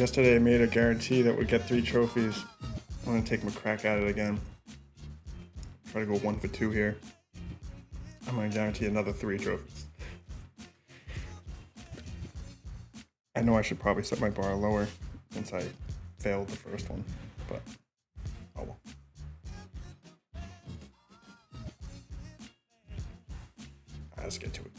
Yesterday I made a guarantee that we'd get 3 trophies. I'm gonna take my crack at it again. Try to go 1 for 2 here. I'm gonna guarantee another 3 trophies. I know I should probably set my bar lower since I failed the first one, but oh well. Let's get to it.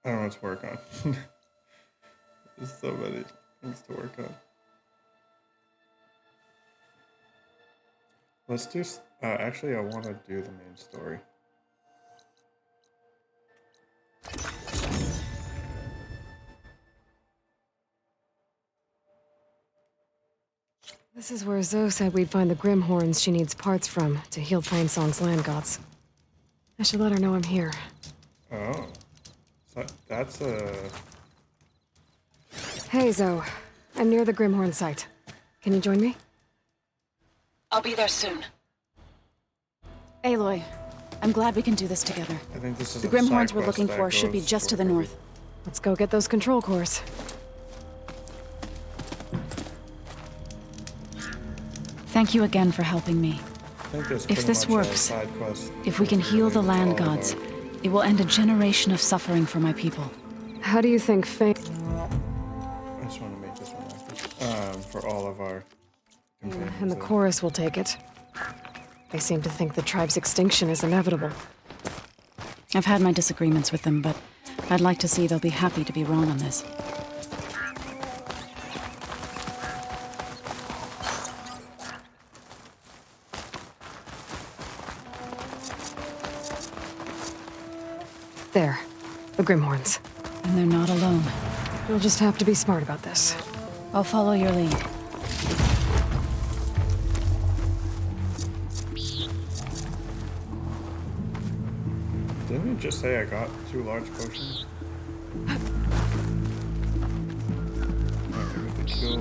I don't know what to work on. There's so many things to work on. Let's do... actually, I want to do the main story. This is where Zoe said we'd find the Grimhorns she needs parts from to heal Plainsong's land gods. I should let her know I'm here. Oh. So that's a... Hey, Zoe. I'm near the Grimhorn site. Can you join me? I'll be there soon. Aloy, I'm glad we can do this together. I think this is The a Grimhorns side we're quest looking that for should be goes just to the north. Let's go get those control cores. Thank you again for helping me. I think there's If pretty this much a works, side quest if we can heal the land gods, it will end a generation of suffering for my people. How do you think I just want to make this one active. For all of our companions. and the chorus will take it? They seem to think the tribe's extinction is inevitable. I've had my disagreements with them, but I'd like to see they'll be happy to be wrong on this. There. The Grimhorns. And they're not alone. We'll just have to be smart about this. I'll follow your lead. Didn't you just say I got 2 large potions? Alright, we could go...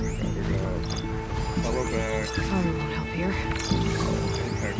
We got Hello back. Phone won't help here. Apex.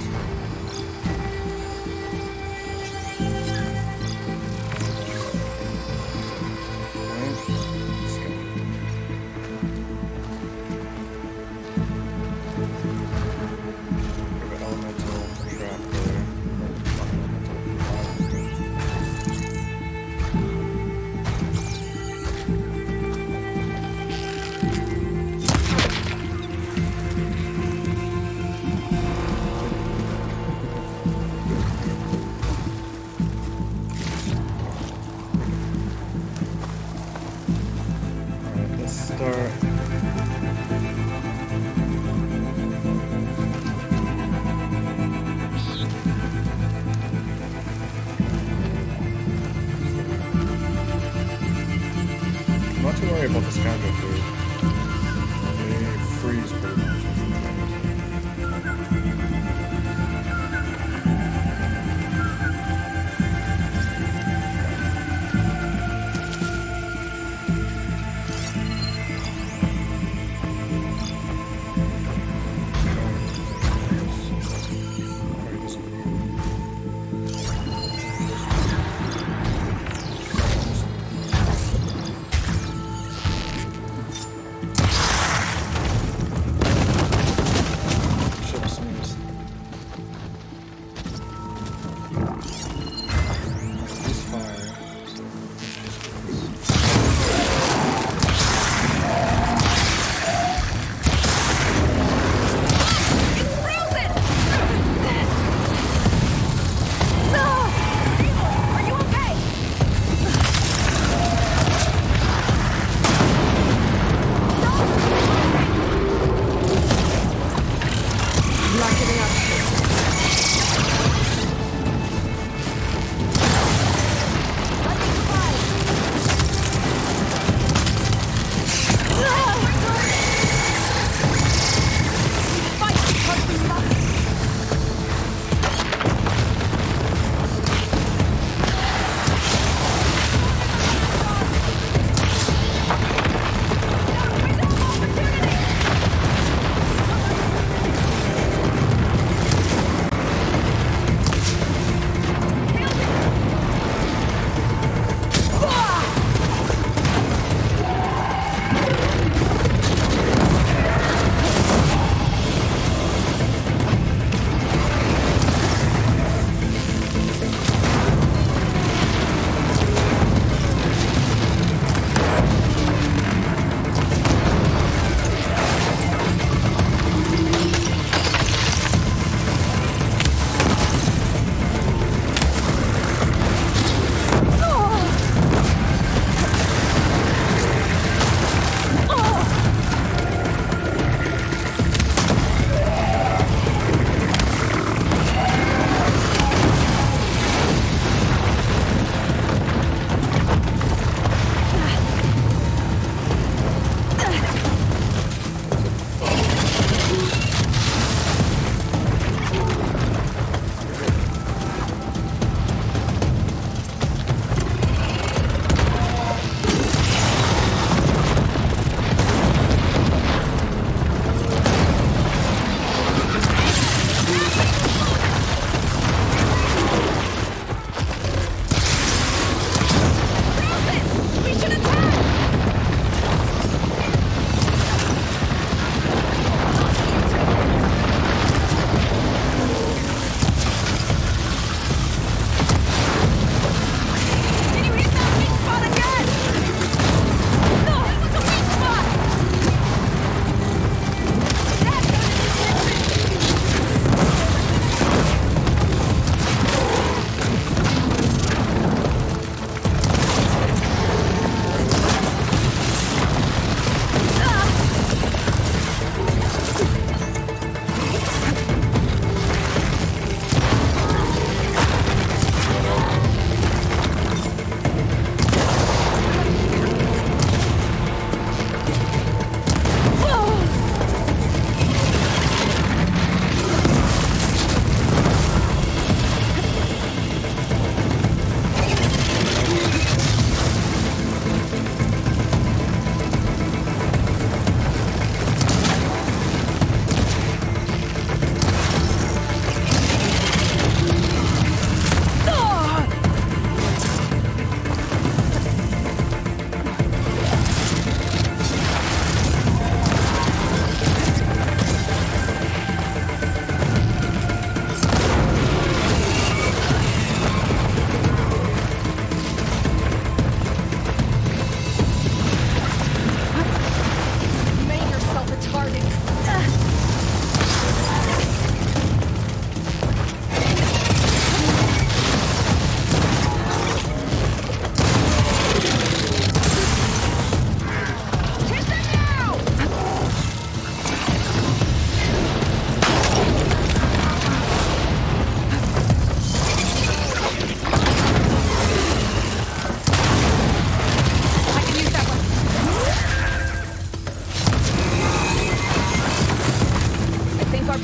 Not to worry about the scoundrel food. They freeze pretty much.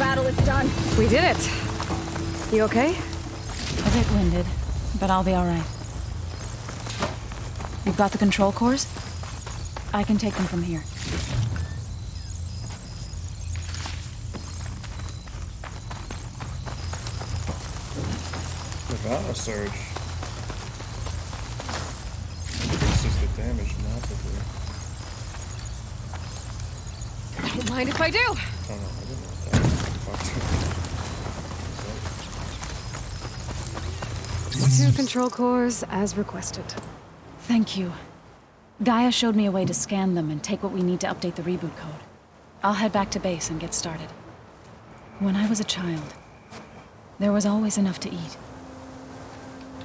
battle is done. We did it. You okay? A bit winded, but I'll be all right. You've got the control cores? I can take them from here. Without a surge. Increases the damage massively. Don't mind if I do. Oh no, I didn't want that. Fuck. 2 control cores as requested. Thank you. Gaia showed me a way to scan them and take what we need to update the reboot code. I'll head back to base and get started. When I was a child, there was always enough to eat.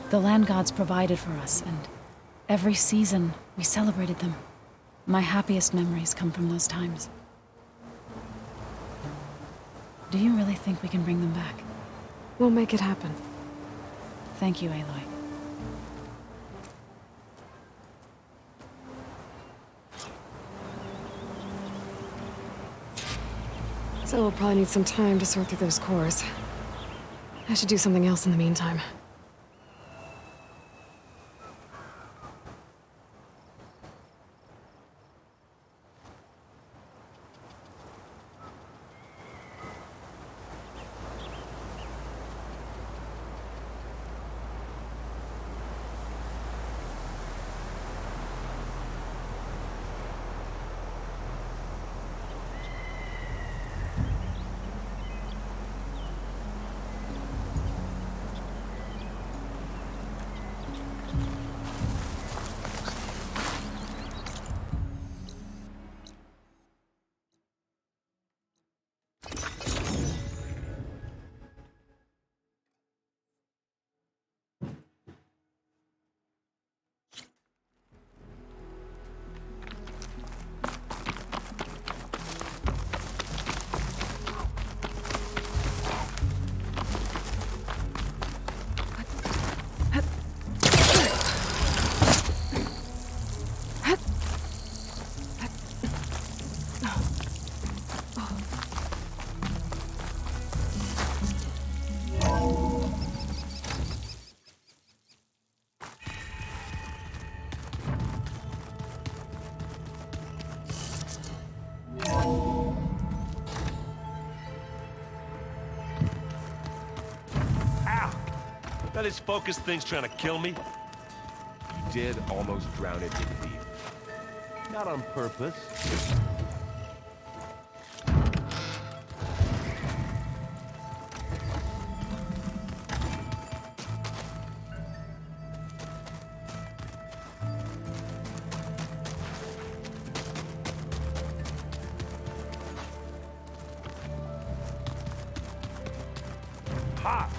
The land gods provided for us, and every season we celebrated them. My happiest memories come from those times. Do you really think we can bring them back? We'll make it happen. Thank you, Aloy. So we'll probably need some time to sort through those cores. I should do something else in the meantime. That is focus thing's trying to kill me. You did almost drown it in beer. Not on purpose. Hot.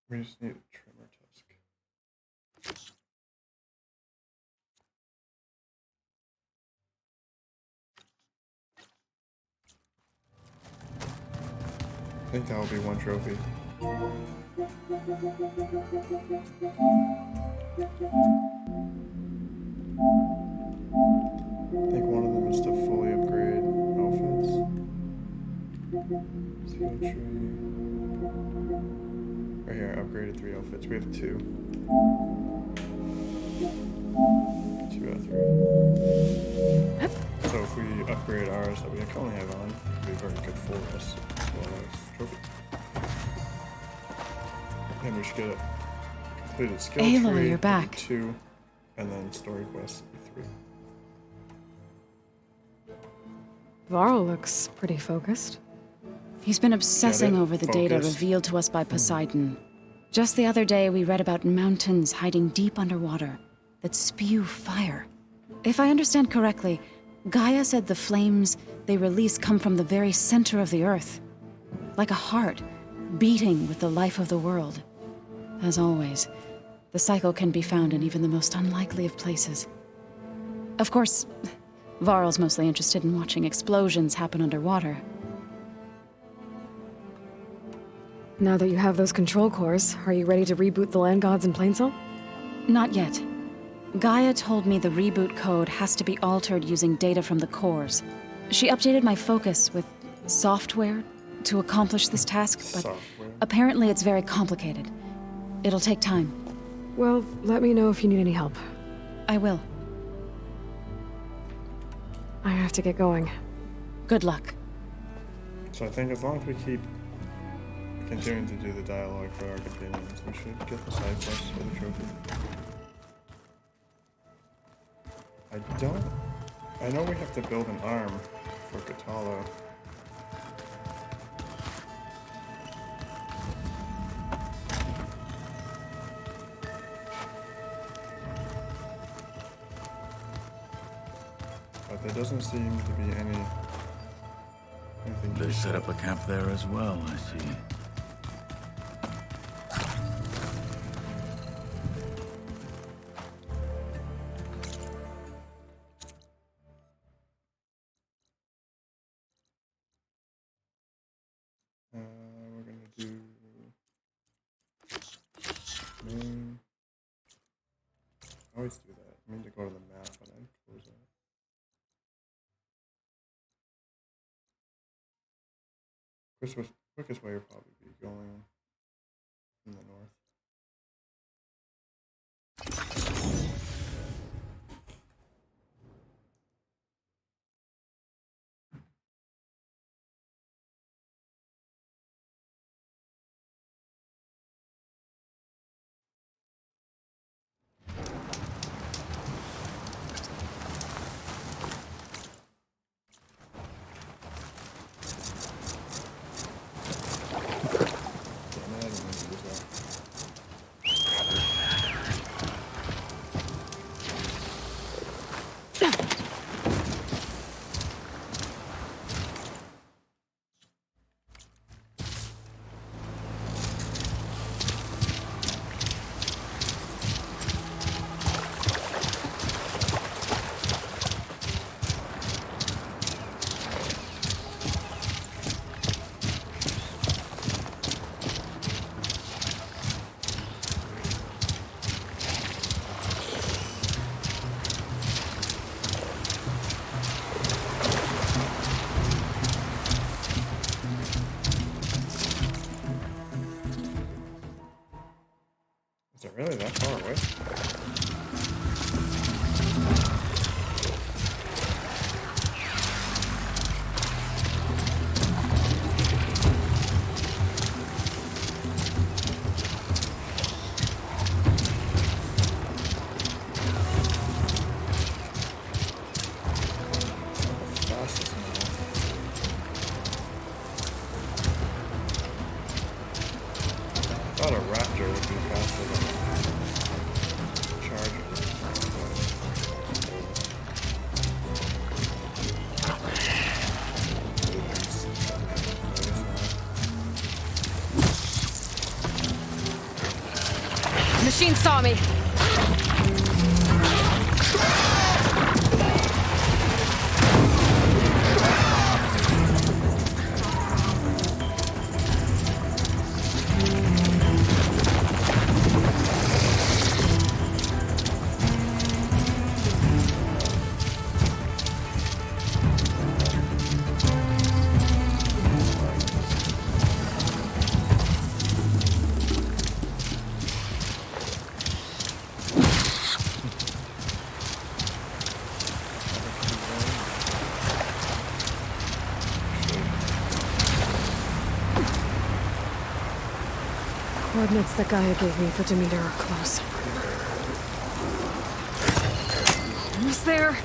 We just need a trimmer tusk. I think that will be one trophy. I think one of them is to fully upgrade outfits. Skill tree. Right here, upgraded 3 outfits. We have 2. 2 out of 3. So if we upgrade ours that we currently have on, it'll be very good for us as well as trophy. And we should get a completed skill Aloy, tree. you're back. 2, and then story quests 3. Varl looks pretty focused. He's been obsessing Get it? over the data Focus. revealed to us by Poseidon. Just the other day, we read about mountains hiding deep underwater that spew fire. If I understand correctly, Gaia said the flames they release come from the very center of the earth. Like a heart, beating with the life of the world. As always, the The cycle can be found in even the most unlikely of places. Of course, Varl's mostly interested in watching explosions happen underwater. Now that you have those control cores, are you ready to reboot the land gods in Plainsong? Not yet. Gaia told me the reboot code has to be altered using data from the cores. She updated my focus with software to accomplish this task, but apparently it's very complicated. It'll take time. Well, let me know if you need any help. I will. I have to get going. Good luck. So I think as long as we keep continuing to do the dialogue for our companions, we should get the side quests for the trophy. I know we have to build an arm for Katalo. But there doesn't seem to be anything. They set up a camp there as well, I see. We're gonna do main. I always do that. I mean to go to the map and then close it. Quickest way would probably be going from the north. Is it really that far away? Fastest now. I thought a raptor would be faster than Machine saw me! Coordinates that Gaia gave me for Demeter are close. Almost there.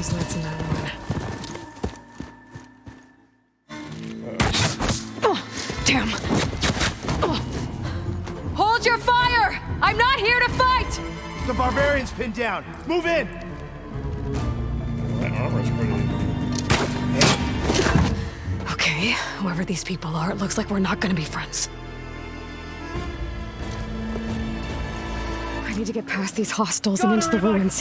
Nobody's lights in that room. Oh, damn. Oh. Hold your fire! I'm not here to fight! The barbarian's pinned down. Move in! That armor's pretty... Okay, whoever these people are, it looks like we're not gonna be friends. I need to get past these hostels and into the ruins.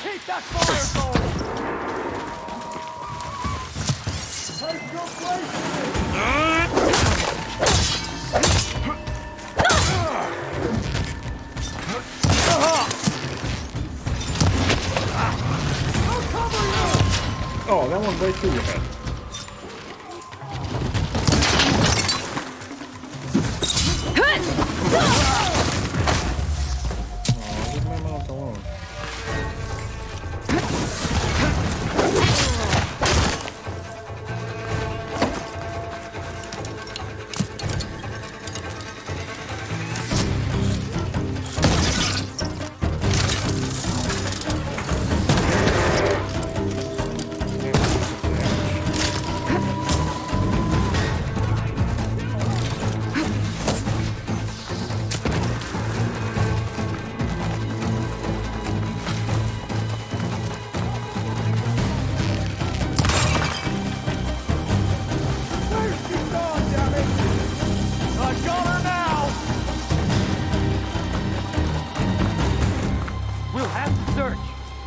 Keep that fire going! Take your place! Oh, that went right through your head. Oh, leave my mouth alone.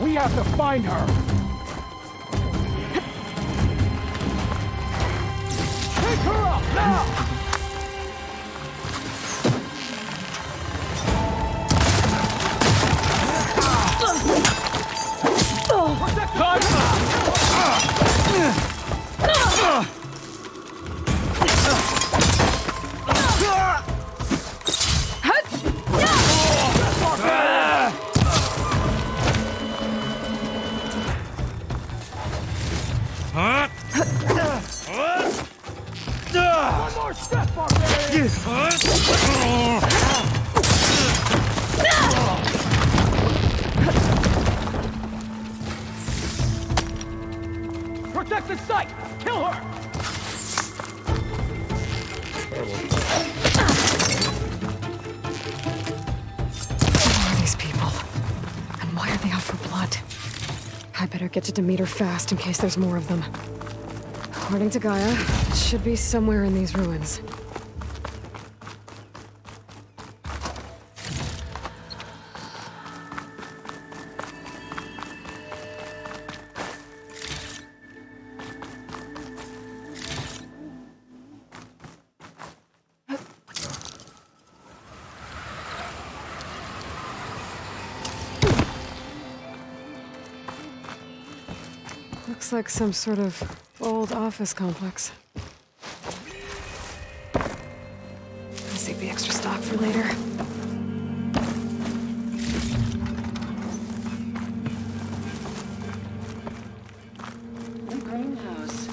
We have to find her! Pick her up, now! One more step, barbarian! Protect the site! Kill her! Who are these people? And why are they out for blood? I better get to Demeter fast in case there's more of them. According to Gaia, it should be somewhere in these ruins. Looks like some sort of old office complex. I'll save the extra stock for later. The Greenhouse.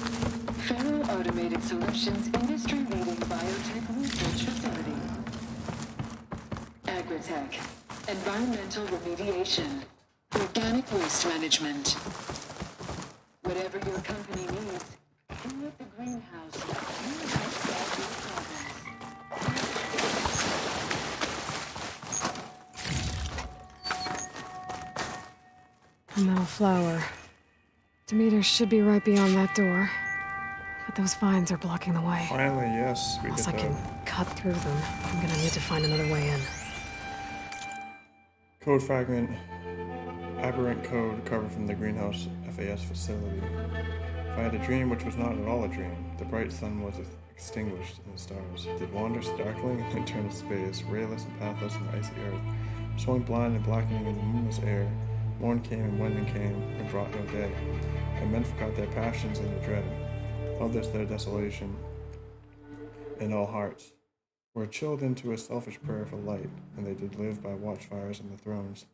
Federal Automated Solutions industry-leading biotech research facility. Agritech. Environmental remediation. Organic waste management. Whatever your company needs, here at the Greenhouse, you help solve your problems. A metal flower. Demeter should be right beyond that door. But those vines are blocking the way. Finally, yes, we Unless did I can that. cut through them, I'm gonna need to find another way in. Code fragment. Aberrant code recovered from the Greenhouse FAS facility. If I had a dream which was not at all a dream, the bright sun was extinguished in the stars, did wander starkling in eternal space, rayless and pathless in the icy earth, swung blind and blackening in the moonless air. Morn came and when it came, and brought no day, and men forgot their passions and their dread. Others their desolation, and all hearts were chilled into a selfish prayer for light, and they did live by watchfires and the thrones.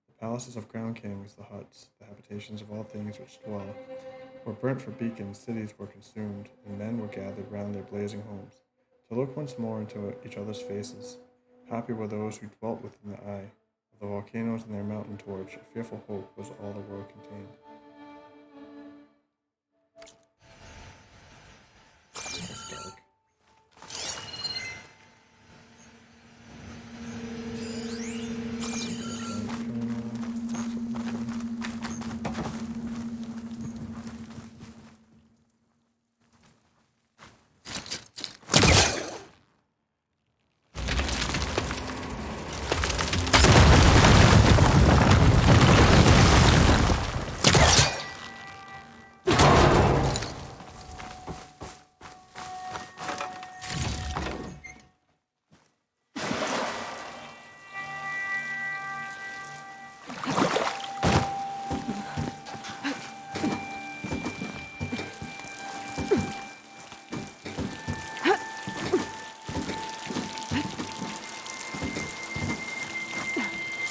The palaces of ground kings, the huts, the habitations of all things which dwell, were burnt for beacons, cities were consumed, and men were gathered round their blazing homes, to look once more into each other's faces. Happy were those who dwelt within the eye of The volcanoes and their mountain torch, a fearful hope was all the world contained. It's dark.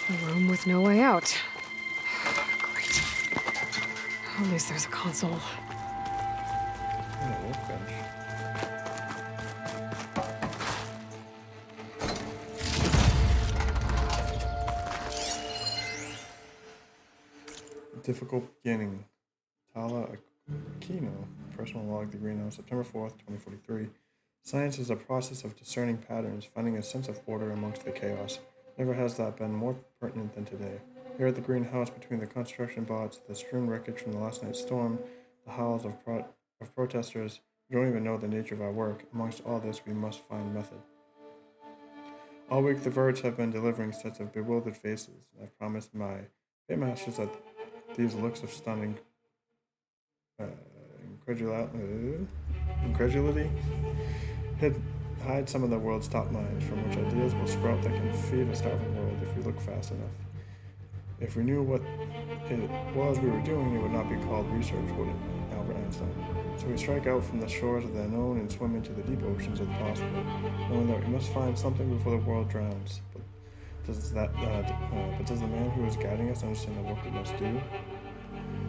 A room with no way out. Great. At least there's a console. And a workbench. Difficult beginning. Tala Aquino, personal log, the greenhouse, September 4th, 2043. Science is a process of discerning patterns, finding a sense of order amongst the chaos. Never has that been more pertinent than today. Here at the greenhouse, between the construction bots, the strewn wreckage from the last night's storm, the howls of protesters, we don't even know the nature of our work. Amongst all this, we must find method. All week, the Verge have been delivering sets of bewildered faces. I've promised my paymasters that these looks of stunning incredulity hide some of the world's top minds, from which ideas will sprout that can feed a starving world if we look fast enough. If we knew what it was we were doing, it would not be called research, would it, Albert Einstein? So we strike out from the shores of the unknown and swim into the deep oceans of the possible, knowing that we must find something before the world drowns. But does the man who is guiding us understand the work we must do?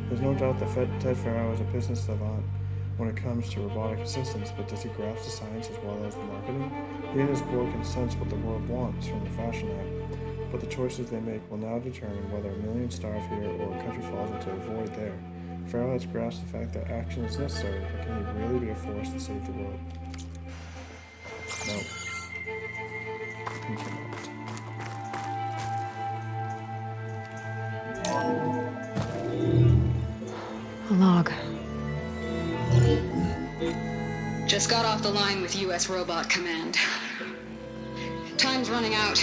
There's no doubt that Ted Farrow is a business savant when it comes to robotic assistants, but does he grasp the science as well as the marketing? He and his board can sense what the world wants from the Fashion Act, but the choices they make will now determine whether a million starve here or a country falls into a void there. Farrow has grasped the fact that action is necessary, but can he really be a force to save the world? No. He cannot. A log. Just got off the line with U.S. Robot Command. Time's running out.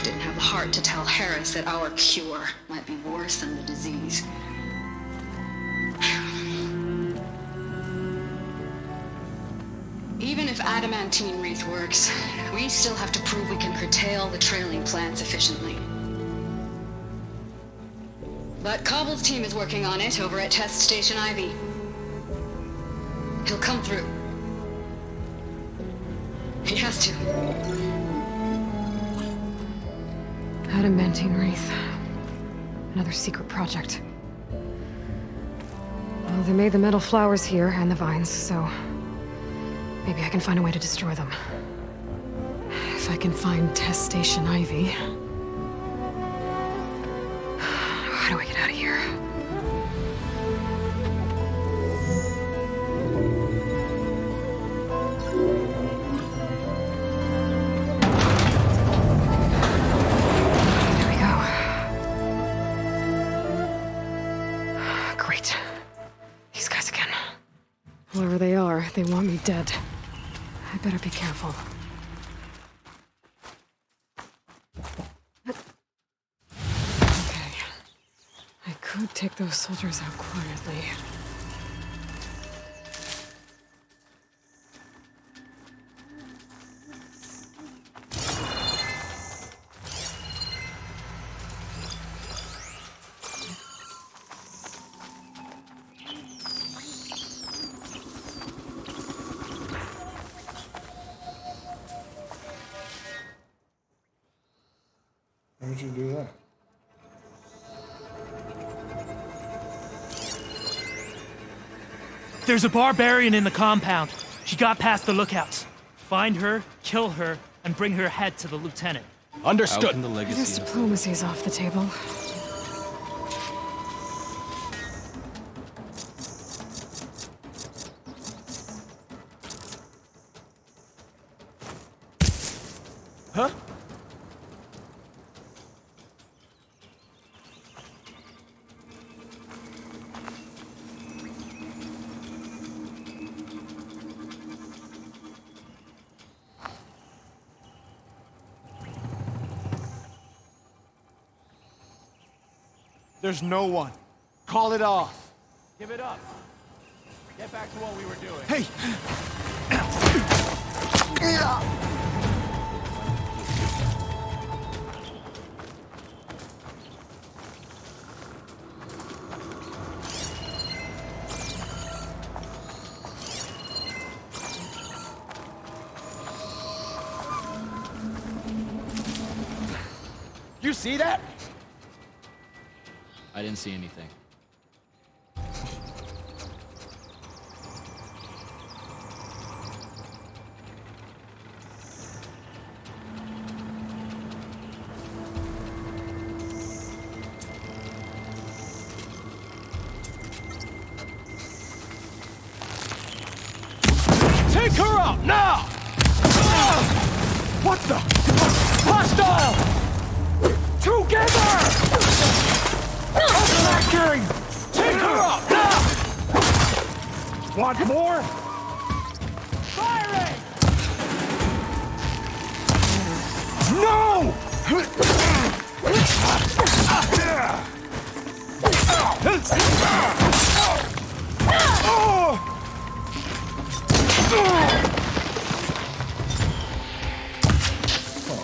Didn't have the heart to tell Harris that our cure might be worse than the disease. Even if adamantine wreath works, we still have to prove we can curtail the trailing plants efficiently. But Cobble's team is working on it over at Test Station Ivy. He'll come through. He has to. Adamantine wreath. Another secret project. Well, they made the metal flowers here and the vines, so maybe I can find a way to destroy them. If I can find Test Station Ivy. How do I get out of here? There we go. Great. These guys again. Whoever they are, they want me dead. I better be careful. I could take those soldiers out quietly. How would you do that? There's a barbarian in the compound. She got past the lookouts. Find her, kill her, and bring her head to the lieutenant. How Understood. can the I guess legacy of diplomacy's off the table. Huh? There's no one. Call it off. Give it up. Get back to what we were doing. Hey! You see that? I didn't see anything. Take her out now! What the? Hostile! Together! Attacking! Take her out now! Want more? Firing! No!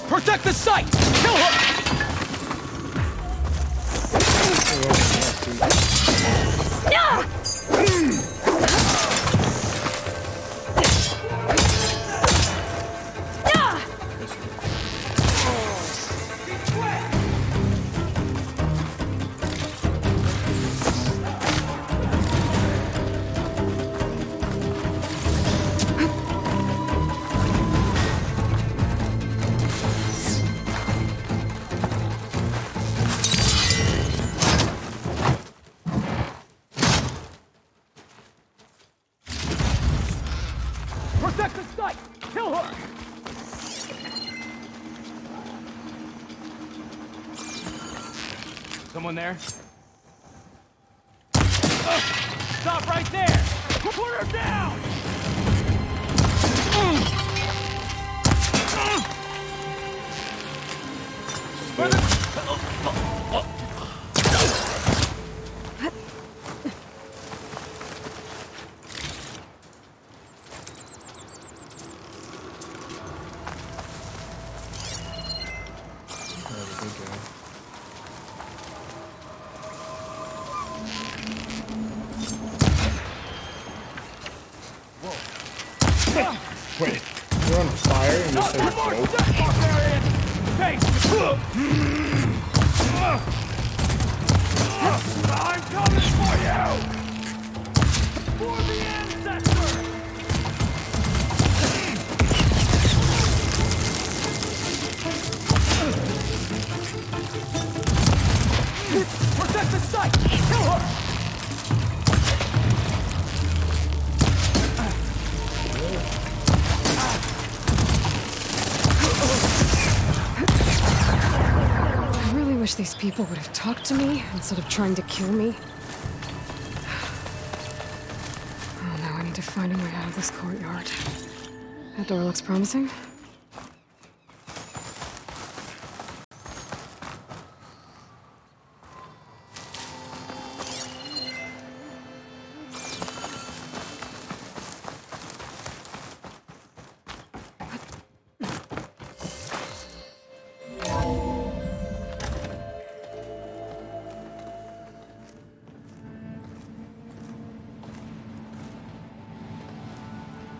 Protect the site! Kill her! Protect the site! Kill her! Someone there? Stop right there! Put her down! Wait, you're on fire and you say dope? I'm coming for you! For the ancestors! Protect the site! Kill her! I really wish these people would have talked to me instead of trying to kill me. Oh, now I need to find a way out of this courtyard. That door looks promising.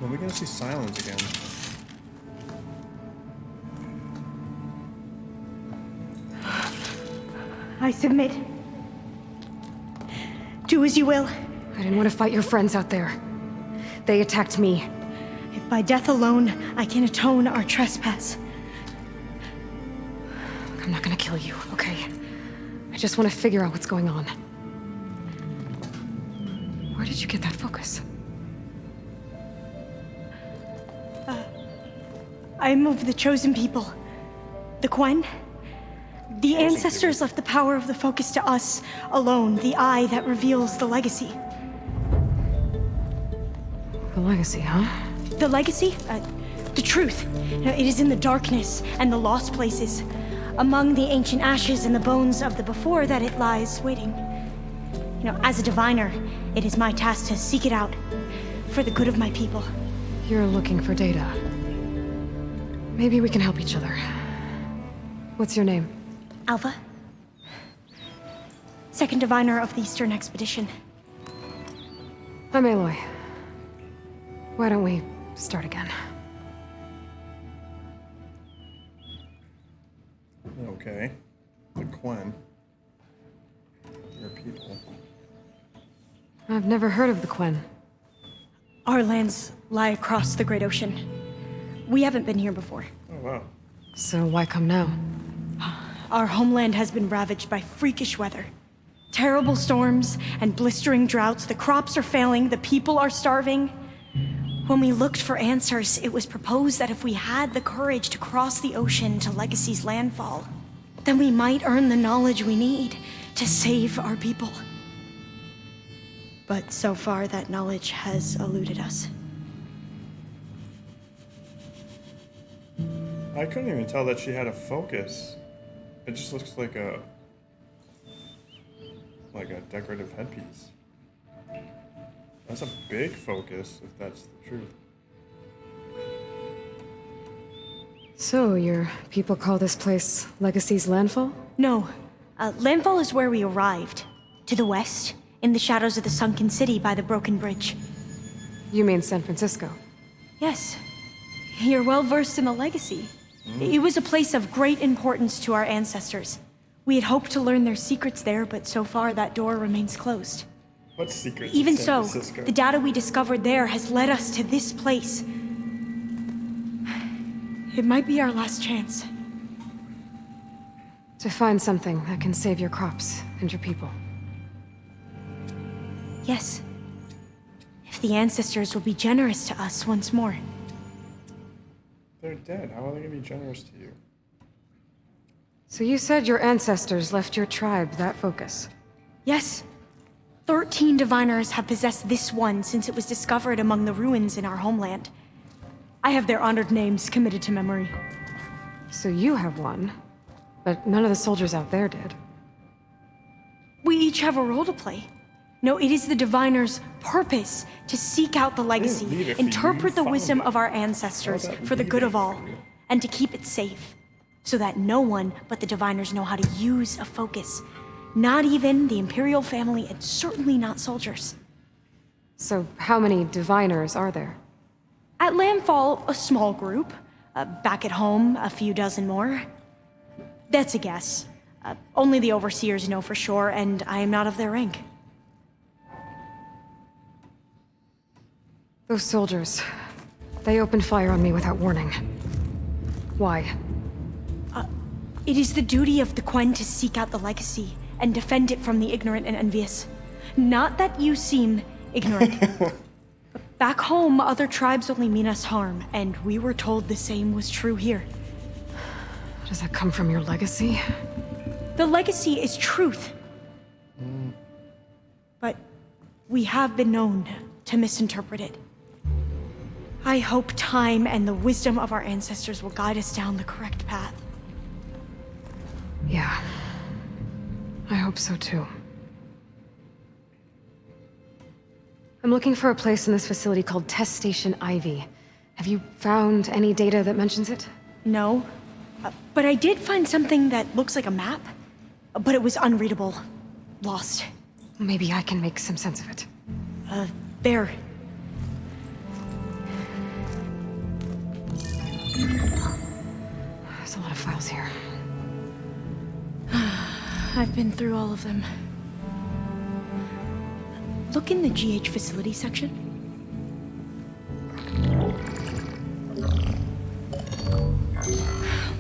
When are we gonna see Silence again? I submit. Do as you will. I didn't want to fight your friends out there. They attacked me. If by death alone I can atone our trespass, I'm not gonna kill you, okay? I just want to figure out what's going on. Where did you get that focus? I'm of the chosen people. The Quen. The ancestors left the power of the focus to us alone, the eye that reveals the legacy. The legacy, huh? The legacy? The truth. It is in the darkness and the lost places, among the ancient ashes and the bones of the before that it lies waiting. As a diviner, it is my task to seek it out for the good of my people. You're looking for data. Maybe we can help each other. What's your name? Alpha. Second diviner of the Eastern Expedition. I'm Aloy. Why don't we start again? Okay. The Quen. Your people. I've never heard of the Quen. Our lands lie across the Great Ocean. We haven't been here before. Oh, wow. So why come now? Our homeland has been ravaged by freakish weather. Terrible storms and blistering droughts. The crops are failing, the people are starving. When we looked for answers, it was proposed that if we had the courage to cross the ocean to Legacy's landfall, then we might earn the knowledge we need to save our people. But so far, that knowledge has eluded us. I couldn't even tell that she had a focus. It just looks like a decorative headpiece. That's a big focus, if that's the truth. So, your people call this place Legacy's landfall? No. Landfall is where we arrived. To the west, in the shadows of the sunken city by the broken bridge. You mean San Francisco? Yes. You're well versed in the legacy. It was a place of great importance to our ancestors. We had hoped to learn their secrets there, but so far that door remains closed. What secrets? Even in San so, Francisco? the data we discovered there has led us to this place. It might be our last chance. To find something that can save your crops and your people. Yes. If the ancestors will be generous to us once more. They're dead. How are they gonna be generous to you? So you said your ancestors left your tribe that focus? Yes. 13 diviners have possessed this one since it was discovered among the ruins in our homeland. I have their honored names committed to memory. So you have one, but none of the soldiers out there did. We each have a role to play. No, it is the diviner's purpose to seek out the legacy, leave it for you. interpret the You wisdom found of our ancestors How'd that for the leave good it of for all, you? and to keep it safe, so that no one but the diviners know how to use a focus. Not even the Imperial family, and certainly not soldiers. So how many diviners are there? At landfall, a small group. Back at home, a few dozen more. That's a guess. Only the overseers know for sure, and I am not of their rank. Those soldiers, they opened fire on me without warning. Why? It is the duty of the Quen to seek out the legacy and defend it from the ignorant and envious. Not that you seem ignorant. But back home, other tribes only mean us harm, and we were told the same was true here. Does that come from your legacy? The legacy is truth. But we have been known to misinterpret it. I hope time and the wisdom of our ancestors will guide us down the correct path. Yeah. I hope so too. I'm looking for a place in this facility called Test Station Ivy. Have you found any data that mentions it? No. But I did find something that looks like a map. But it was unreadable. Lost. Maybe I can make some sense of it. There. There's a lot of files here. I've been through all of them. Look in the GH facility section.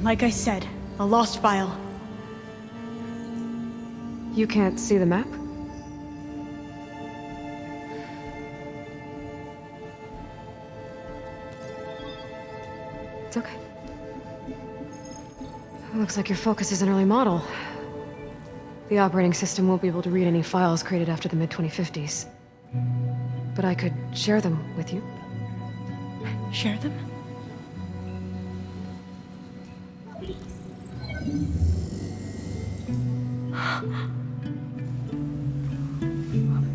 Like I said, a lost file. You can't see the map? It's okay. Looks like your focus is an early model. The operating system won't be able to read any files created after the mid-2050s. But I could share them with you. Share them?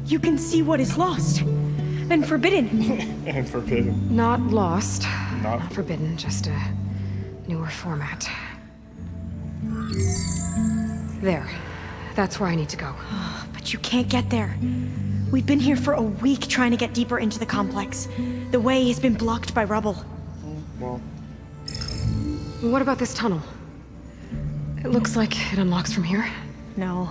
You can see what is lost and forbidden. And forbidden. Not lost. Not Forbidden, just a newer format. There. That's where I need to go. But you can't get there. We've been here for a week trying to get deeper into the complex. The way has been blocked by rubble. Well, What about this tunnel? It looks like it unlocks from here. No.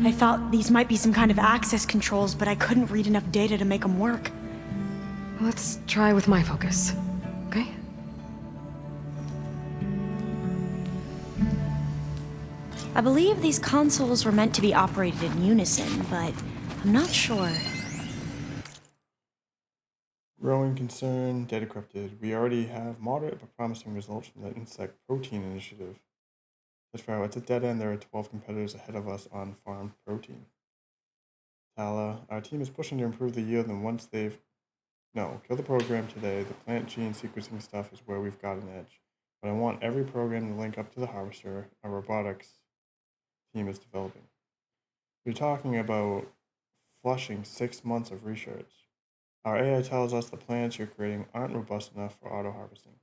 I thought these might be some kind of access controls, but I couldn't read enough data to make them work. Let's try with my focus, okay? I believe these consoles were meant to be operated in unison, but I'm not sure. growing concern, data corrupted. We already have moderate but promising results from the insect protein initiative. That's right, it's a dead end. There are 12 competitors ahead of us on farmed protein. Tala, our team is pushing to improve the yield, and once they've kill the program today. The plant gene sequencing stuff is where we've got an edge. But I want every program to link up to the harvester our robotics team is developing. We're talking about flushing 6 months of research. Our AI tells us the plants you're creating aren't robust enough for auto harvesting.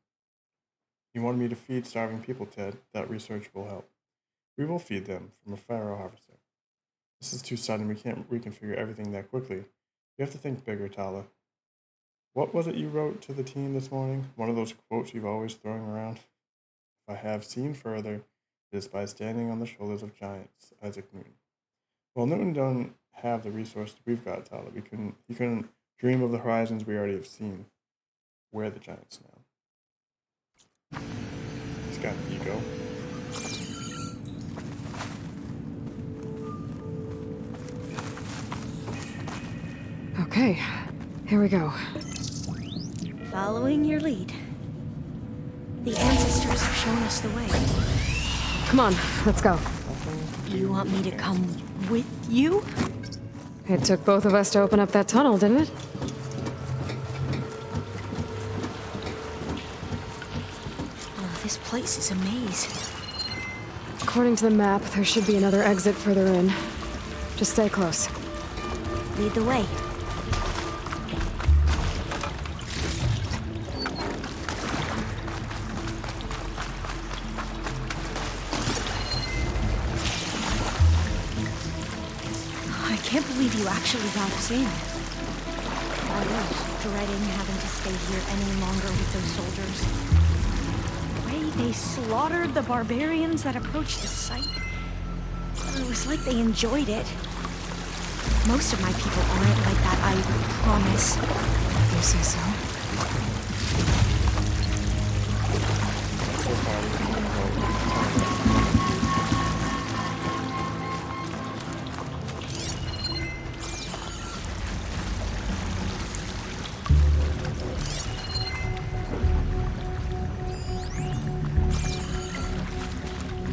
You wanted me to feed starving people, Ted. That research will help. We will feed them from a Pharaoh harvester. This is too sudden. We can't reconfigure everything that quickly. You have to think bigger, Tala. What was it you wrote to the team this morning? One of those quotes you've always thrown around? If I have seen further, it is by standing on the shoulders of giants, Isaac Newton. Well, Newton don't have the resources we've got, Tala. He couldn't dream of the horizons we already have seen. We're the giants now. He's got an ego. Okay, here we go. Following your lead. The ancestors have shown us the way. Come on, let's go. You want me to come with you? It took both of us to open up that tunnel, didn't it? Oh, this place is a maze. According to the map, there should be another exit further in. Just stay close. Lead the way. I can't believe you actually got us in. I was dreading having to stay here any longer with those soldiers. The way they slaughtered the barbarians that approached the site. It was like they enjoyed it. Most of my people aren't like that, I promise. You say so? So far, we've seen about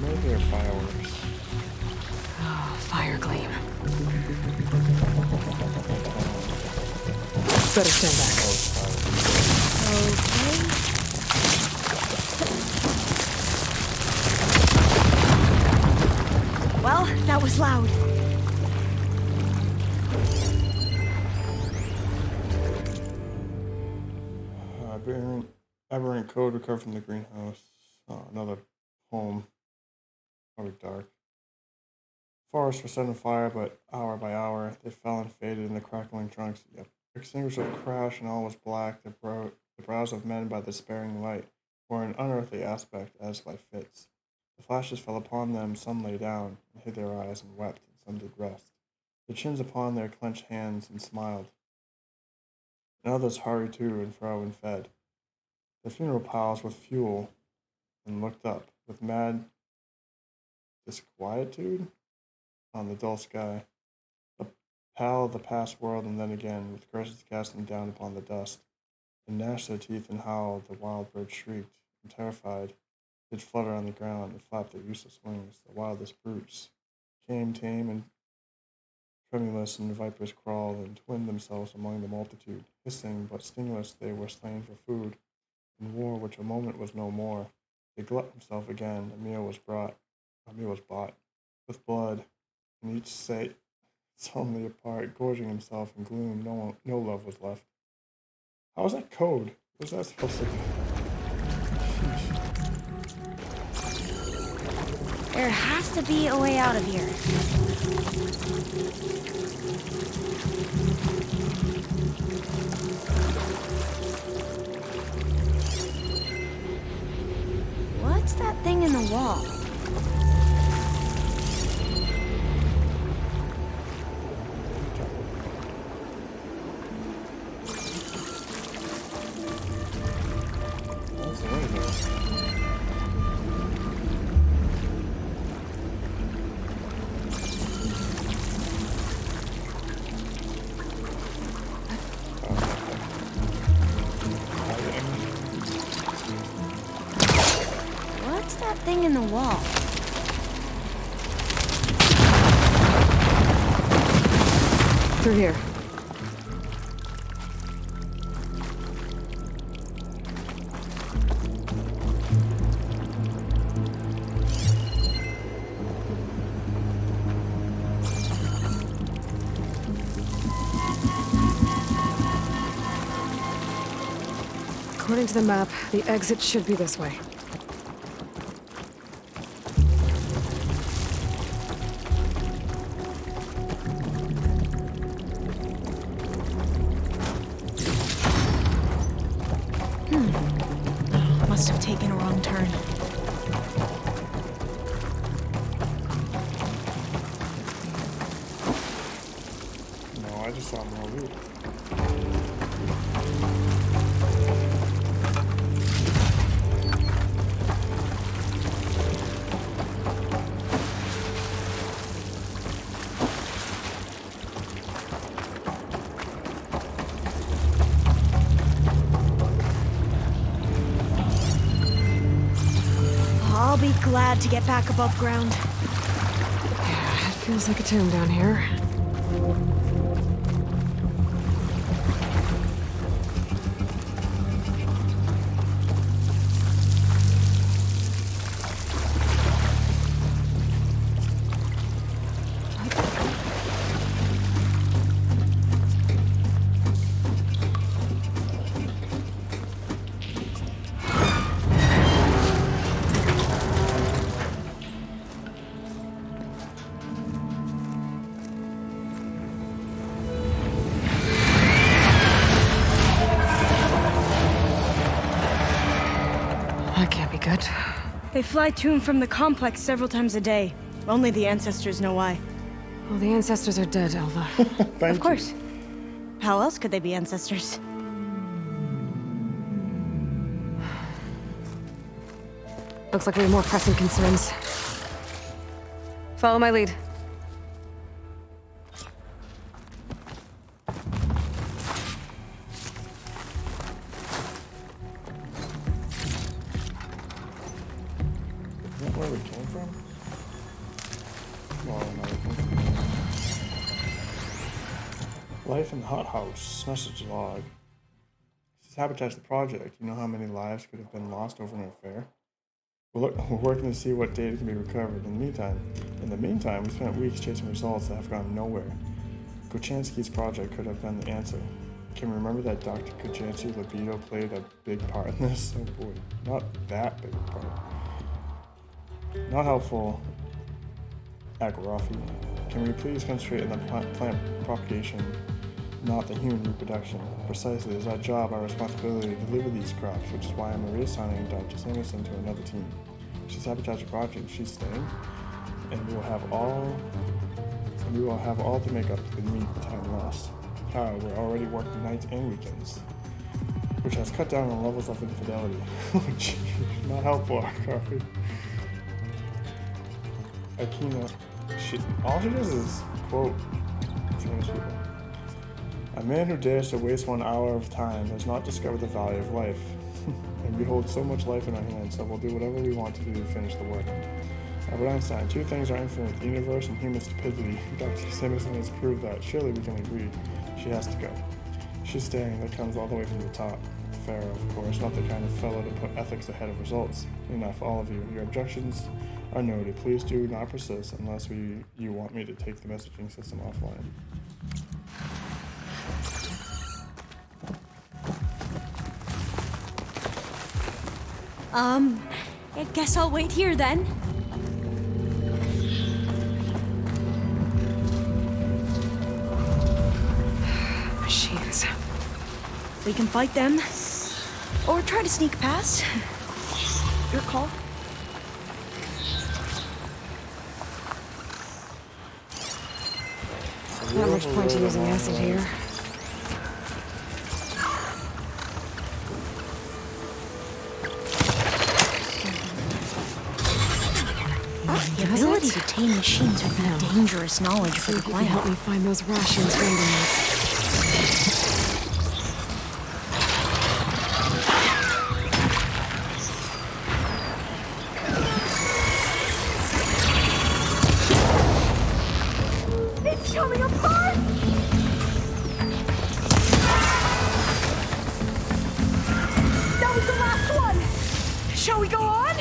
maybe they're fireworks. Oh, fire gleam. Better stand back. Okay. Well, that was loud. Aberrant code recovered from the greenhouse. Another home. Probably dark. Forests were set on fire, but hour by hour, they fell and faded in the crackling trunks. Yep. Extinguished with a crash, and all was black. The brows of men by the despairing light wore an unearthly aspect, as by fits. The flashes fell upon them. Some lay down and hid their eyes and wept, and some did rest. Their chins upon their clenched hands and smiled. And others hurried to and fro and fed. The funeral piles with fuel, and looked up with mad disquietude. on the dull sky. The pall of the past world, and then again, with curses casting down upon the dust. And gnashed their teeth and howled, the wild birds shrieked, and terrified, did flutter on the ground and flap their useless wings. The wildest brutes came tame and tremulous, and vipers crawled and twinned themselves among the multitude. Hissing but stingless, they were slain for food. In war, which a moment was no more, they glut himself again. A meal was bought with blood, and each sate sullenly apart, gorging himself in gloom. No love was left. How was that code? What was that supposed to be? Sheesh. There has to be a way out of here. What's that thing in the wall? What's the way there? What's that thing in the wall? Through here. According to the map, the exit should be this way. Must have taken a wrong turn. No, I just saw more loot. I'll be glad to get back above ground. Yeah, it feels like a tomb down here. That can't be good. They fly to and from the complex several times a day. Only the ancestors know why. Well, the ancestors are dead, Elva. Of course. How else could they be ancestors? Looks like we have more pressing concerns. Follow my lead. Is that where we came from? Well, no, we came from. Life in the hothouse. Message log. Sabotage the project. You know how many lives could have been lost over an affair? We're working to see what data can be recovered. In the meantime, we spent weeks chasing results that have gone nowhere. Kochansky's project could have been the answer. Can we remember that Dr. Kochansky's libido played a big part in this? Oh boy, not that big a part. Not helpful, Agarafi. Can we please concentrate on the plant propagation, not the human reproduction? Precisely, it's our job, our responsibility to deliver these crops, which is why I'm reassigning Dr. Sanderson to another team. She sabotaged the project, she's staying, and we will have all to make up the time lost. We're already working nights and weekends, which has cut down on levels of infidelity. Which is not helpful, Agarafi. Akina all she does is quote famous people. A man who dares to waste 1 hour of time has not discovered the value of life. And we hold so much life in our hands, so we'll do whatever we want to do to finish the work. Albert Einstein, two things are infinite, the universe and human stupidity. Dr. Simonson has proved that. Surely we can agree. She has to go. She's staying, that comes all the way from the top. Pharaoh, of course, not the kind of fellow to put ethics ahead of results. Enough, all of you. Your objections are noted. Please do not persist unless you want me to take the messaging system offline. I guess I'll wait here then. Machines. We can fight them, or try to sneak past. Your call. Not much point to using acid here. The ability to tame machines would be dangerous knowledge for the You can clan. help me find those rations randomly. It's coming apart! That was the last one! Shall we go on?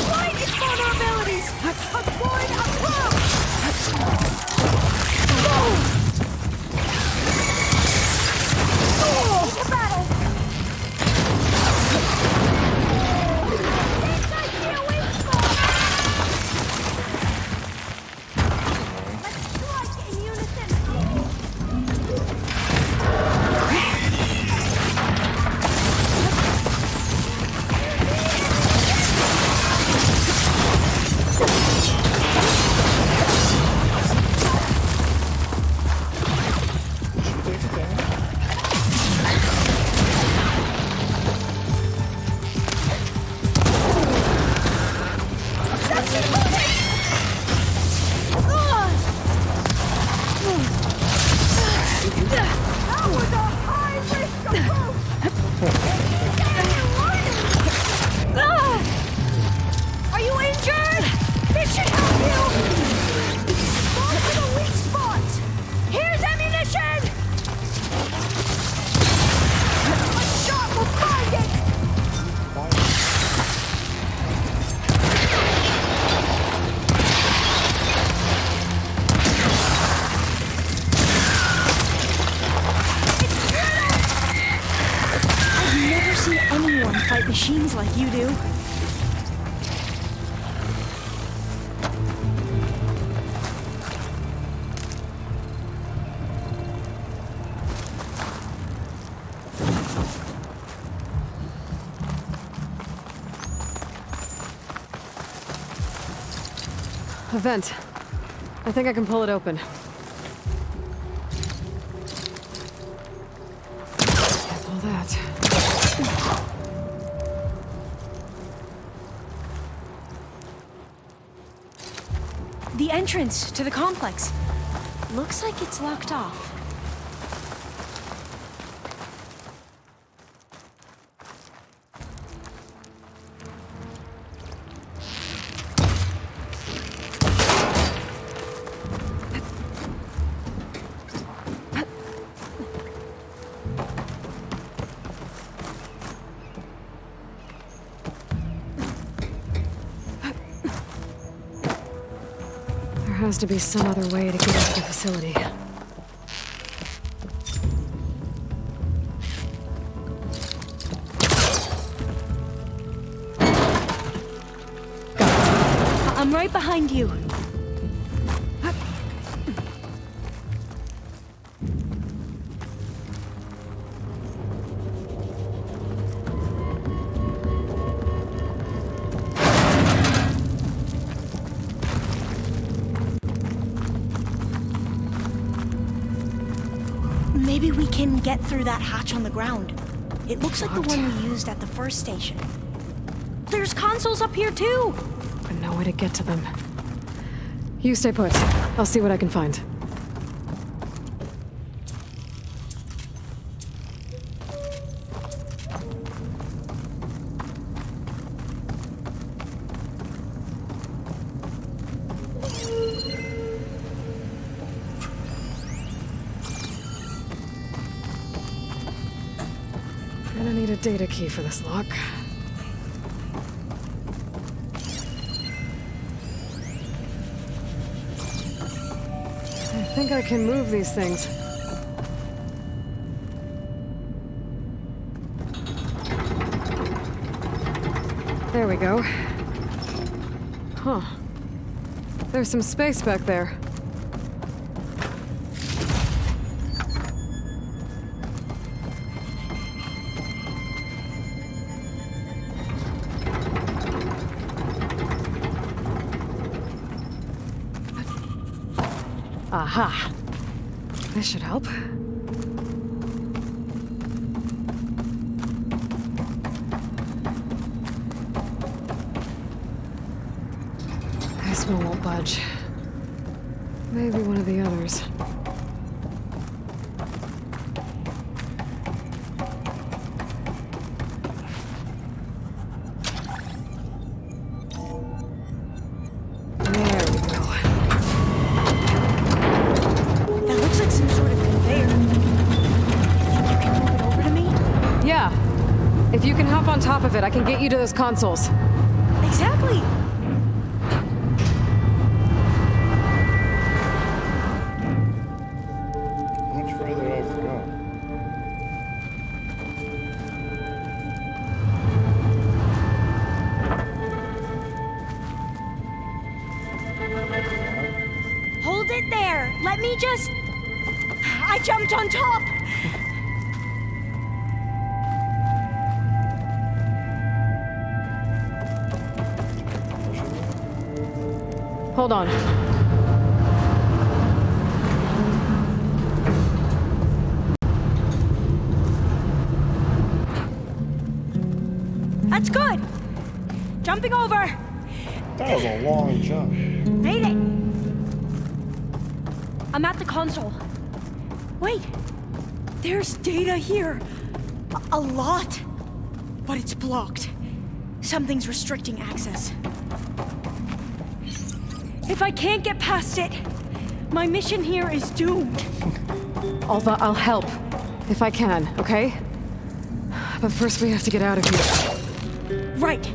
Fight its vulnerabilities! Avoid approach! To battle! Are you injured? This should help you! Fall to the weak spot! Here's ammunition! A shot will find it! It's brittle! I've never seen anyone fight machines like you do. A vent. I think I can pull it open. Can't pull that. The entrance to the complex. Looks like it's locked off. There has to be some other way to get into the facility. I'm right behind you. Maybe we can get through that hatch on the ground. It looks like the What? one we used at the first station. There's consoles up here too! But no way to get to them. You stay put. I'll see what I can find. Gonna need a data key for this lock. I think I can move these things. There we go. Huh. There's some space back there. Aha! This should help. This one won't budge. Maybe one of the others. There we go. That looks like some sort of conveyor. Think you can move it over to me? Yeah. If you can hop on top of it, I can get you to those consoles. Exactly! How much further do I have to go? Hold it there! Let me just... I jumped on top! Hold on. That's good! Jumping over! That was a long jump. Made it! I'm at the console. Wait! There's data here! A lot! But it's blocked. Something's restricting access. If I can't get past it, my mission here is doomed. I'll help. If I can, okay? But first we have to get out of here. Right.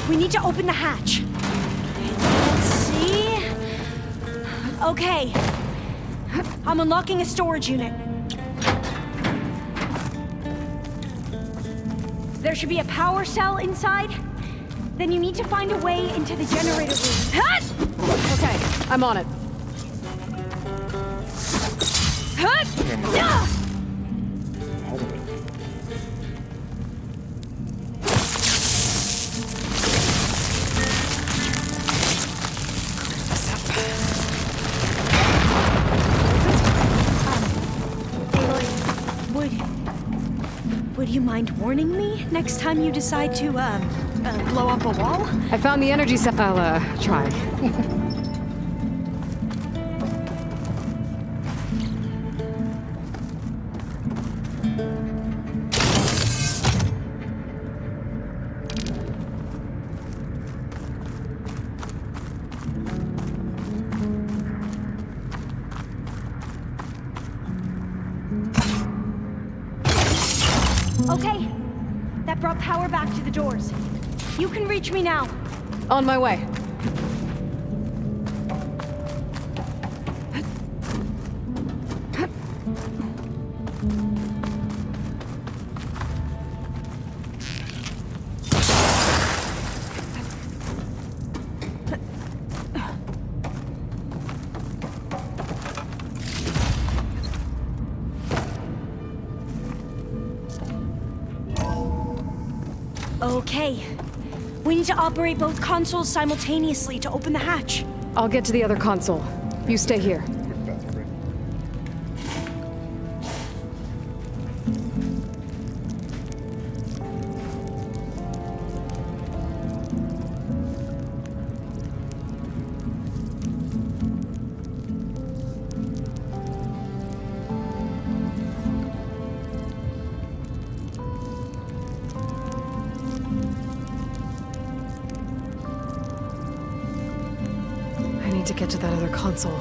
We need to open the hatch. Let's see. Okay. I'm unlocking a storage unit. There should be a power cell inside. Then you need to find a way into the generator room. Hut! Okay, I'm on it. Hut! Ah! Hold it. Would you mind warning me next time you decide to, blow up a wall? I found the energy cell. I'll, try. Okay. That brought power back to the doors. You can reach me now. On my way. Okay. We need to operate both consoles simultaneously to open the hatch. I'll get to the other console. You stay here. Quick bathroom break. need to get to that other console.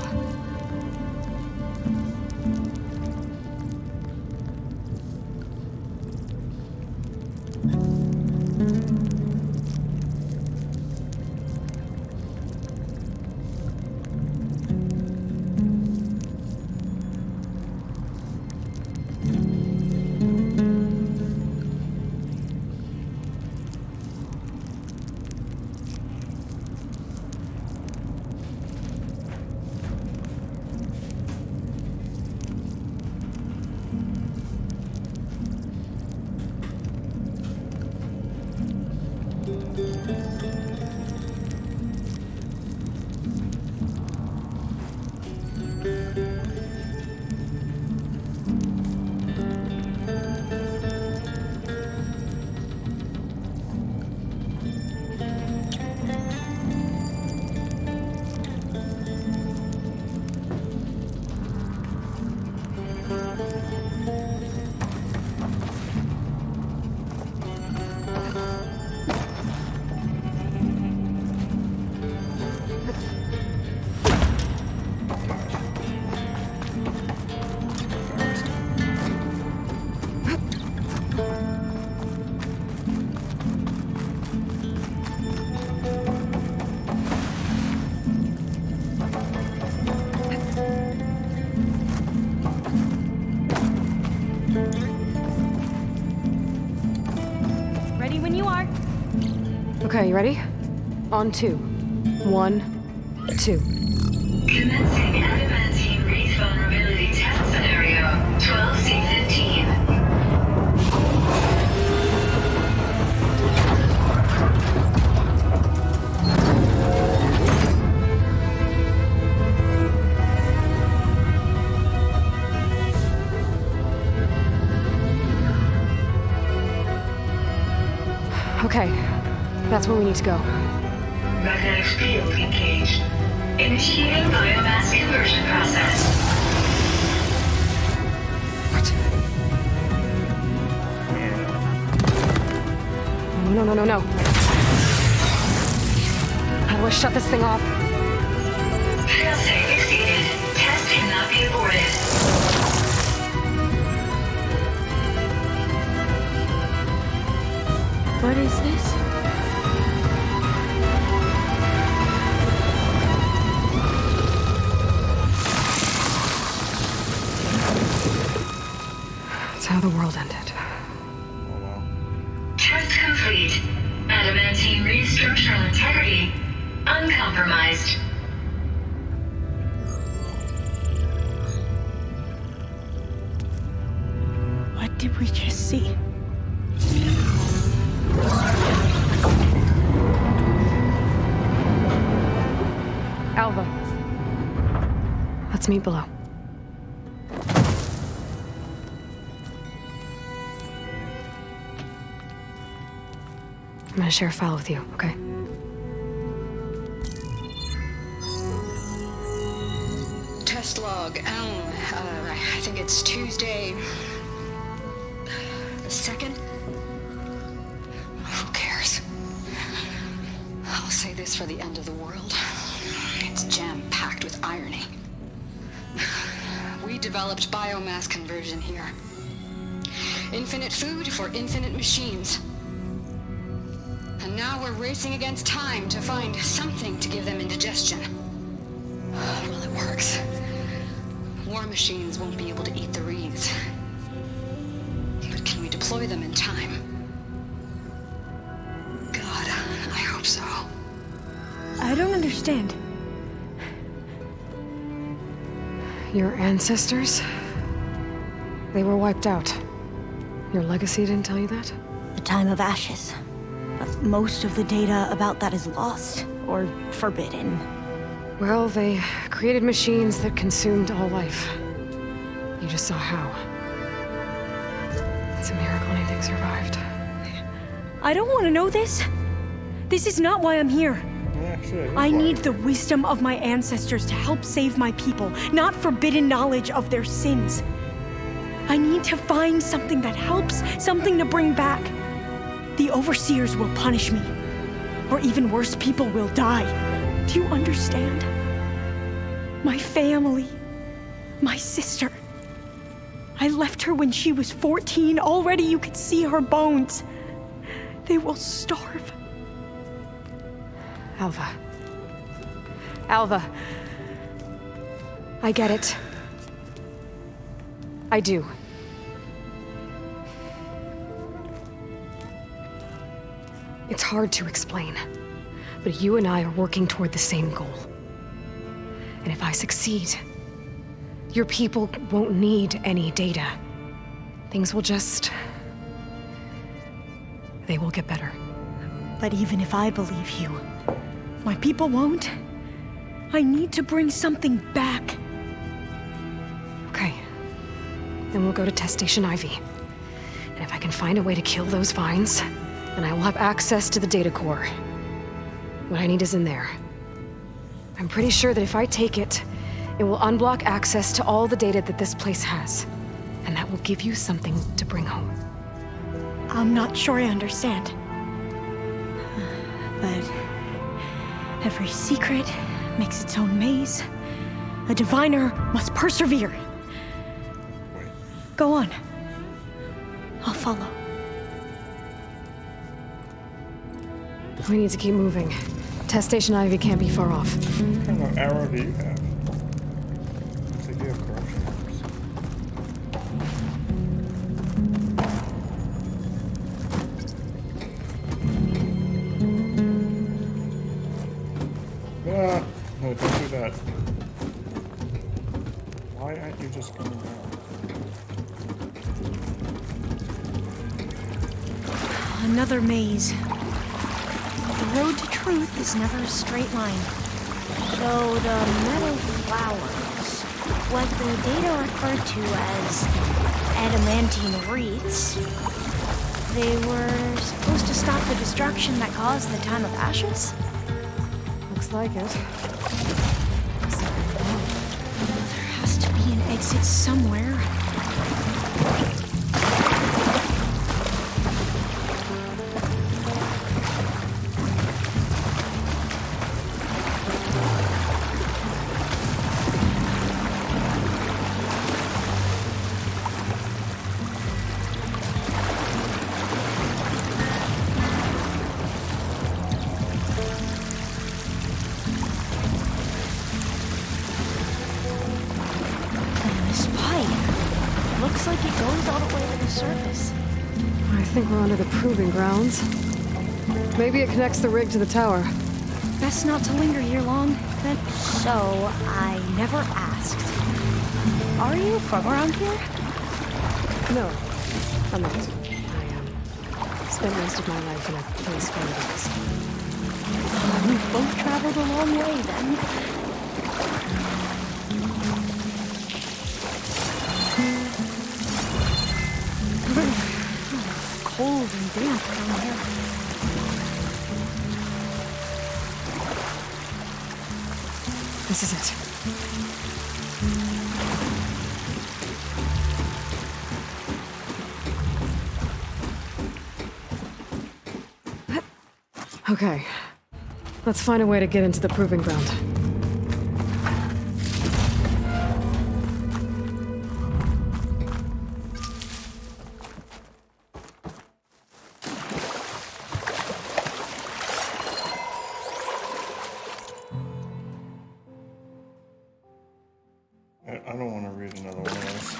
Ready when you are. Okay, you ready? On 2. 1, 2. Commencing adamantine wreath vulnerability test scenario 12C15. Okay, that's where we need to go. Magnetic field engaged. Initiating biomass conversion process. What? No. How do I shut this thing off? Failsafe exceeded. Test cannot be aborted. What is this? It's how the world ended. Oh wow. Test complete. Adamantine wreath structural integrity uncompromised. What did we just see? Alva. Let's meet below. I'm gonna share a file with you, okay? Test log, Elm. I think it's Tuesday the 2nd? Who cares? I'll say this for the end of the world. It's jam-packed with irony. We developed biomass conversion here. Infinite food for infinite machines. And now we're racing against time to find something to give them indigestion. Well, it works. War machines won't be able to eat the wreaths. But can we deploy them in time? God, I hope so. I don't understand. Your ancestors? They were wiped out. Your legacy didn't tell you that? The time of ashes. But most of the data about that is lost or forbidden. Well, they created machines that consumed all life. You just saw how. It's a miracle anything survived. I don't want to know this. This is not why I'm here. Yeah, sure. I need the wisdom of my ancestors to help save my people, not forbidden knowledge of their sins. I need to find something that helps, something to bring back. The overseers will punish me. Or even worse, people will die. Do you understand? My family. My sister. I left her when she was 14. Already you could see her bones. They will starve. Alva. Alva. I get it. I do. It's hard to explain, but you and I are working toward the same goal. And if I succeed, your people won't need any data. Things will just... they will get better. But even if I believe you, my people won't. I need to bring something back. Okay. Then we'll go to Test Station Ivy. And if I can find a way to kill those vines, then I will have access to the data core. What I need is in there. I'm pretty sure that if I take it, it will unblock access to all the data that this place has. And that will give you something to bring home. I'm not sure I understand. But every secret makes its own maze. A diviner must persevere. Wait. Go on. I'll follow. We need to keep moving. Test Station Ivy can't be far off. What kind of arrow do you have? Looks like you have corruption arrows. Ah, no, don't do that. Why aren't you just going down? Another maze. The road to truth is never a straight line. So the metal flowers, what the data refer to as adamantine wreaths, they were supposed to stop the destruction that caused the Time of Ashes? Looks like it. There has to be an exit somewhere. Looks like it goes all the way to the surface. I think we're under the proving grounds. Maybe it connects the rig to the tower. Best not to linger here long, then. So, I never asked. Are you from around here? No, I'm not. I spent most of my life in a place full of this. We've both traveled a long way then. Cold and damp down here. This is it. Okay. Let's find a way to get into the proving ground. I don't want to read another one of those.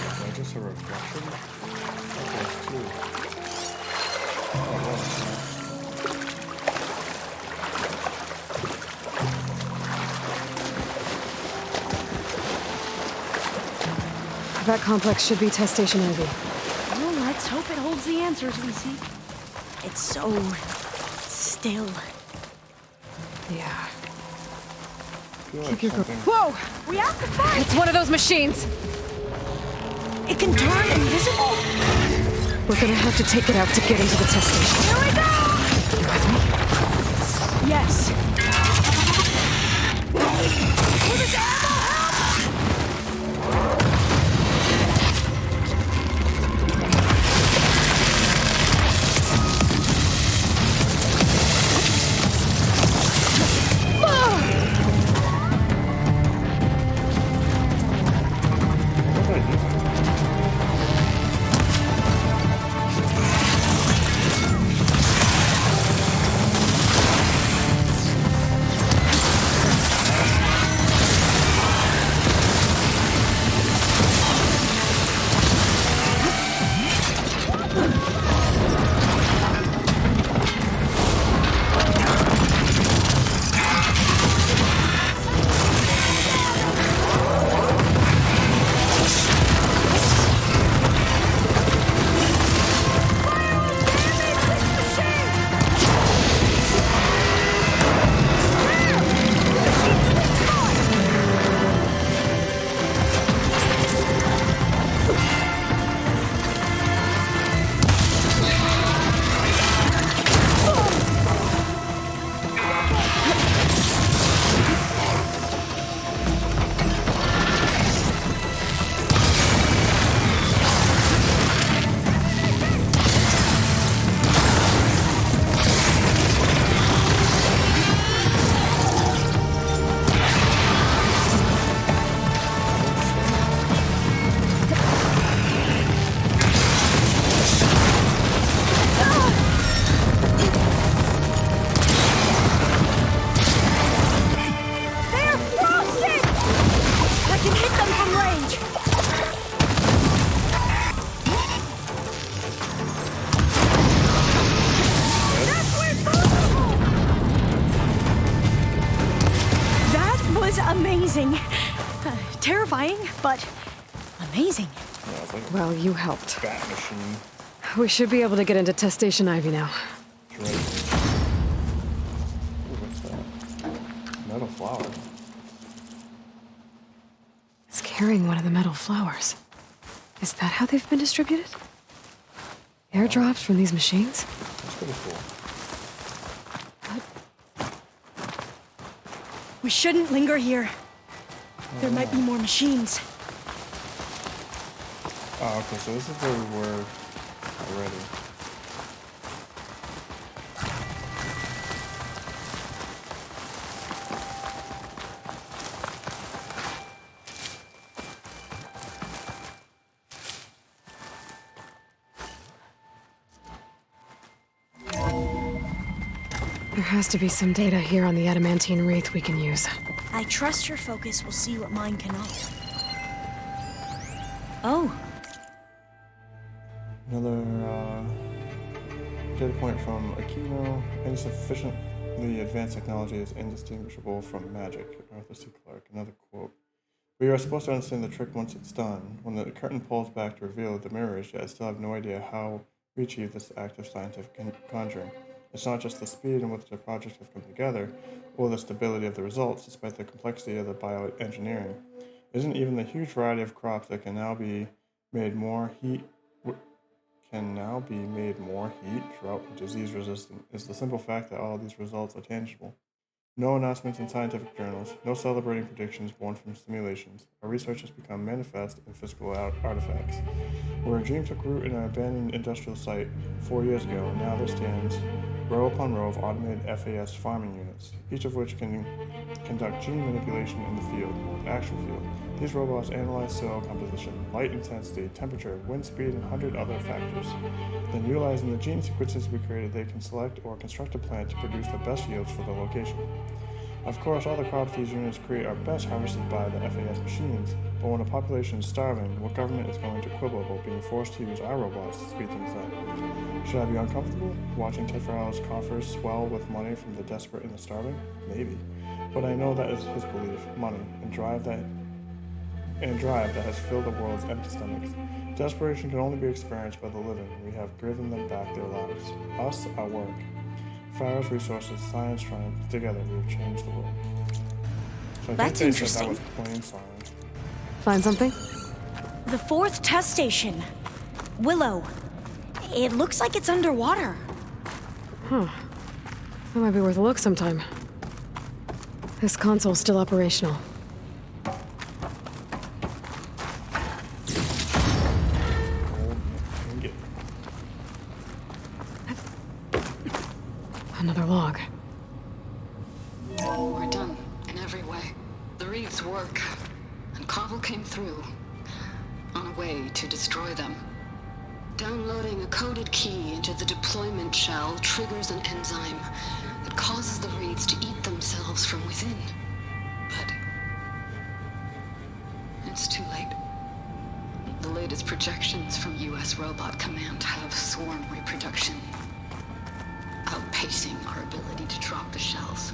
Is that just a reflection? There's two. Oh, That complex should be Test Station Ivy. Well, let's hope it holds the answers we seek. It's so still. Yeah. I feel like Keep your grip. something- Whoa! We have to fight! It's one of those machines! It can turn invisible! We're gonna have to take it out to get into the test station. Here we go! You with me? Yes. amazing. Terrifying, but amazing. Yeah, it's like a Well, you helped. bat machine. We should be able to get into Test Station Ivy now. Great. Ooh, what's that? Metal flower. It's carrying one of the metal flowers. Is that how they've been distributed? Airdrops from these machines? That's pretty cool. We shouldn't linger here. There might be more machines. Oh, okay, so this is where we were already. There has to be some data here on the adamantine wreath we can use. I trust your focus will see what mine cannot. Oh, Another data point from Aquino. Insufficiently advanced technology is indistinguishable from magic. Arthur C. Clarke. Another quote. We are supposed to understand the trick once it's done. When the curtain pulls back to reveal the mirrors, yet I still have no idea how we achieve this act of scientific conjuring. It's not just the speed in which the projects have come together, or the stability of the results, despite the complexity of the bioengineering. Isn't even the huge variety of crops that can now be made more drought and disease resistant, is the simple fact that all of these results are tangible. No announcements in scientific journals, no celebrating predictions born from simulations. Our research has become manifest in physical artifacts. Where a dream took root in an abandoned industrial site 4 years ago, now there stands row upon row of automated FAS farming units, each of which can conduct gene manipulation in the field, the actual field. These robots analyze soil composition, light intensity, temperature, wind speed, and 100 other factors. Then, utilizing the gene sequences we created, they can select or construct a plant to produce the best yields for the location. Of course, all the crops these units create are best harvested by the FAS machines, but when a population is starving, what government is going to quibble about being forced to use our robots to speed things up? Should I be uncomfortable watching Ted Farrell's coffers swell with money from the desperate and the starving? Maybe. But I know that is his belief, money, and drive that has filled the world's empty stomachs. Desperation can only be experienced by the living, and we have given them back their lives. Us, our work. Farrell's resources, science triumph, together we have changed the world. So I That's think they said interesting. that was plain science. Find something? The 4th test station. Willow. It looks like it's underwater. That might be worth a look sometime. This console's still operational. Gold ingot. Another log. We're done in every way. The Reeves work, and Cobble came through on a way to destroy them. Downloading a coded key into the deployment shell triggers an enzyme that causes the Reeds to eat themselves from within. But it's too late. The latest projections from U.S. Robot Command have swarm reproduction, outpacing our ability to drop the shells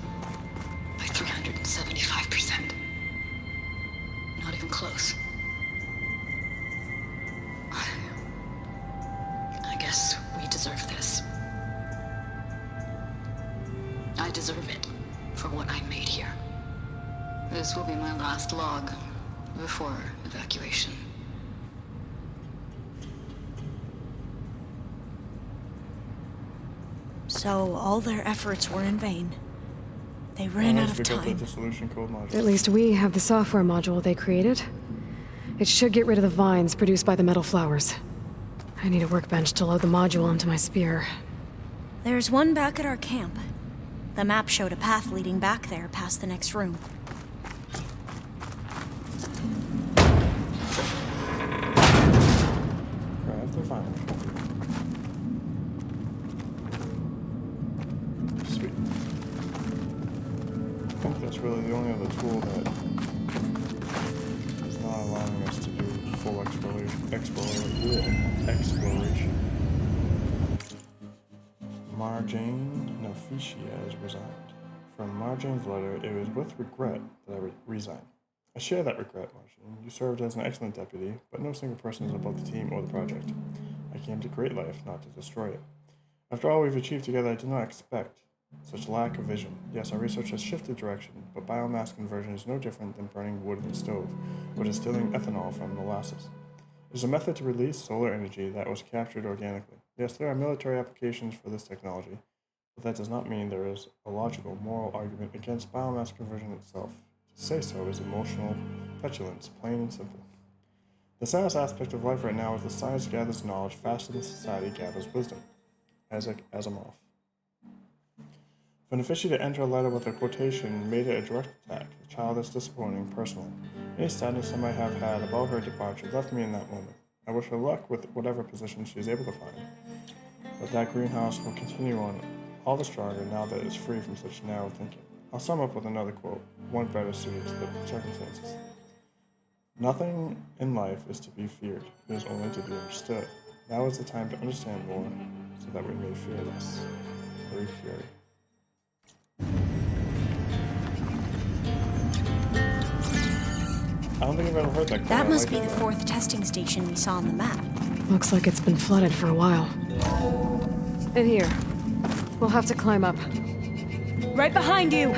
by 375%. Not even close. I guess we deserve this. I deserve it for what I made here. This will be my last log before evacuation. so all their efforts were in vain. They ran out of time. The solution code module. At least we have the software module they created. It should get rid of the vines produced by the metal flowers. I need a workbench to load the module onto my spear. There's one back at our camp. The map showed a path leading back there past the next room. Grab the vine. Sweet. I think that's really the only other tool that is not allowing us to do full exploration. Marjane Naficia has resigned. From Marjane's letter, it was with regret that I resigned. I share that regret, Martian. You served as an excellent deputy, but no single person is above the team or the project. I came to create life, not to destroy it. After all we've achieved together, I did not expect such lack of vision. Yes, our research has shifted direction, but biomass conversion is no different than burning wood in a stove, or distilling ethanol from molasses. There's a method to release solar energy that was captured organically. Yes, there are military applications for this technology, but that does not mean there is a logical, moral argument against biomass conversion itself. To say so is emotional petulance, plain and simple. The saddest aspect of life right now is that science gathers knowledge faster than society gathers wisdom. Isaac Asimov. For an official to enter a letter with a quotation made it a direct attack. The child is disappointing, personal. Any sadness I might have had about her departure left me in that moment. I wish her luck with whatever position she is able to find. But that greenhouse will continue on all the stronger now that it is free from such narrow thinking. I'll sum up with another quote, one better suited to the circumstances. Nothing in life is to be feared, it is only to be understood. Now is the time to understand more, so that we may fear less. Marie Curie. I don't think I've ever heard that quote. That must be the fourth testing station we saw on the map. Looks like it's been flooded for a while. In here. We'll have to climb up. Right behind you!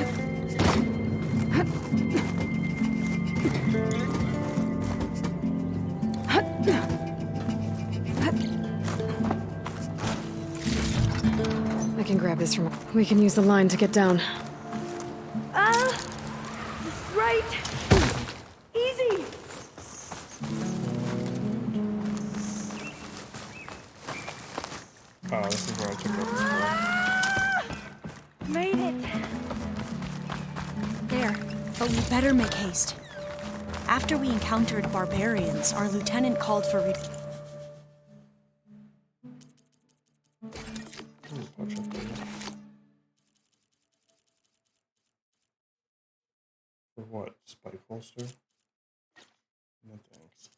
I can grab this from... We can use the line to get down. Right! Easy! Oh, this is where I took over. Made it! There, but we better make haste. After we encountered barbarians, our lieutenant called for For what? Spike holster? No thanks.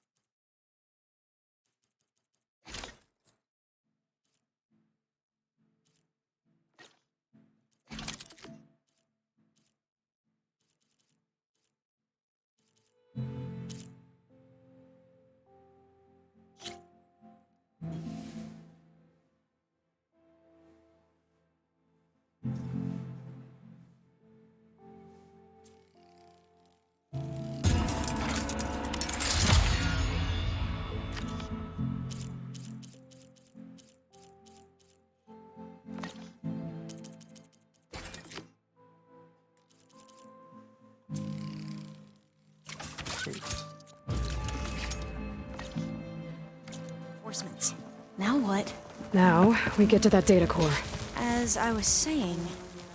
reinforcements. Now what? Now, we get to that data core. As I was saying,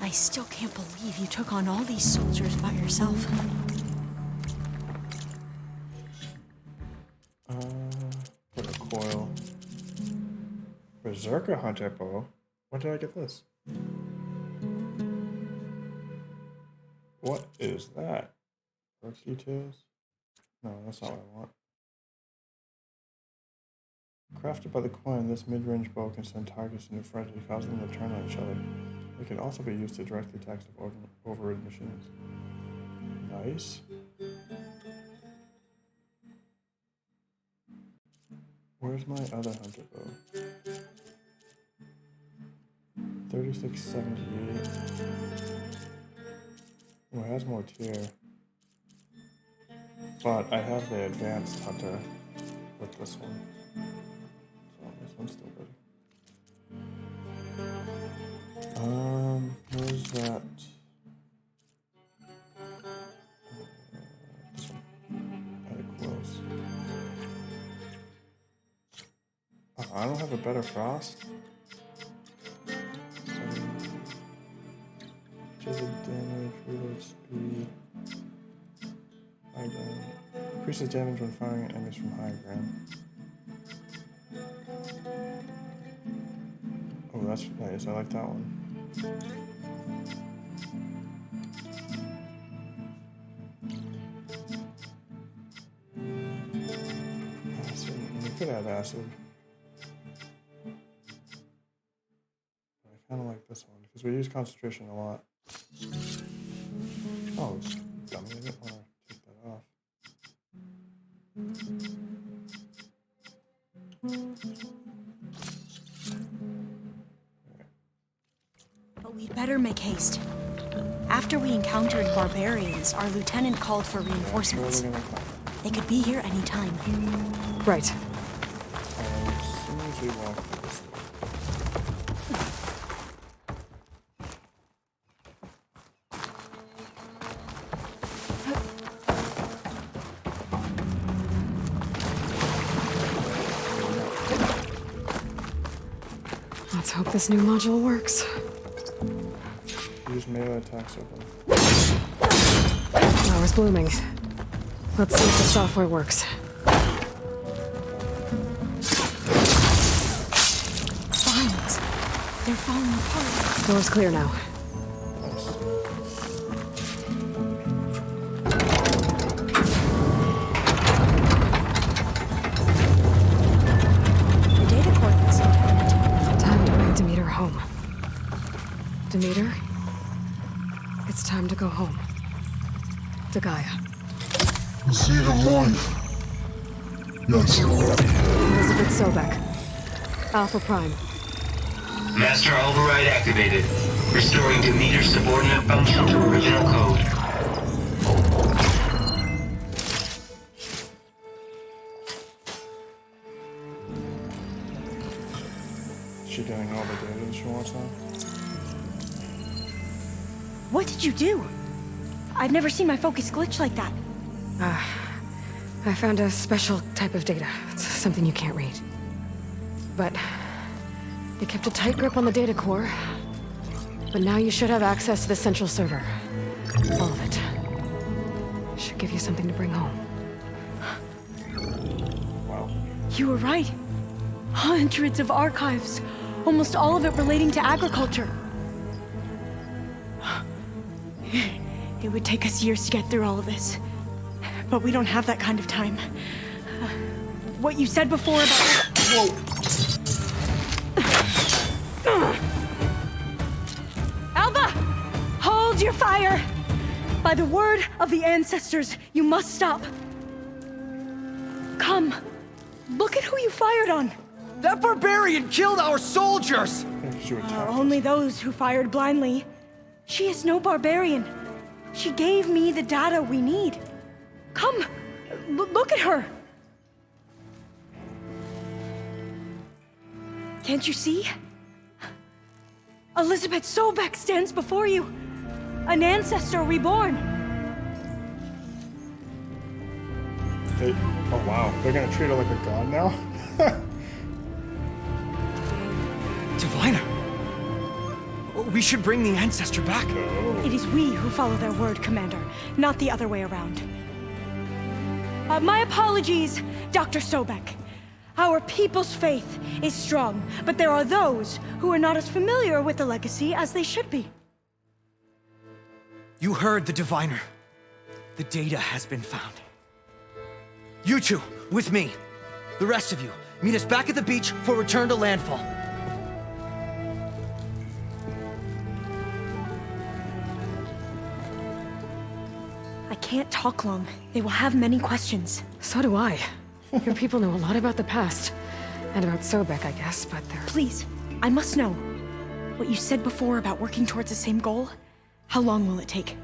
I still can't believe you took on all these soldiers by yourself. Put a coil. Berserker Hunter bow. When did I get this? What is that? Perk details? No, that's not what I want. Crafted by the coin, this mid-range bow can send targets into frenzy, causing them to turn on each other. It can also be used to directly attack overridden machines. Nice. Where's my other hunter bow? 3678. Oh, it has more tier. But I have the advanced hunter with this one. So this one's still better. Where's that? This one. At it close. Oh, I don't have a better frost. Damage, reload speed, high ground. Increases damage when firing at enemies from high ground. Oh, that's nice. I like that one. Acid. We could add acid. I kind of like this one because we use concentration a lot. Oh, dummy, I didn't want to take that off. We'd better make haste. After we encountered barbarians, our lieutenant called for reinforcements. They could be here any time. Right. As soon as we walk this way. Let's hope this new module works. Use melee attacks open. Flower's blooming. Let's see if the software works. Vines. They're falling apart. Door's clear now. The data cord looks intact. Time to bring Demeter home. Demeter? It's time to go home. To Gaia. See the light. Yes. Elizabeth Sobek. Alpha Prime. Master override activated. Restoring Demeter subordinate function to original code. Is she getting all the data that she wants now? What did you do? I've never seen my focus glitch like that. I found a special type of data. It's something you can't read. But it kept a tight grip on the data core. But now you should have access to the central server. All of it. Should give you something to bring home. Wow. You were right. Hundreds of archives. Almost all of it relating to agriculture. It would take us years to get through all of this. But we don't have that kind of time. What you said before about... Whoa! Alba! Hold your fire! By the word of the ancestors, you must stop. Come. Look at who you fired on. That barbarian killed our soldiers! Only those who fired blindly. She is no barbarian. She gave me the data we need. Come, look at her. Can't you see? Elizabeth Sobek stands before you. An ancestor reborn. Oh wow, they're gonna treat her like a god now? Diviner! We should bring the ancestor back. It is we who follow their word, Commander, not the other way around. My apologies, Dr. Sobek. Our people's faith is strong, but there are those who are not as familiar with the legacy as they should be. You heard the diviner. The data has been found. You two, with me. The rest of you, meet us back at the beach for return to landfall. I can't talk long. They will have many questions. So do I. Your people know a lot about the past. And about Sobek, I guess, but they're... Please, I must know. What you said before about working towards the same goal, how long will it take?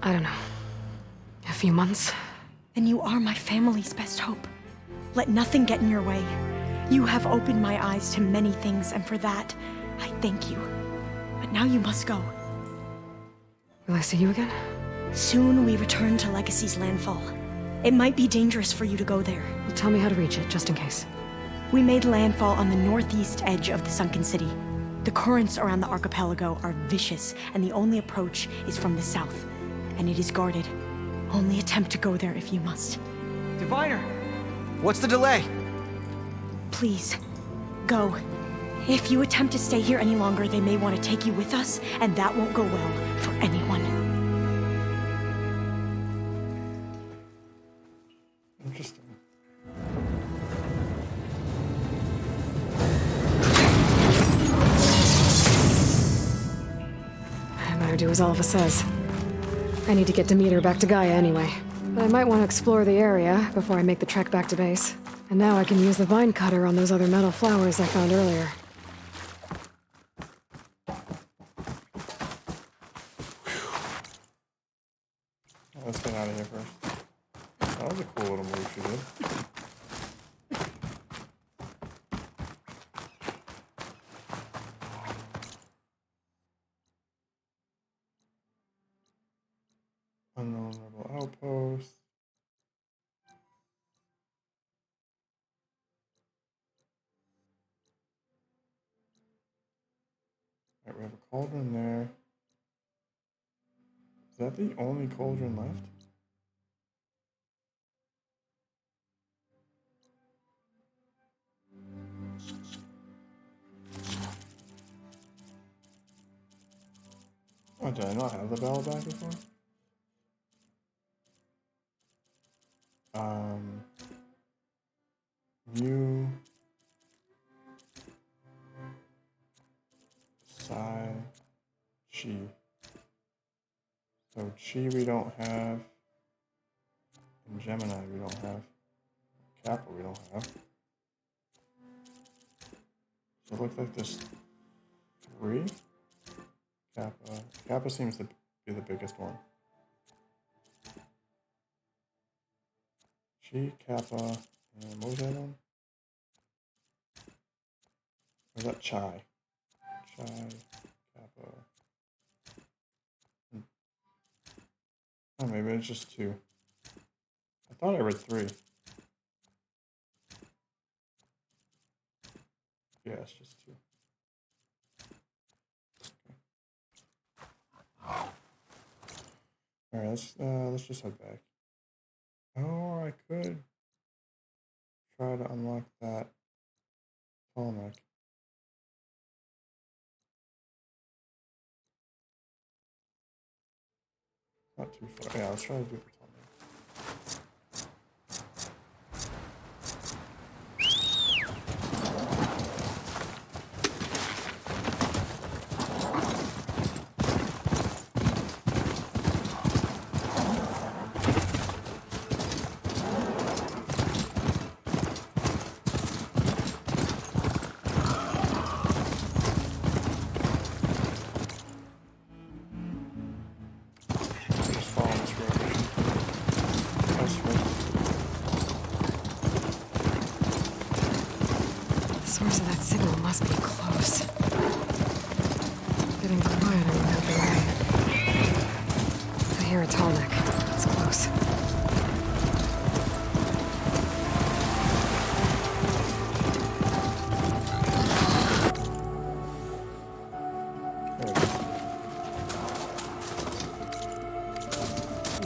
I don't know. A few months? Then you are my family's best hope. Let nothing get in your way. You have opened my eyes to many things, and for that, I thank you. But now you must go. Will I see you again? Soon we return to Legacy's landfall. It might be dangerous for you to go there. Well, tell me how to reach it, just in case. We made landfall on the northeast edge of the sunken city. The currents around the archipelago are vicious, and the only approach is from the south. And it is guarded. Only attempt to go there if you must. Diviner! What's the delay? Please, go. If you attempt to stay here any longer, they may want to take you with us, and that won't go well for anyone. Interesting. I better do as Alva says. I need to get Demeter back to Gaia anyway. But I might want to explore the area before I make the trek back to base. And now I can use the vine cutter on those other metal flowers I found earlier. Alright, we have a cauldron there. Is that the only cauldron left? Oh, did I not have the bell back before? Mu Psi Chi. So Chi we don't have, and Gemini we don't have, Kappa we don't have. So it looks like there's 3. Kappa seems to be the biggest one. Chi, Kappa, and what was that one? Or was that Chi? Chi, Kappa. Oh, maybe it's just 2. I thought I read 3. Yeah, it's just 2. Alright, let's just head back. Oh, I could try to unlock that Tolmec. Not too far. Yeah, let's try to do the Tolmec. Must be close. Getting quieter without the light. I hear a Tolmec. It's close.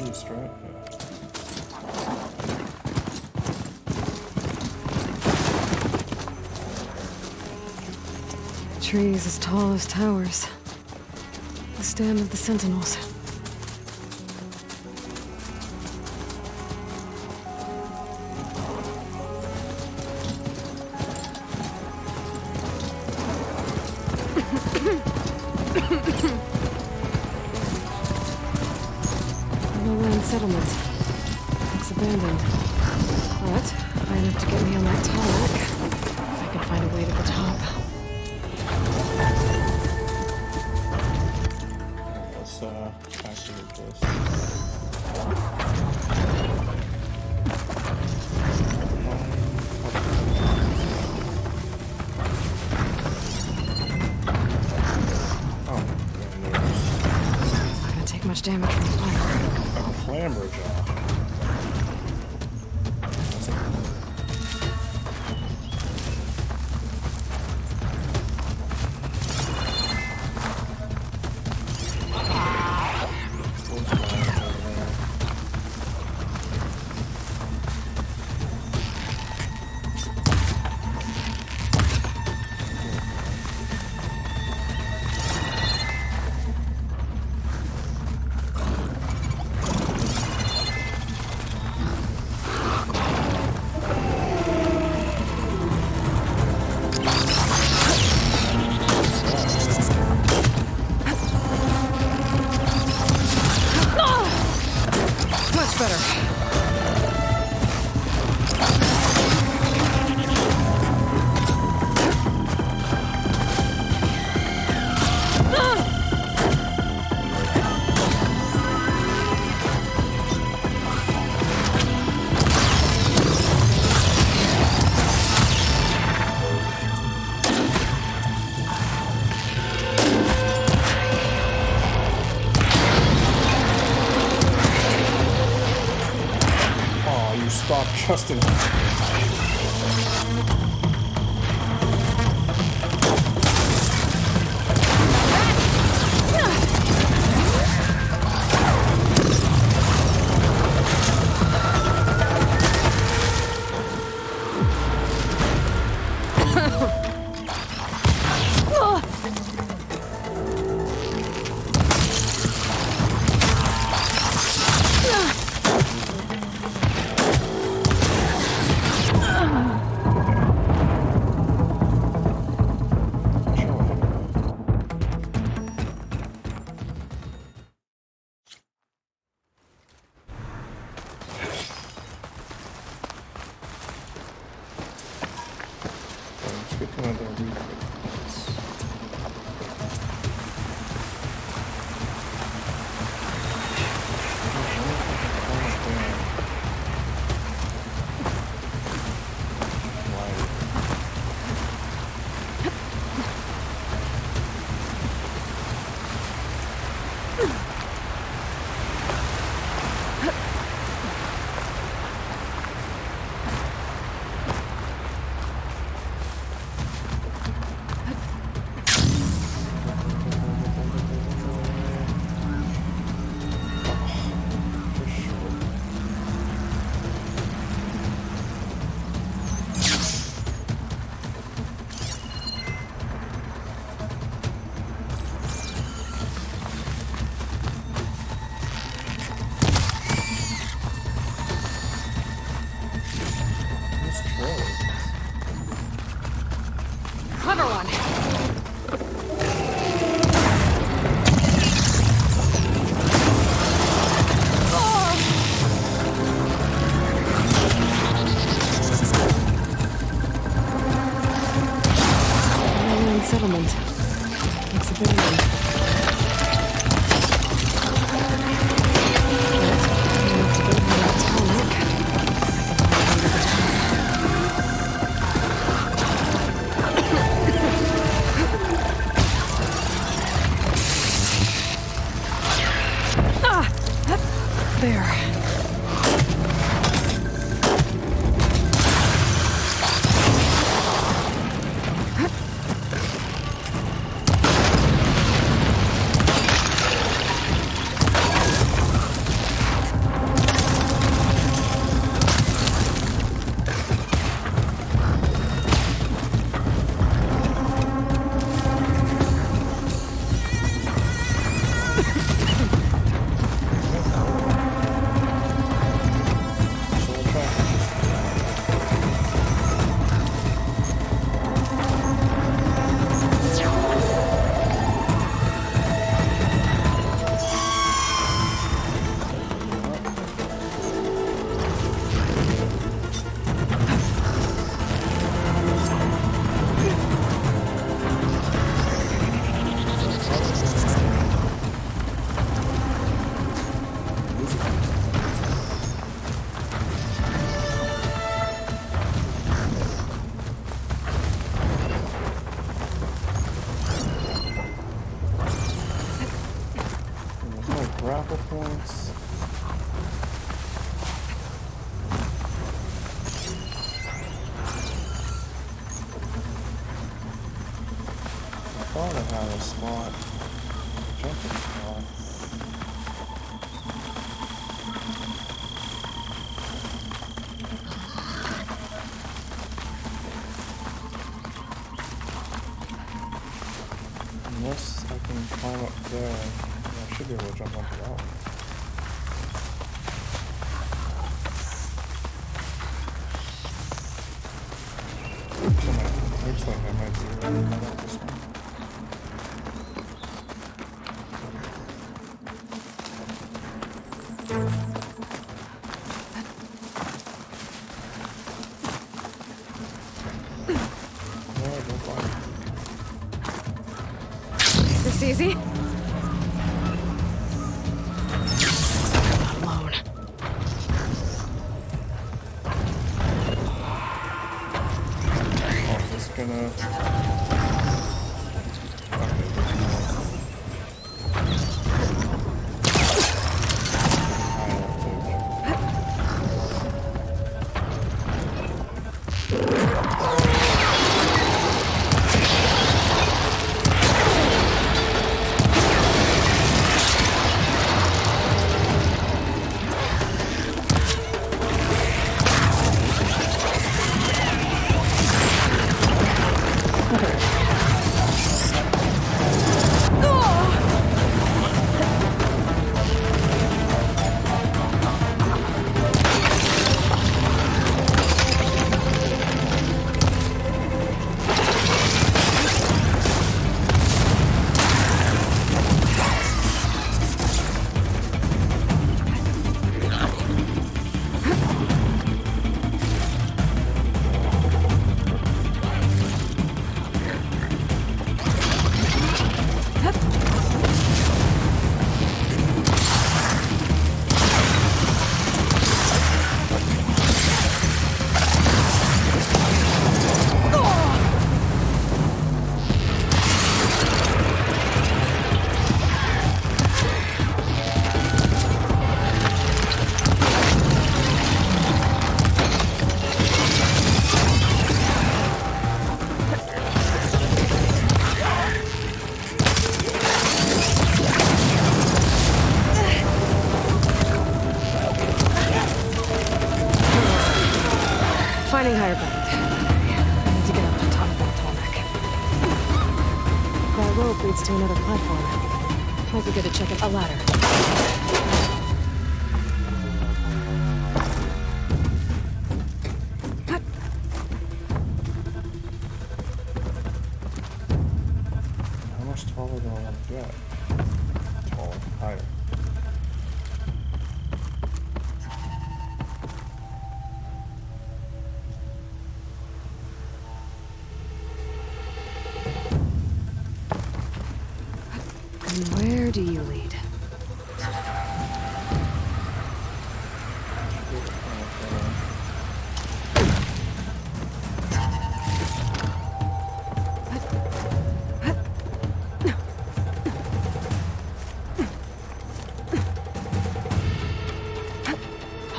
East, right? Yeah. Trees as tall as towers. The stand of the sentinels. Low-land settlement. Looks abandoned. But high enough to get me on that Tolmec. If I can find a way to the top. Activate this. It's not gonna take much damage from fire. A clamber jaw. Stop just in time. settlement. Looks a bit empty. There. Grapple points. I thought I had a spot. Jumping spot. Unless I can climb up there. I should be able to jump onto that one. Looks like I might be able to jump on this one. Is this easy? Finding higher ground. I need to get up to the top of that tall neck. That rope leads to another platform. Might be good to check it. A ladder. How much taller do I want to get? Taller. Higher. And where do you lead?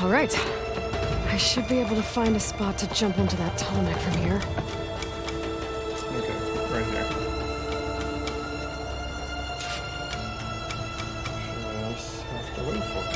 All right. I should be able to find a spot to jump onto that tall neck from here. Okay, right here. Just have to wait for it.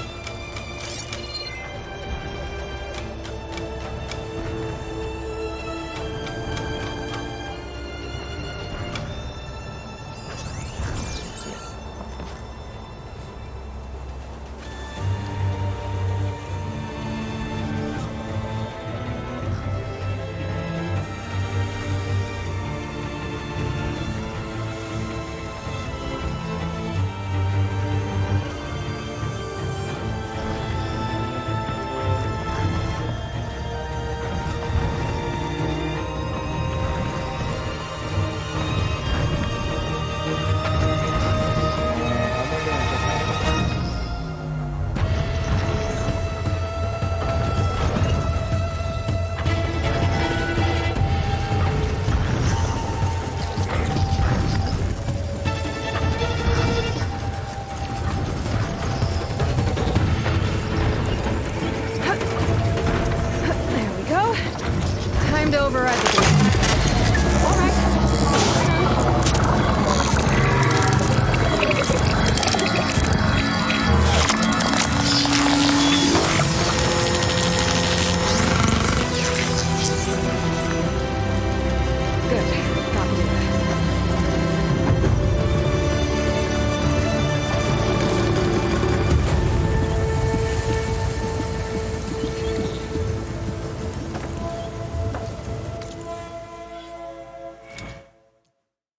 To override the gate. All right. Good. Got the data.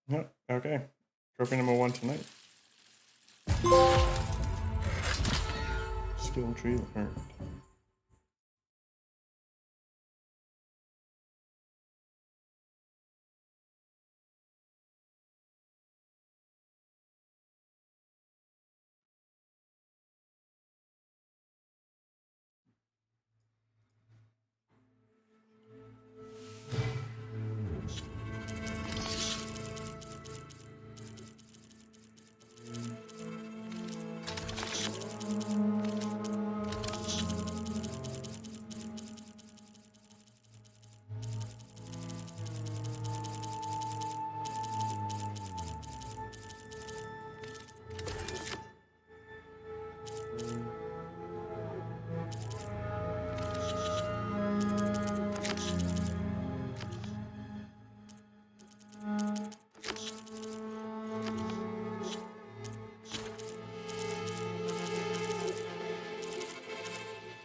Yep, okay. Trophy number 1 tonight. Skill tree learned.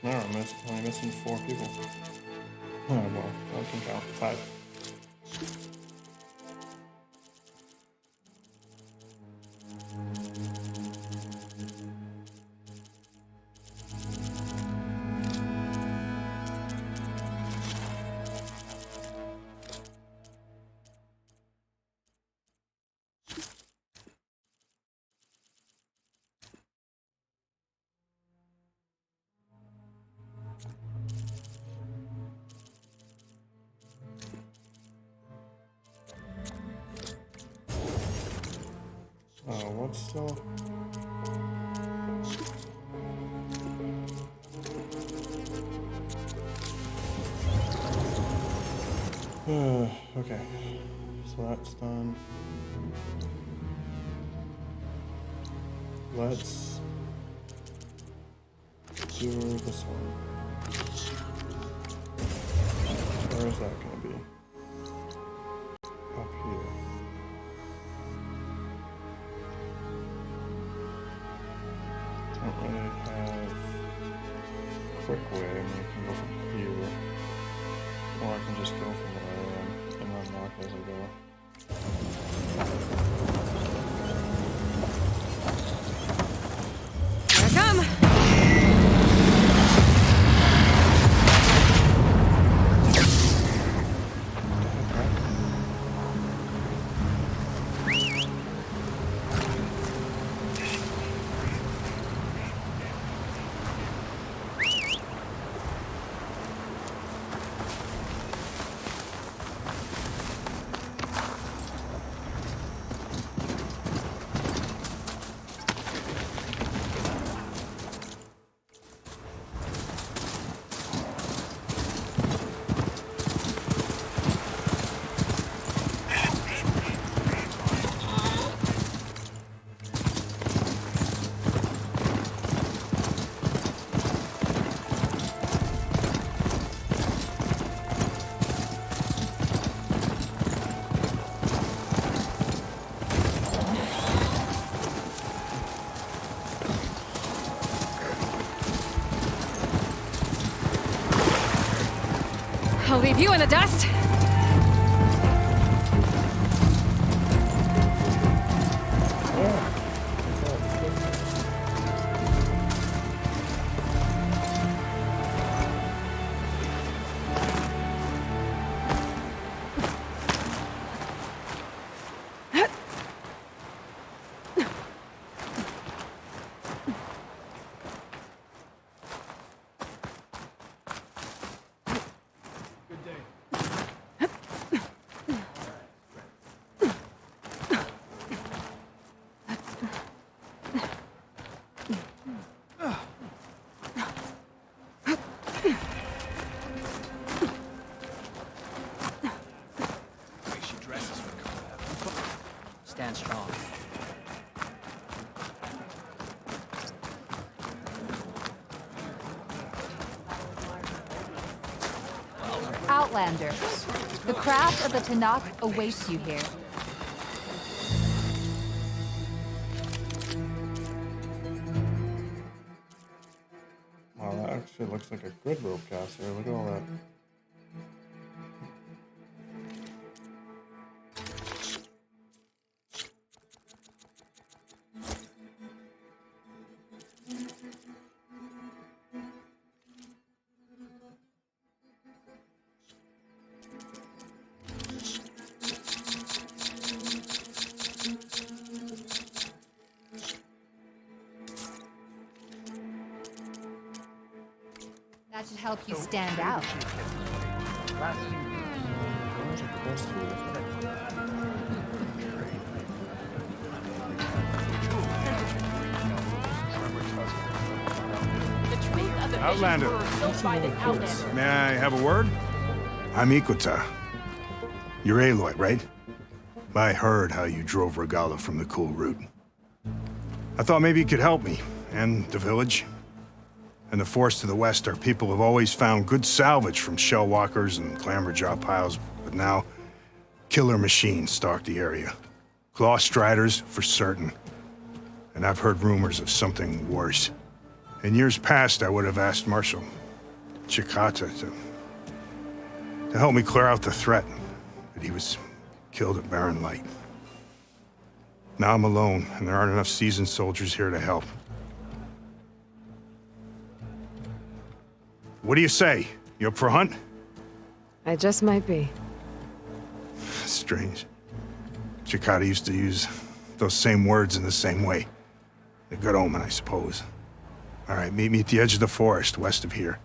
No, I'm only missing 4 people. Oh well, I can count 5. What's still? Okay, so that's done. Let's do this one. Where is that going to be? Up here. Don't really have a quick way. I mean, I can go from here, or I can just go from where I am and unlock as I go. Here I come! I'll leave you in the dust. Stand strong. Outlanders, the craft of the Tanakh awaits you here. Wow, that actually looks like a good rope caster. Look at all that. That should help you stand out. Outlander. May I have a word? I'm Ikuta. You're Aloy, right? I heard how you drove Regala from the cool route. I thought maybe you could help me, and the village. And the forest to the west, our people have always found good salvage from shell walkers and clamberjaw piles, but now killer machines stalk the area. Claw striders, for certain. And I've heard rumors of something worse. In years past, I would have asked Marshal Chikata to help me clear out the threat, but he was killed at Barren Light. Now I'm alone, and there aren't enough seasoned soldiers here to help. What do you say? You up for a hunt? I just might be. Strange. Chikata used to use those same words in the same way. A good omen, I suppose. All right, meet me at the edge of the forest, west of here.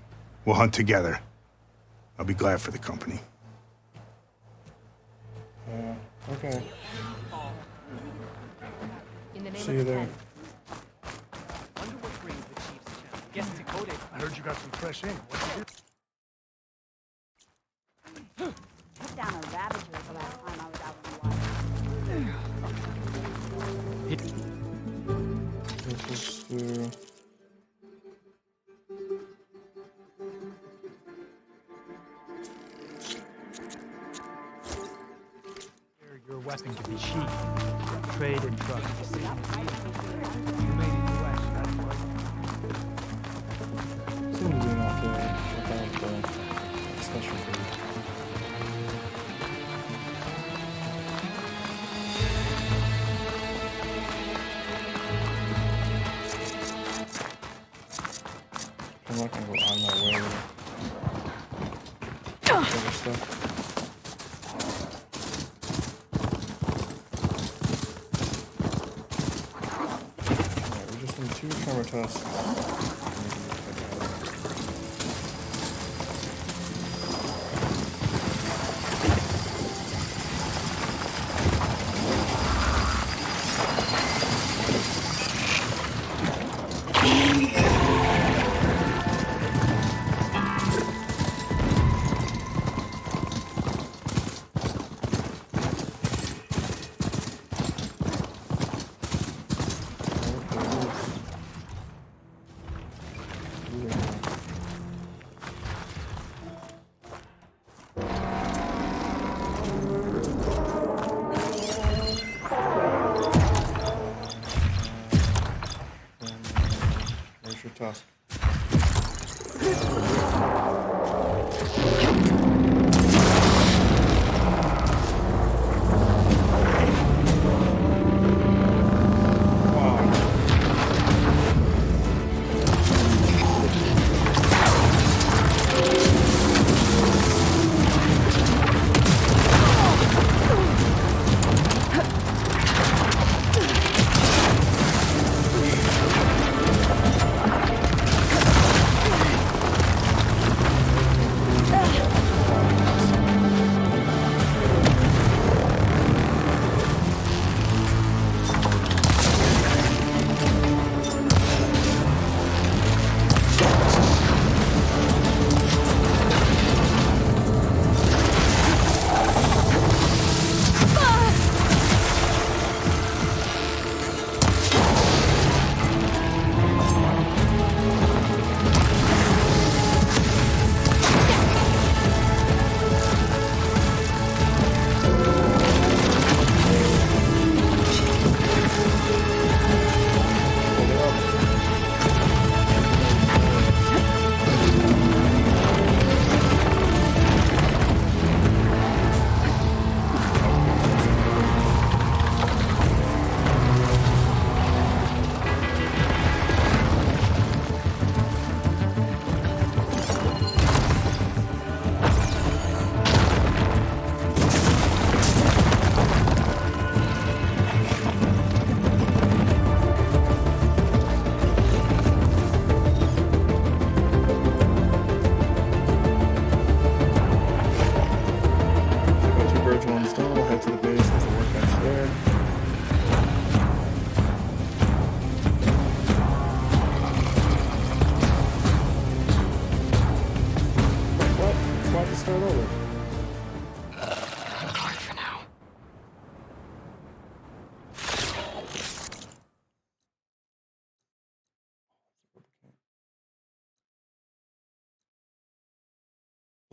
We'll hunt together. I'll be glad for the company. Okay. See you there. I heard you got some fresh ink. Put down a ravager the last time I was out in the water. Let's just do... Your weapon can be cheap. Trade and trust. You made it west, that's why. Seems to be not without special food. I'm not gonna go out of my way with other stuff. Alright, we just need 2 camera tusks. Tusk.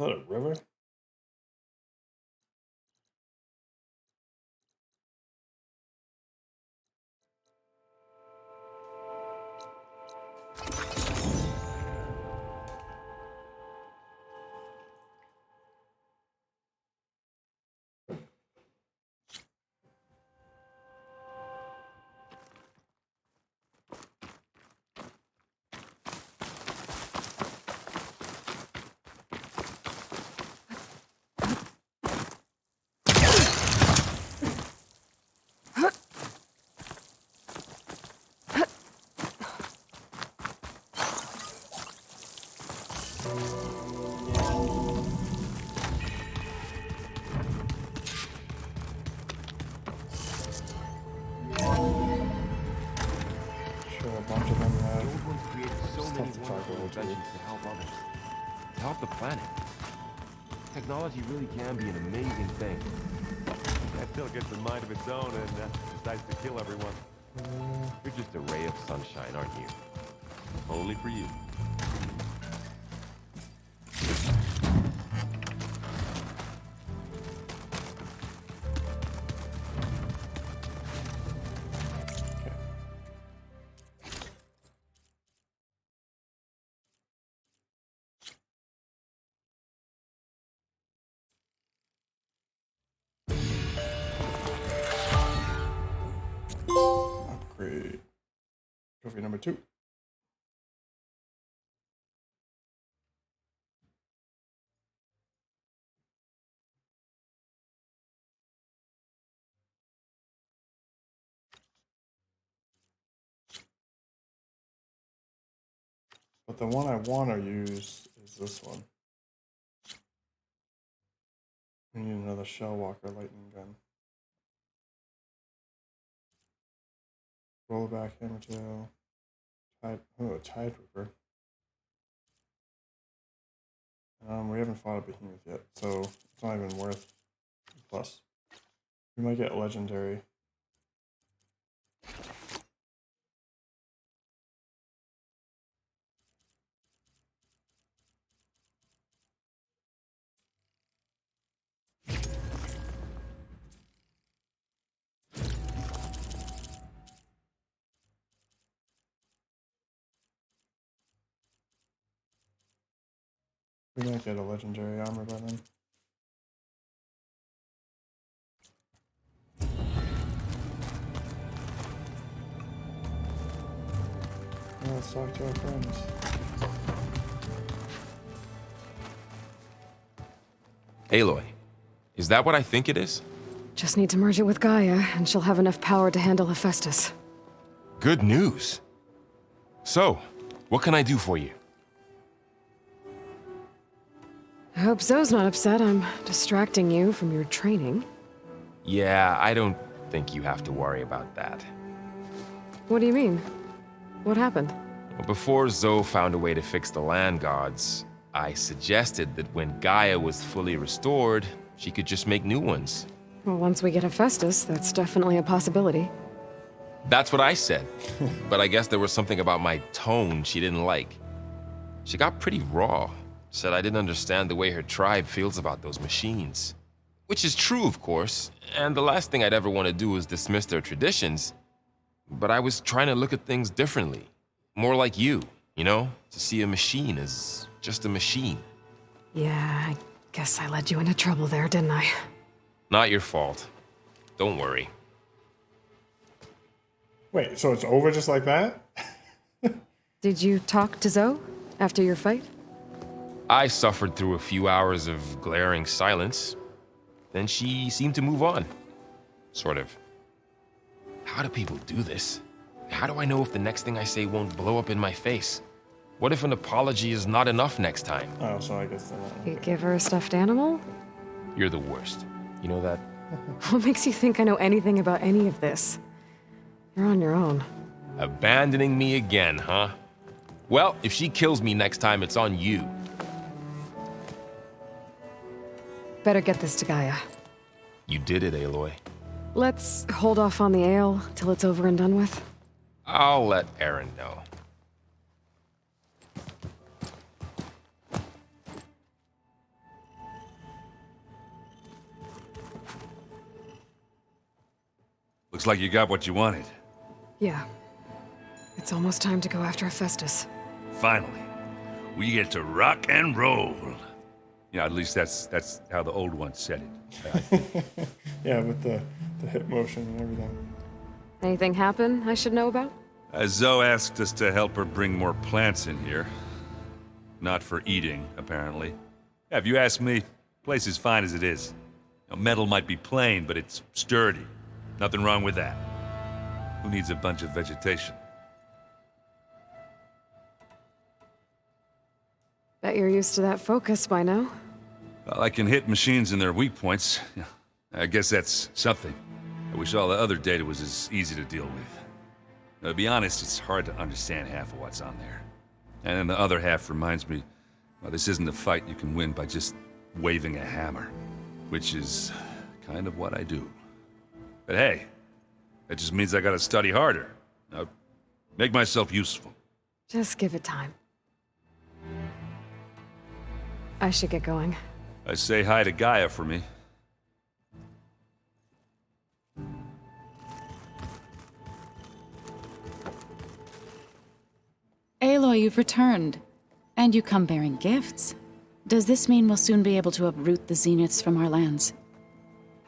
that a river? Sure, a bunch of them have The old ones created so stuff many to talk wonderful over to. inventions to help others. To help the planet. Technology really can be an amazing thing. Until it gets a mind of its own and decides to kill everyone. You're just a ray of sunshine, aren't you? Only for you. Upgrade. Trophy number 2. But the one I want to use is this one. We need another Shell Walker lightning gun. Rollback hammertail. Tide Ripper. We haven't fought a behemoth yet, so it's not even worth a plus. We might get a legendary. We might get a legendary armor by then. Yeah, let's talk to our friends. Aloy, is that what I think it is? Just need to merge it with Gaia, and she'll have enough power to handle Hephaestus. Good news. So, what can I do for you? I hope Zoe's not upset I'm distracting you from your training. Yeah, I don't think you have to worry about that. What do you mean? What happened? Well, before Zoe found a way to fix the land gods, I suggested that when Gaia was fully restored, she could just make new ones. Well, once we get Hephaestus, that's definitely a possibility. That's what I said. But I guess there was something about my tone she didn't like. She got pretty raw. Said I didn't understand the way her tribe feels about those machines. Which is true, of course, and the last thing I'd ever want to do is dismiss their traditions. But I was trying to look at things differently. More like you know? To see a machine as just a machine. Yeah, I guess I led you into trouble there, didn't I? Not your fault. Don't worry. Wait, so it's over just like that? Did you talk to Zoe after your fight? I suffered through a few hours of glaring silence. Then she seemed to move on. Sort of. How do people do this? How do I know if the next thing I say won't blow up in my face? What if an apology is not enough next time? Oh, so I guess You give her a stuffed animal? You're the worst. You know that? What makes you think I know anything about any of this? You're on your own. Abandoning me again, huh? Well, if she kills me next time, it's on you. Better get this to Gaia. You did it, Aloy. Let's hold off on the ale till it's over and done with. I'll let Aaron know. Looks like you got what you wanted. Yeah. It's almost time to go after Hephaestus. Finally, we get to rock and roll. Yeah, at least that's how the old one said it. Yeah, with the hip motion and everything. Anything happen I should know about? Zoe asked us to help her bring more plants in here. Not for eating, apparently. Yeah, if you ask me, the place is fine as it is. Metal might be plain, but it's sturdy. Nothing wrong with that. Who needs a bunch of vegetation? Bet you're used to that focus by now. Well, I can hit machines in their weak points. I guess that's something. I wish all the other data was as easy to deal with. Now, to be honest, it's hard to understand half of what's on there. And then the other half reminds me, well, this isn't a fight you can win by just waving a hammer. Which is kind of what I do. But hey, that just means I gotta study harder. Now, make myself useful. Just give it time. I should get going. I say hi to Gaia for me. Aloy, you've returned. And you come bearing gifts. Does this mean we'll soon be able to uproot the Zeniths from our lands?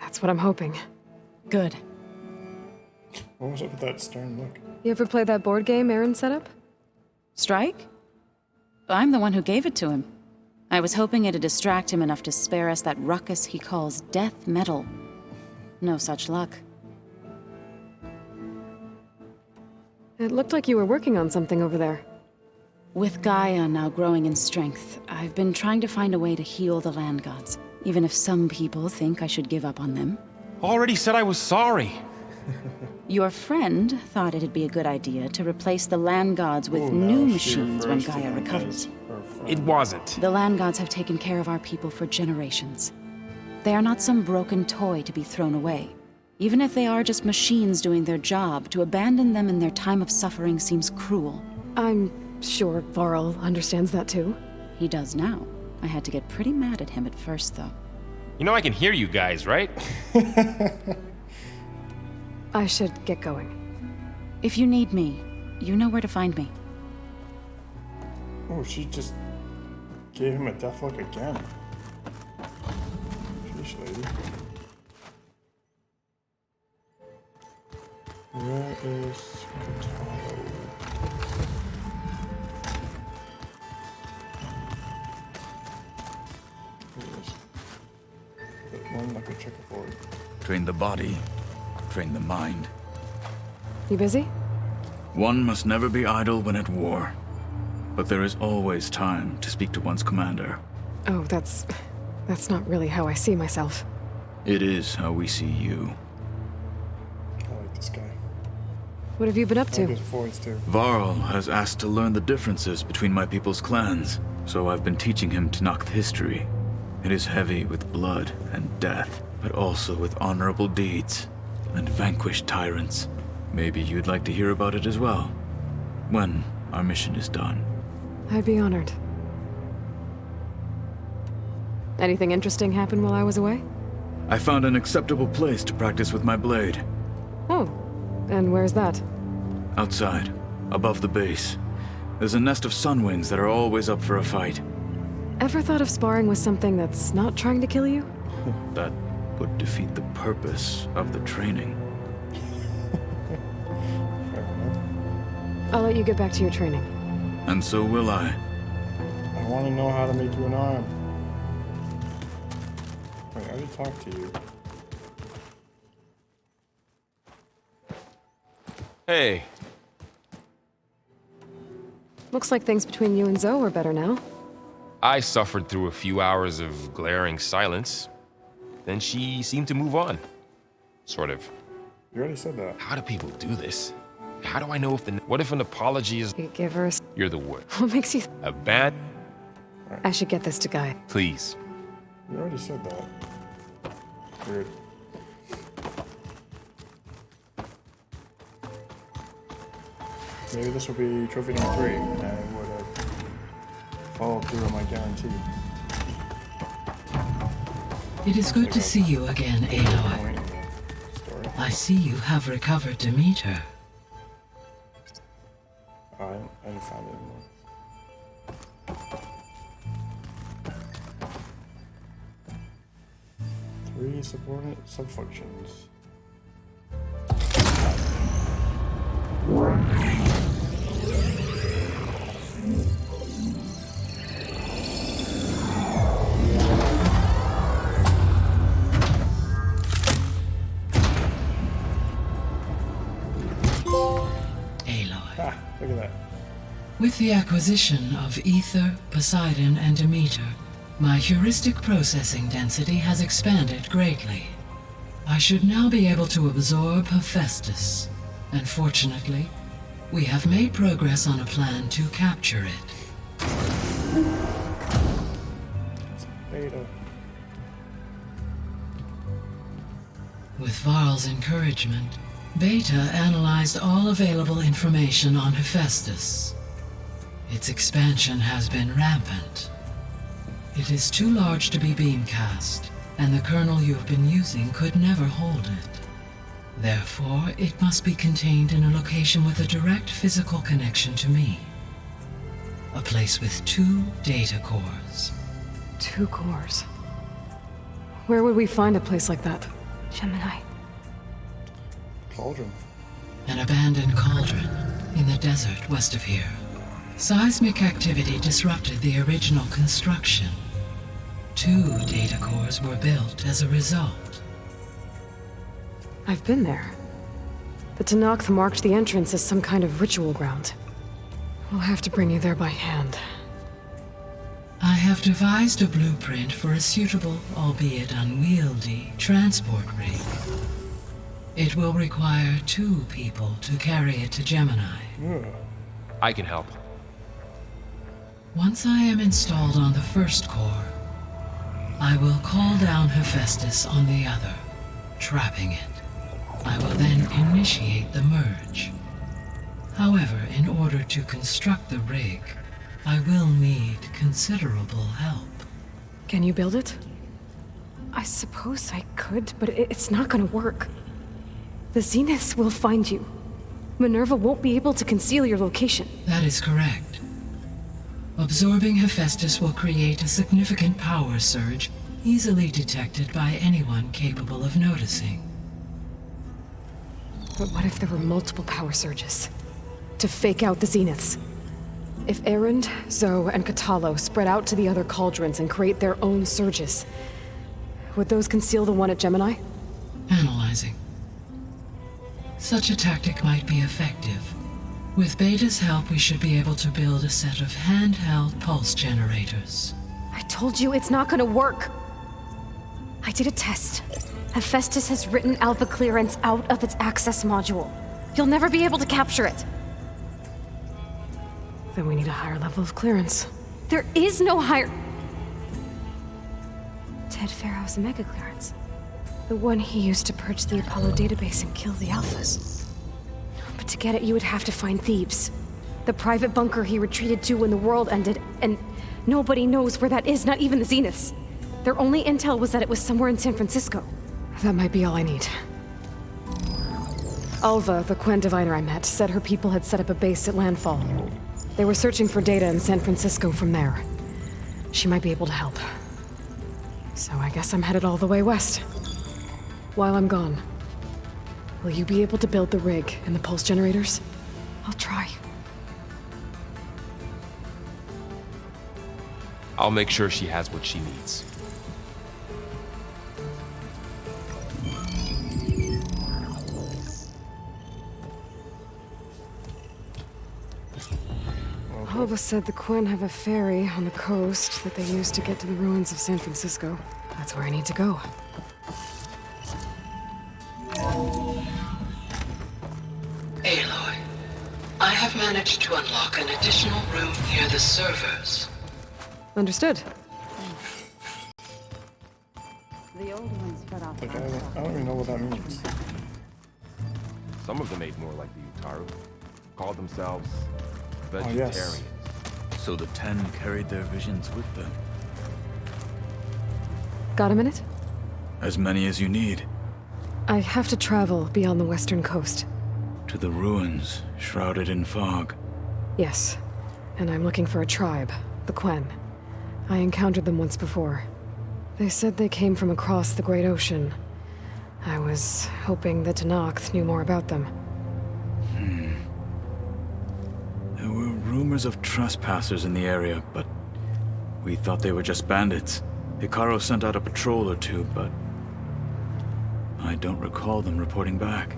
That's what I'm hoping. Good. What was up with that stern look? You ever play that board game Aaron set up? Strike? I'm the one who gave it to him. I was hoping it'd distract him enough to spare us that ruckus he calls death metal. No such luck. It looked like you were working on something over there. With Gaia now growing in strength, I've been trying to find a way to heal the land gods, even if some people think I should give up on them. Already said I was sorry. Your friend thought it'd be a good idea to replace the land gods with new machines when Gaia recovers. It wasn't. The land gods have taken care of our people for generations. They are not some broken toy to be thrown away. Even if they are just machines doing their job, to abandon them in their time of suffering seems cruel. I'm sure Varl understands that too. He does now. I had to get pretty mad at him at first, though. You know I can hear you guys, right? I should get going. If you need me, you know where to find me. Oh, she just gave him a death look again. Sheesh, lady. Where is Kataro? One like a checkerboard. Train the body, train the mind. You busy? One must never be idle when at war. But there is always time to speak to one's commander. Oh, that's not really how I see myself. It is how we see you. I like this guy. What have you been up to? Varl has asked to learn the differences between my people's clans, so I've been teaching him Tenakth history. It is heavy with blood and death, but also with honorable deeds and vanquished tyrants. Maybe you'd like to hear about it as well, when our mission is done. I'd be honored. Anything interesting happen while I was away? I found an acceptable place to practice with my blade. Oh, and where's that? Outside, above the base. There's a nest of sunwings that are always up for a fight. Ever thought of sparring with something that's not trying to kill you? That would defeat the purpose of the training. I'll let you get back to your training. And so will I. I want to know how to make you an arm. Wait, I already talked to you. Hey. Looks like things between you and Zoe are better now. I suffered through a few hours of glaring silence. Then she seemed to move on. Sort of. You already said that. How do people do this? How do I know if what if an apology is... You give her a... You're the wood. What makes you... A bad... I should get this to Guy. Please. You already said that. Weird. Maybe this will be trophy number 3, and I would have followed through on my guarantee. It is good to see you again, Aloy. I see you have recovered Demeter. I didn't find it anymore. Three subordinate subfunctions. Look at that. With the acquisition of Ether, Poseidon, and Demeter, my heuristic processing density has expanded greatly. I should now be able to absorb Hephaestus, and fortunately, we have made progress on a plan to capture it. Beta. With Varl's encouragement, Beta analyzed all available information on Hephaestus. Its expansion has been rampant. It is too large to be beamcast, and the kernel you've been using could never hold it. Therefore, it must be contained in a location with a direct physical connection to me. A place with 2 data cores. 2 cores? Where would we find a place like that? Gemini. Cauldron. An abandoned cauldron in the desert west of here. Seismic activity disrupted the original construction. 2 data cores were built as a result. I've been there. The Tanakh marked the entrance as some kind of ritual ground. We'll have to bring you there by hand. I have devised a blueprint for a suitable, albeit unwieldy, transport rig. It will require 2 people to carry it to Gemini. I can help. Once I am installed on the first core, I will call down Hephaestus on the other, trapping it. I will then initiate the merge. However, in order to construct the rig, I will need considerable help. Can you build it? I suppose I could, but it's not gonna work. The Zeniths will find you. Minerva won't be able to conceal your location. That is correct. Absorbing Hephaestus will create a significant power surge, easily detected by anyone capable of noticing. But what if there were multiple power surges? To fake out the Zeniths? If Erend, Zoe, and Katalo spread out to the other cauldrons and create their own surges, would those conceal the one at Gemini? Analyzing. Such a tactic might be effective. With Beta's help, we should be able to build a set of handheld pulse generators. I told you it's not gonna work! I did a test. Hephaestus has written Alpha clearance out of its access module. You'll never be able to capture it. Then we need a higher level of clearance. There is no higher... Ted Pharaoh's mega clearance. The one he used to purge the Apollo database and kill the Alphas. But to get it, you would have to find Thebes. The private bunker he retreated to when the world ended, and nobody knows where that is, not even the Zeniths. Their only intel was that it was somewhere in San Francisco. That might be all I need. Alva, the Quen diviner I met, said her people had set up a base at landfall. They were searching for data in San Francisco from there. She might be able to help. So I guess I'm headed all the way west. While I'm gone, will you be able to build the rig and the pulse generators? I'll try. I'll make sure she has what she needs. Alva said the Quen have a ferry on the coast that they use to get to the ruins of San Francisco. That's where I need to go. Aloy, I have managed to unlock an additional room near the servers. Understood. The old ones shut off. Like, I don't even know what that means. Some of them ate more like the Utaru. Called themselves yes. vegetarians. So the 10 carried their visions with them. Got a minute? As many as you need. I have to travel beyond the western coast. To the ruins, shrouded in fog. Yes, and I'm looking for a tribe, the Quen. I encountered them once before. They said they came from across the Great Ocean. I was hoping that Tenakth knew more about them. There were rumors of trespassers in the area, but we thought they were just bandits. Hikaru sent out a patrol or two, but I don't recall them reporting back.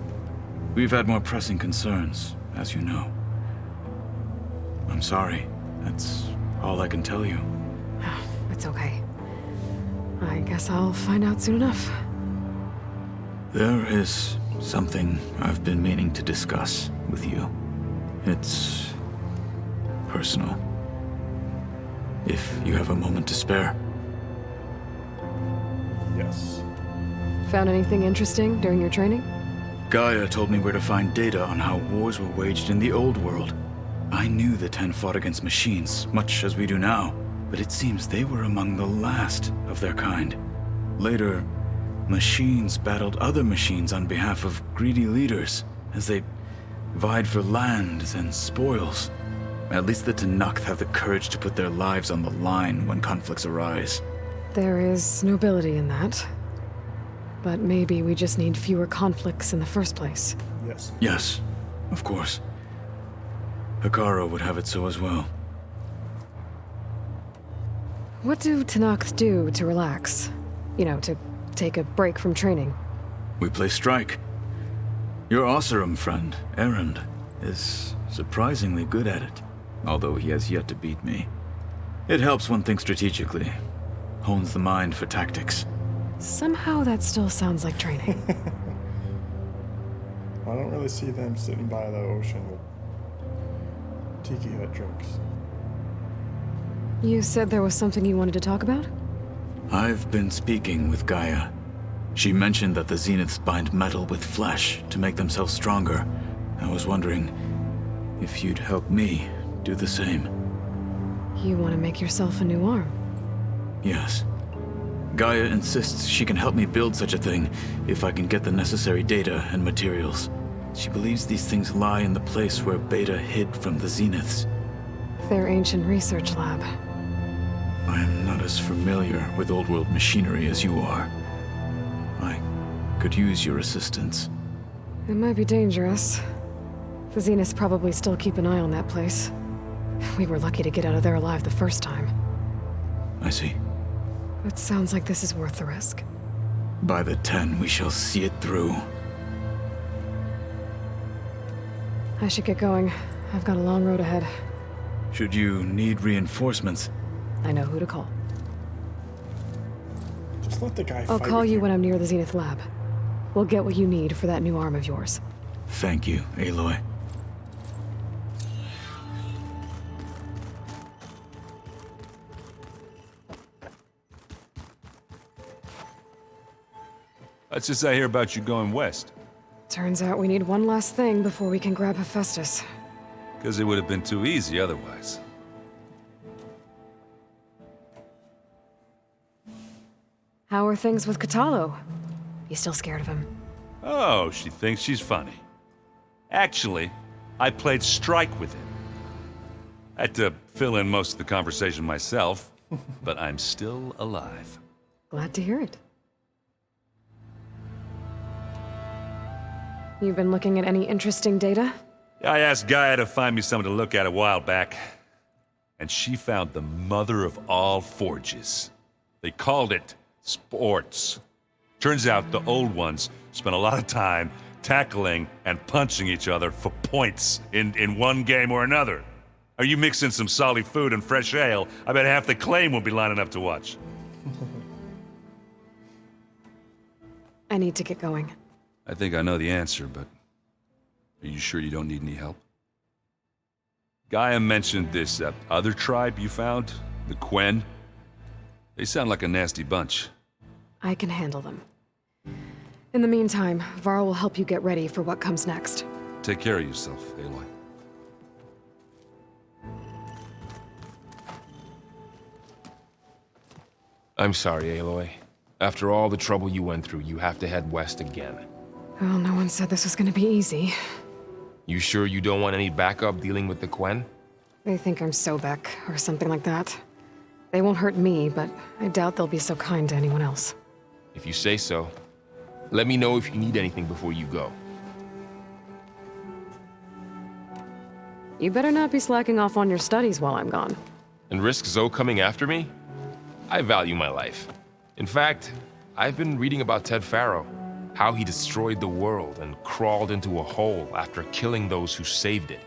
We've had more pressing concerns, as you know. I'm sorry. That's all I can tell you. It's okay. I guess I'll find out soon enough. There is something I've been meaning to discuss with you. It's personal. If you have a moment to spare. Yes. Found anything interesting during your training? Gaia told me where to find data on how wars were waged in the old world. I knew the Ten fought against machines, much as we do now, but it seems they were among the last of their kind. Later, machines battled other machines on behalf of greedy leaders, as they vied for lands and spoils. At least the Tenakth have the courage to put their lives on the line when conflicts arise. There is nobility in that. But maybe we just need fewer conflicts in the first place. Yes. Yes, of course. Hikaru would have it so as well. What do Tenakth do to relax? You know, to take a break from training? We play strike. Your Oseram friend, Erend, is surprisingly good at it, although he has yet to beat me. It helps one think strategically, hones the mind for tactics. Somehow that still sounds like training. I don't really see them sitting by the ocean with tiki hut drinks. You said there was something you wanted to talk about? I've been speaking with Gaia. She mentioned that the Zeniths bind metal with flesh to make themselves stronger. I was wondering if you'd help me do the same. You want to make yourself a new arm? Yes. Gaia insists she can help me build such a thing if I can get the necessary data and materials. She believes these things lie in the place where Beta hid from the Zeniths. Their ancient research lab. I am not as familiar with old-world machinery as you are. I could use your assistance. It might be dangerous. The Zeniths probably still keep an eye on that place. We were lucky to get out of there alive the first time. I see. It sounds like this is worth the risk. By the 10, we shall see it through. I should get going. I've got a long road ahead. Should you need reinforcements? I know who to call. Just let the guy I'll fight call with you when I'm near the Zenith lab. We'll get what you need for that new arm of yours. Thank you, Aloy. What's this I hear about you going west? Turns out we need one last thing before we can grab Hephaestus. Because it would have been too easy otherwise. How are things with Katalo? You still scared of him? Oh, she thinks she's funny. Actually, I played strike with him. I had to fill in most of the conversation myself, but I'm still alive. Glad to hear it. You've been looking at any interesting data? I asked Gaia to find me something to look at a while back, and she found the mother of all forges. They called it sports. Turns out the old ones spent a lot of time tackling and punching each other for points in one game or another. Are you mixing some solid food and fresh ale? I bet half the claim will be lining up to watch. I need to get going. I think I know the answer, but are you sure you don't need any help? Gaia mentioned this other tribe you found, the Quen. They sound like a nasty bunch. I can handle them. In the meantime, Varl will help you get ready for what comes next. Take care of yourself, Aloy. I'm sorry, Aloy. After all the trouble you went through, you have to head west again. Well, no one said this was gonna be easy. You sure you don't want any backup dealing with the Quen? They think I'm Sobek, or something like that. They won't hurt me, but I doubt they'll be so kind to anyone else. If you say so. Let me know if you need anything before you go. You better not be slacking off on your studies while I'm gone. And risk Zoe coming after me? I value my life. In fact, I've been reading about Ted Faro, how he destroyed the world and crawled into a hole after killing those who saved it.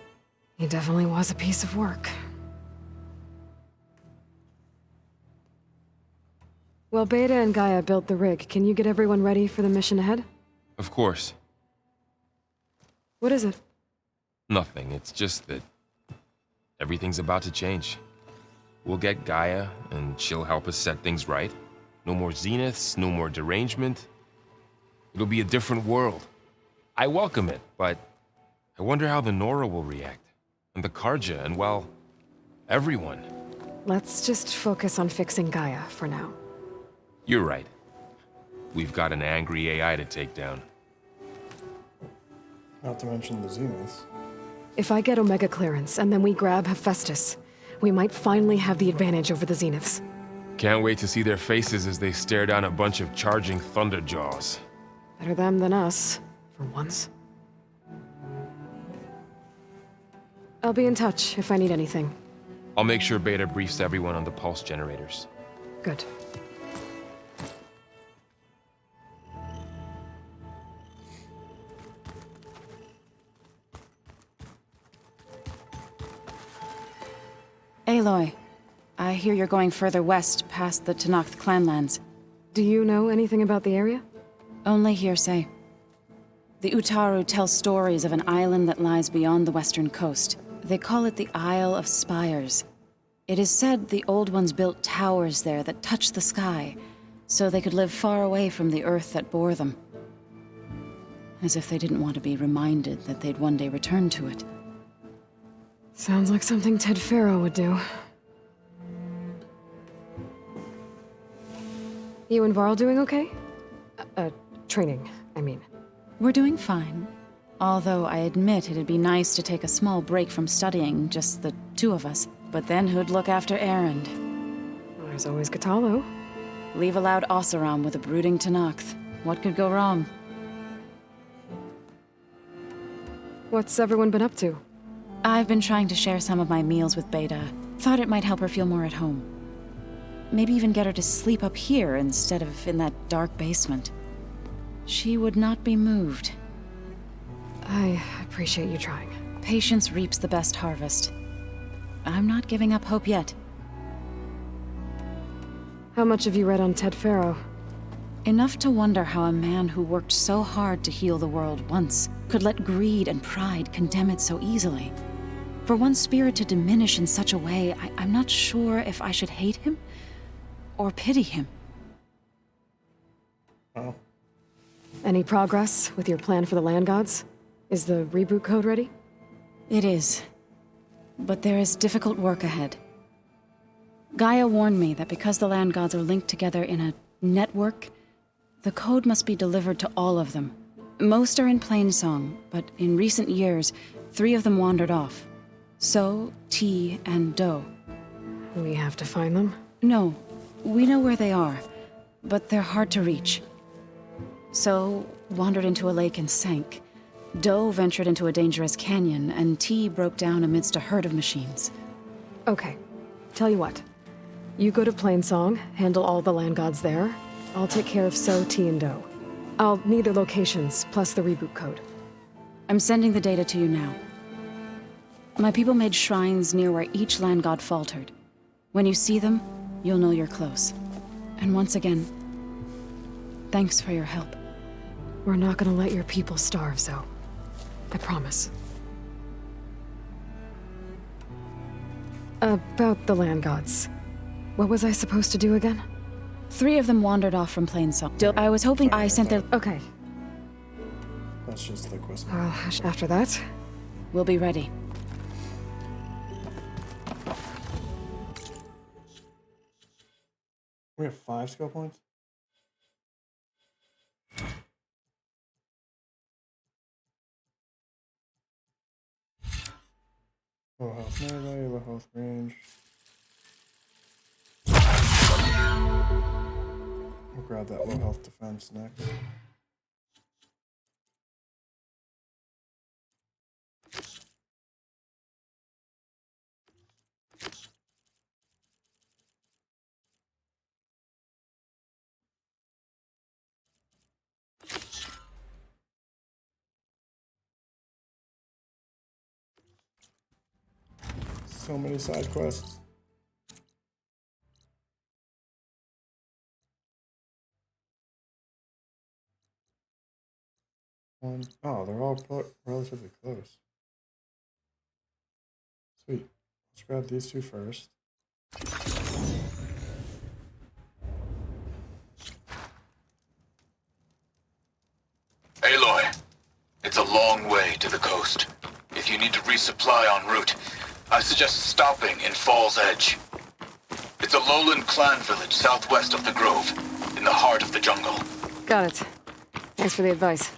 He definitely was a piece of work. Well, Beta and Gaia built the rig. Can you get everyone ready for the mission ahead? Of course. What is it? Nothing. It's just that everything's about to change. We'll get Gaia, and she'll help us set things right. No more zeniths, no more derangement. It'll be a different world. I welcome it, but I wonder how the Nora will react. And the Karja, and well, everyone. Let's just focus on fixing Gaia for now. You're right. We've got an angry AI to take down. Not to mention the Zeniths. If I get Omega clearance, and then we grab Hephaestus, we might finally have the advantage over the Zeniths. Can't wait to see their faces as they stare down a bunch of charging Thunderjaws. Better them than us, for once. I'll be in touch if I need anything. I'll make sure Beta briefs everyone on the pulse generators. Good. Aloy, I hear you're going further west past the Tenakth clanlands. Do you know anything about the area? Only hearsay. The Utaru tell stories of an island that lies beyond the western coast. They call it the Isle of Spires. It is said the Old Ones built towers there that touch the sky, so they could live far away from the earth that bore them. As if they didn't want to be reminded that they'd one day return to it. Sounds like something Ted Faro would do. You and Varl doing okay? Training, I mean. We're doing fine. Although I admit it'd be nice to take a small break from studying, just the two of us. But then who'd look after Erend? There's always Katalo. Leave a loud Oseram with a brooding Tenakth. What could go wrong? What's everyone been up to? I've been trying to share some of my meals with Beta. Thought it might help her feel more at home. Maybe even get her to sleep up here instead of in that dark basement. She would not be moved. I appreciate you trying. Patience reaps the best harvest. I'm not giving up hope yet. How much have you read on Ted Faro? Enough to wonder how a man who worked so hard to heal the world once could let greed and pride condemn it so easily. For one's spirit to diminish in such a way, I'm not sure if I should hate him or pity him. Oh. Any progress with your plan for the land gods? Is the reboot code ready? It is. But there is difficult work ahead. Gaia warned me that because the land gods are linked together in a network, the code must be delivered to all of them. Most are in Plainsong, but in recent years, 3 of them wandered off. So, T, and Do. We have to find them? No, we know where they are, but they're hard to reach. So, wandered into a lake and sank. Do ventured into a dangerous canyon, and T broke down amidst a herd of machines. Okay. Tell you what. You go to Plainsong, handle all the land gods there. I'll take care of So, T, and Do. I'll need their locations, plus the reboot code. I'm sending the data to you now. My people made shrines near where each land god faltered. When you see them, you'll know you're close. And once again, thanks for your help. We're not gonna let your people starve, Zoe. I promise. About the land gods. What was I supposed to do again? 3 of them wandered off from Plainsong. I was hoping I sent their... Okay. That's just the quest. After that? We'll be ready. We have 5 skill points? Low health melee, low health range. We'll grab that low health defense next. So many side quests. Oh, they're all relatively close. Sweet. Let's grab these two first. Aloy, it's a long way to the coast. If you need to resupply en route, I suggest stopping in Fall's Edge. It's a lowland clan village southwest of the Grove, in the heart of the jungle. Got it. Thanks for the advice.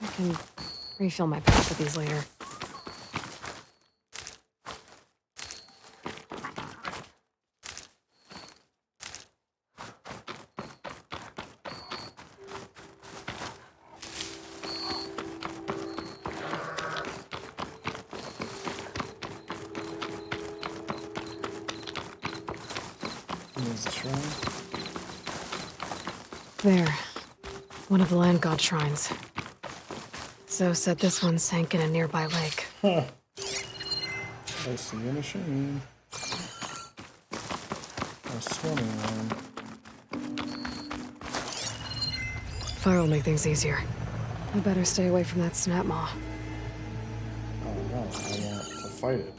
I can refill my pack with these later. There's the shrine. There. One of the land god shrines. Zoe said this one sank in a nearby lake. Huh. I see a machine. A swimming one. Fire will make things easier. I better stay away from that snap maw. Oh no, I want to fight it.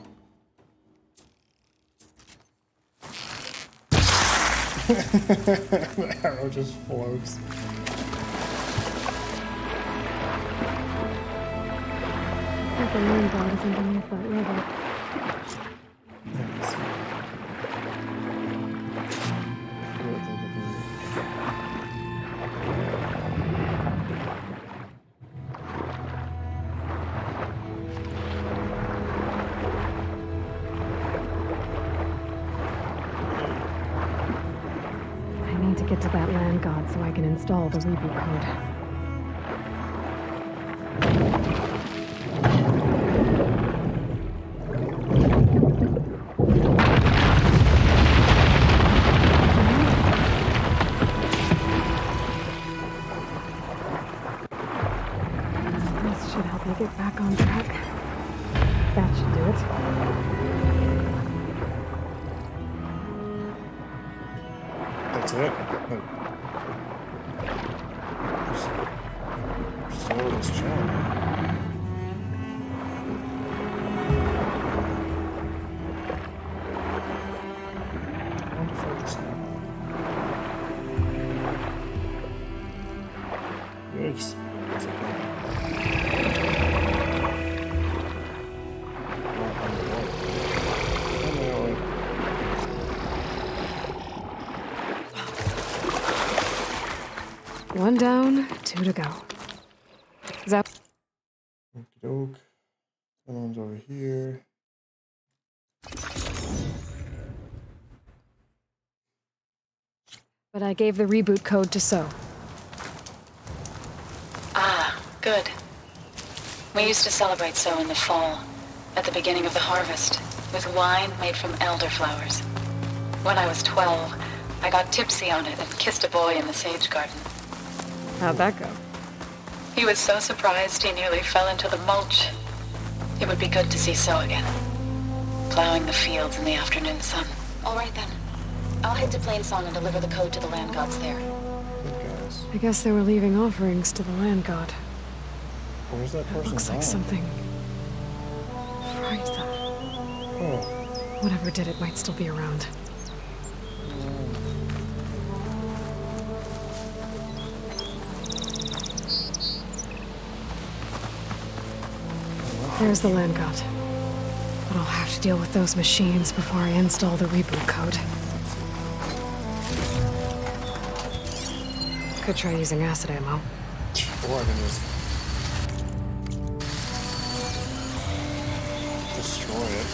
The arrow just floats. The land god is underneath that river. I need to get to that land god so I can install the reboot code. Get back on track. That should do it. That's it? Slow this challenge. I want to fight this now. Yikes. That's okay. One down, two to go. Zap. Okey-doke. The other one's over here. But I gave the reboot code to Zoe. Ah, good. We used to celebrate so in the fall, at the beginning of the harvest, with wine made from elderflowers. When I was 12, I got tipsy on it and kissed a boy in the sage garden. How'd that go? He was so surprised he nearly fell into the mulch. It would be good to see So again, plowing the fields in the afternoon sun. All right then. I'll head to Plainsong and deliver the code to the land gods there. I guess they were leaving offerings to the land god. Where's that person? Looks like something fried them. Oh. Whatever did it might still be around. There's the land god. But I'll have to deal with those machines before I install the reboot code. Could try using acid ammo. Or I can just destroy it.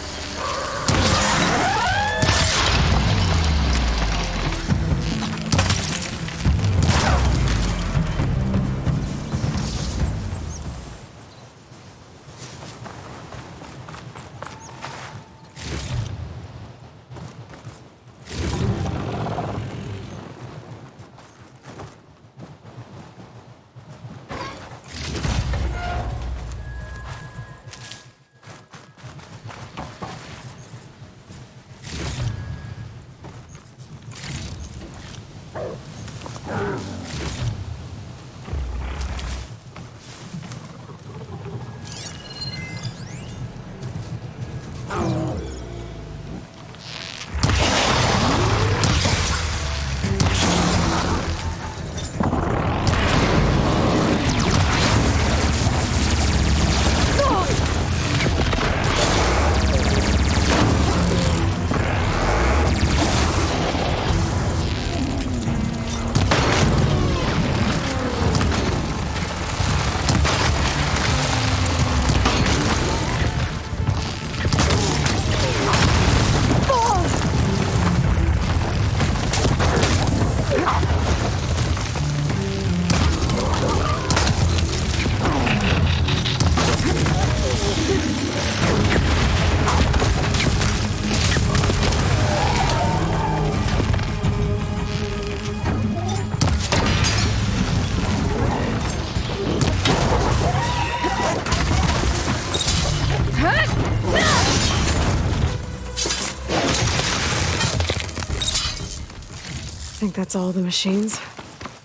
Think that's all the machines?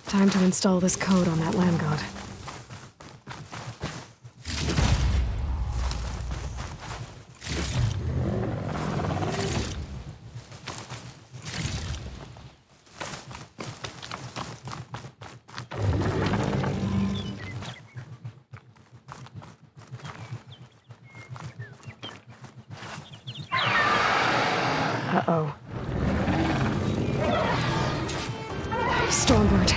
Time to install this code on that land god. Uh-oh. Stormbird.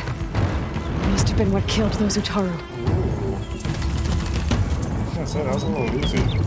Must have been what killed those Utaru. I said I was a little easy.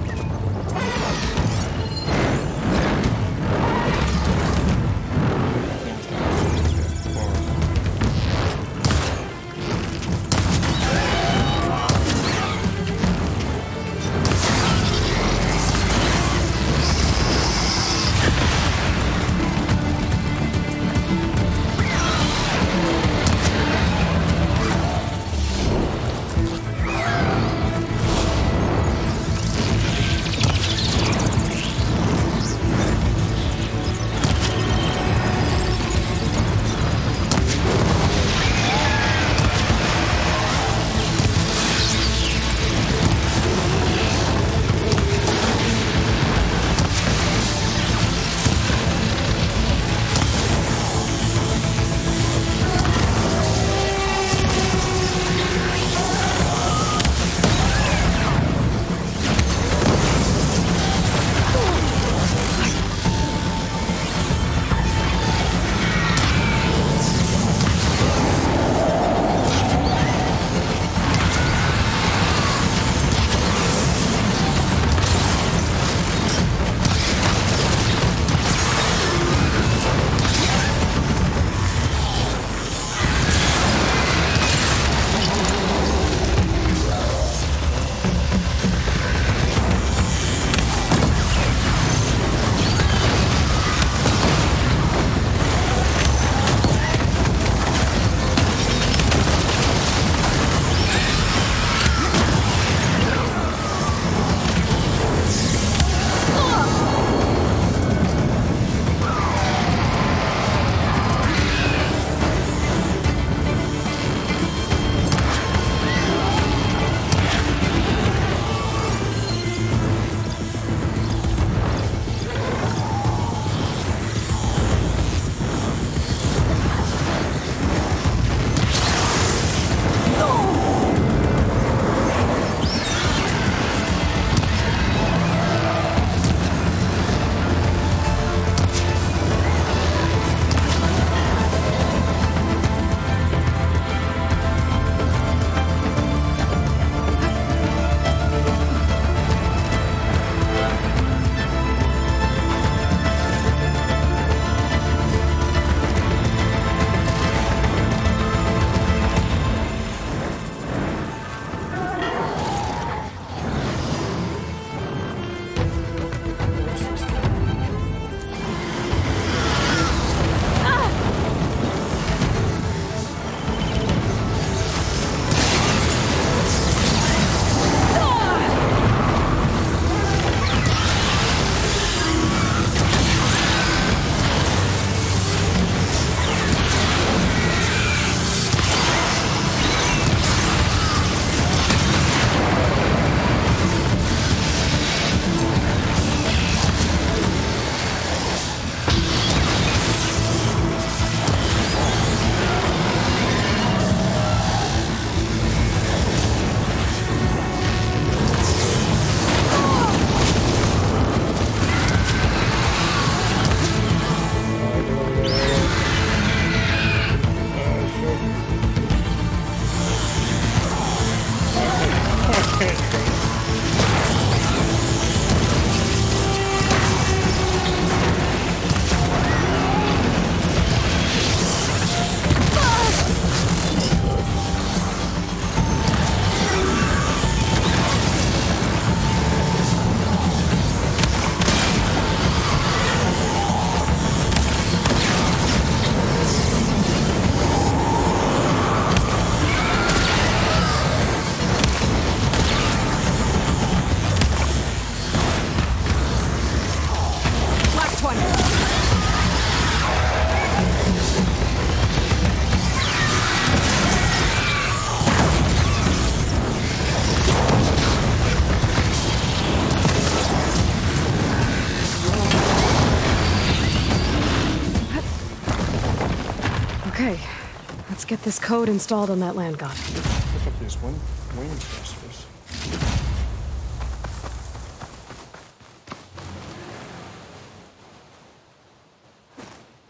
get this code installed on that land god. Pick up these wing thrusters.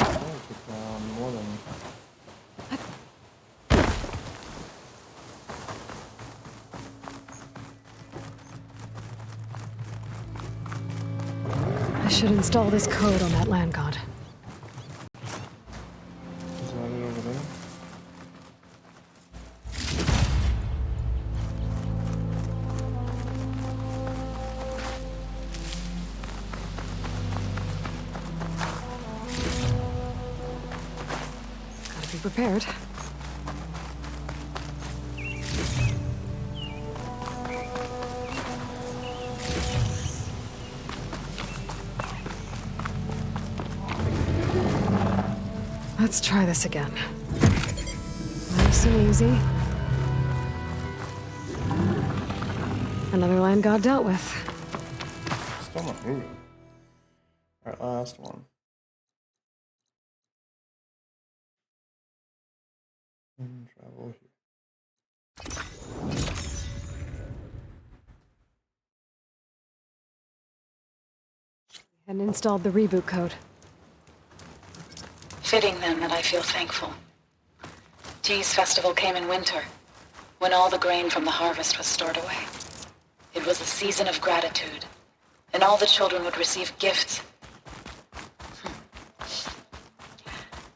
Oh, took down more than... I should install this code on that land god. Is that it over there? Gotta be prepared. Let's try this again. Nice and easy. Another land god dealt with. Still not moving. Alright, last one. And travel here. And installed the reboot code. Fitting then that I feel thankful. Tea's festival came in winter, when all the grain from the harvest was stored away. It was a season of gratitude, and all the children would receive gifts.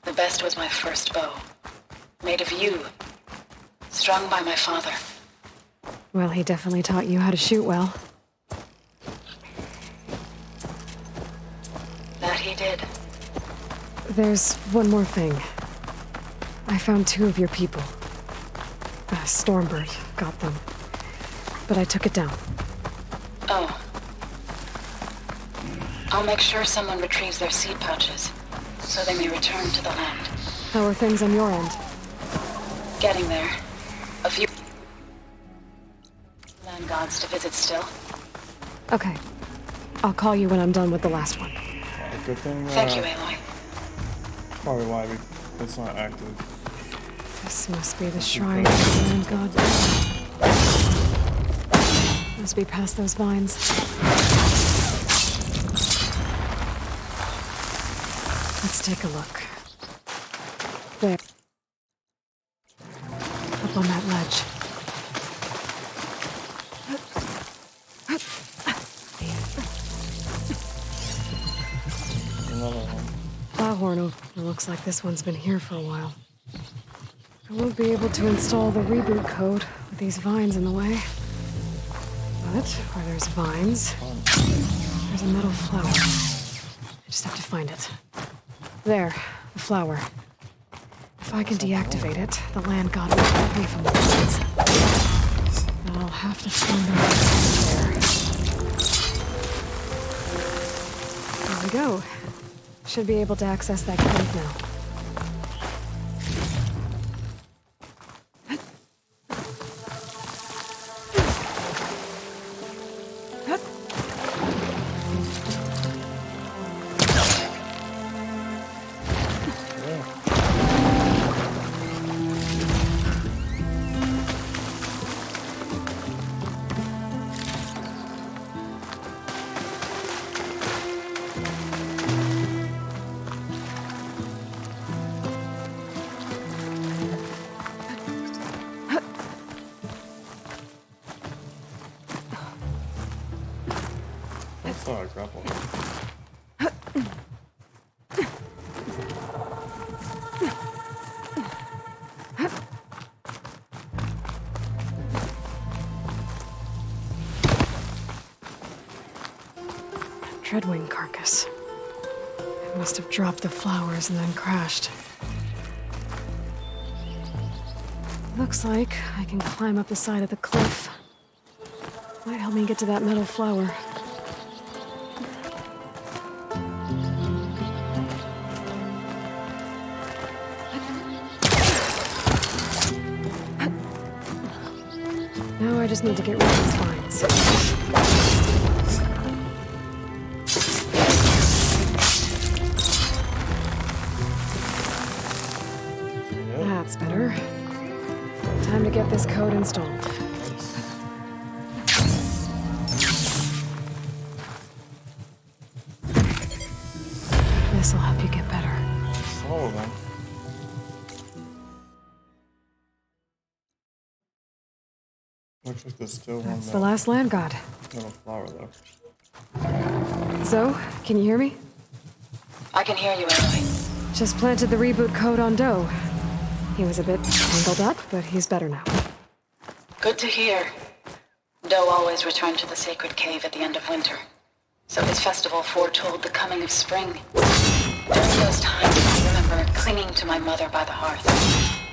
The best was my first bow, made of yew, strung by my father. Well, he definitely taught you how to shoot well. That he did. There's one more thing. I found 2 of your people. Stormbird got them. But I took it down. Oh. I'll make sure someone retrieves their seed pouches, so they may return to the land. How are things on your end? Getting there. A few land gods to visit still. Okay. I'll call you when I'm done with the last one. Good thing. Thank you, Aloy. Probably why it's not active. This must be the shrine of the land god. Must be past those vines. Let's take a look. There. Up on that ledge. Another one. Plowhorn. It looks like this one's been here for a while. I won't be able to install the reboot code with these vines in the way. But where there's vines, there's a metal flower. I just have to find it. There, the flower. If I can deactivate it, the land god will help me from the vines. But I'll have to find out there. There we go. Should be able to access that cave now. Oh, grapple. Treadwing carcass. It must have dropped the flowers and then crashed. Looks like I can climb up the side of the cliff. Might help me get to that metal flower. Now I just need to get rid of these vines. That's better. get this code installed. This'll help you get better. Follow them. Looks like there's still one. That's the last land god. Little flower though. Zo, can you hear me? I can hear you, Aloy. Just planted the reboot code on Doe. He was a bit tangled up, but he's better now. Good to hear. Doe always returned to the sacred cave at the end of winter, so his festival foretold the coming of spring. During those times, I remember clinging to my mother by the hearth,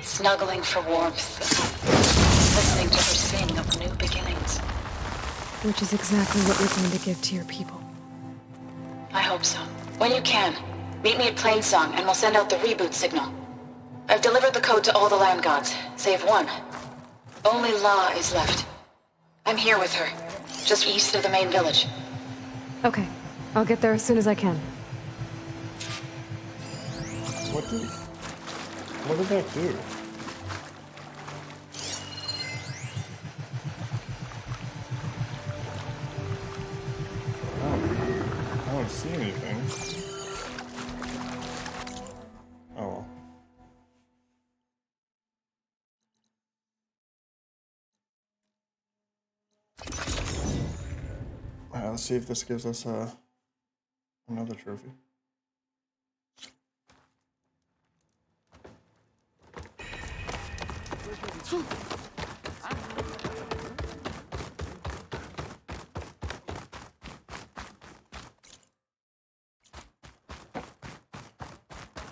snuggling for warmth, listening to her sing of new beginnings. Which is exactly what you're going to give to your people. I hope so. When you can, meet me at Plainsong and we'll send out the reboot signal. I've delivered the code to all the land gods, save one. Only La is left. I'm here with her, just east of the main village. Okay, I'll get there as soon as I can. What did that do? I don't see anything. Oh well. Let's see if this gives us another trophy.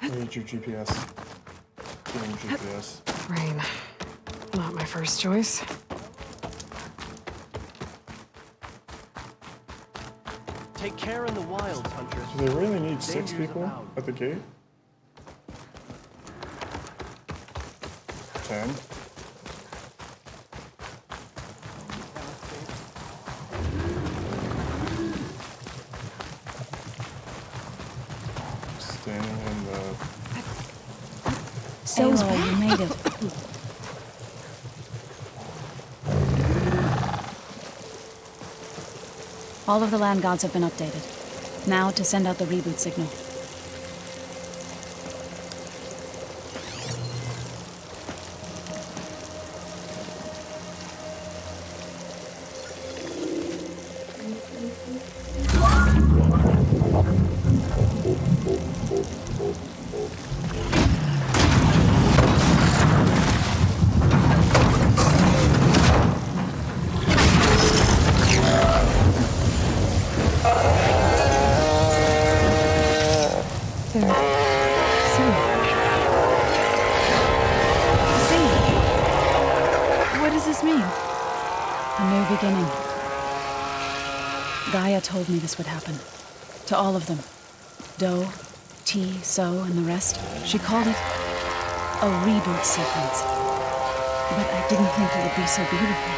I need your GPS. Give me GPS. Rain. Not my first choice. Take care in the wild, Hunter. Do they really need 6 people at the gate? 10? Standing in the... Aloy, you made it. All of the land gods have been updated. Now to send out the reboot signal. Told me this would happen. To all of them. Doe, T, So, and the rest. She called it a reboot sequence. But I didn't think it would be so beautiful.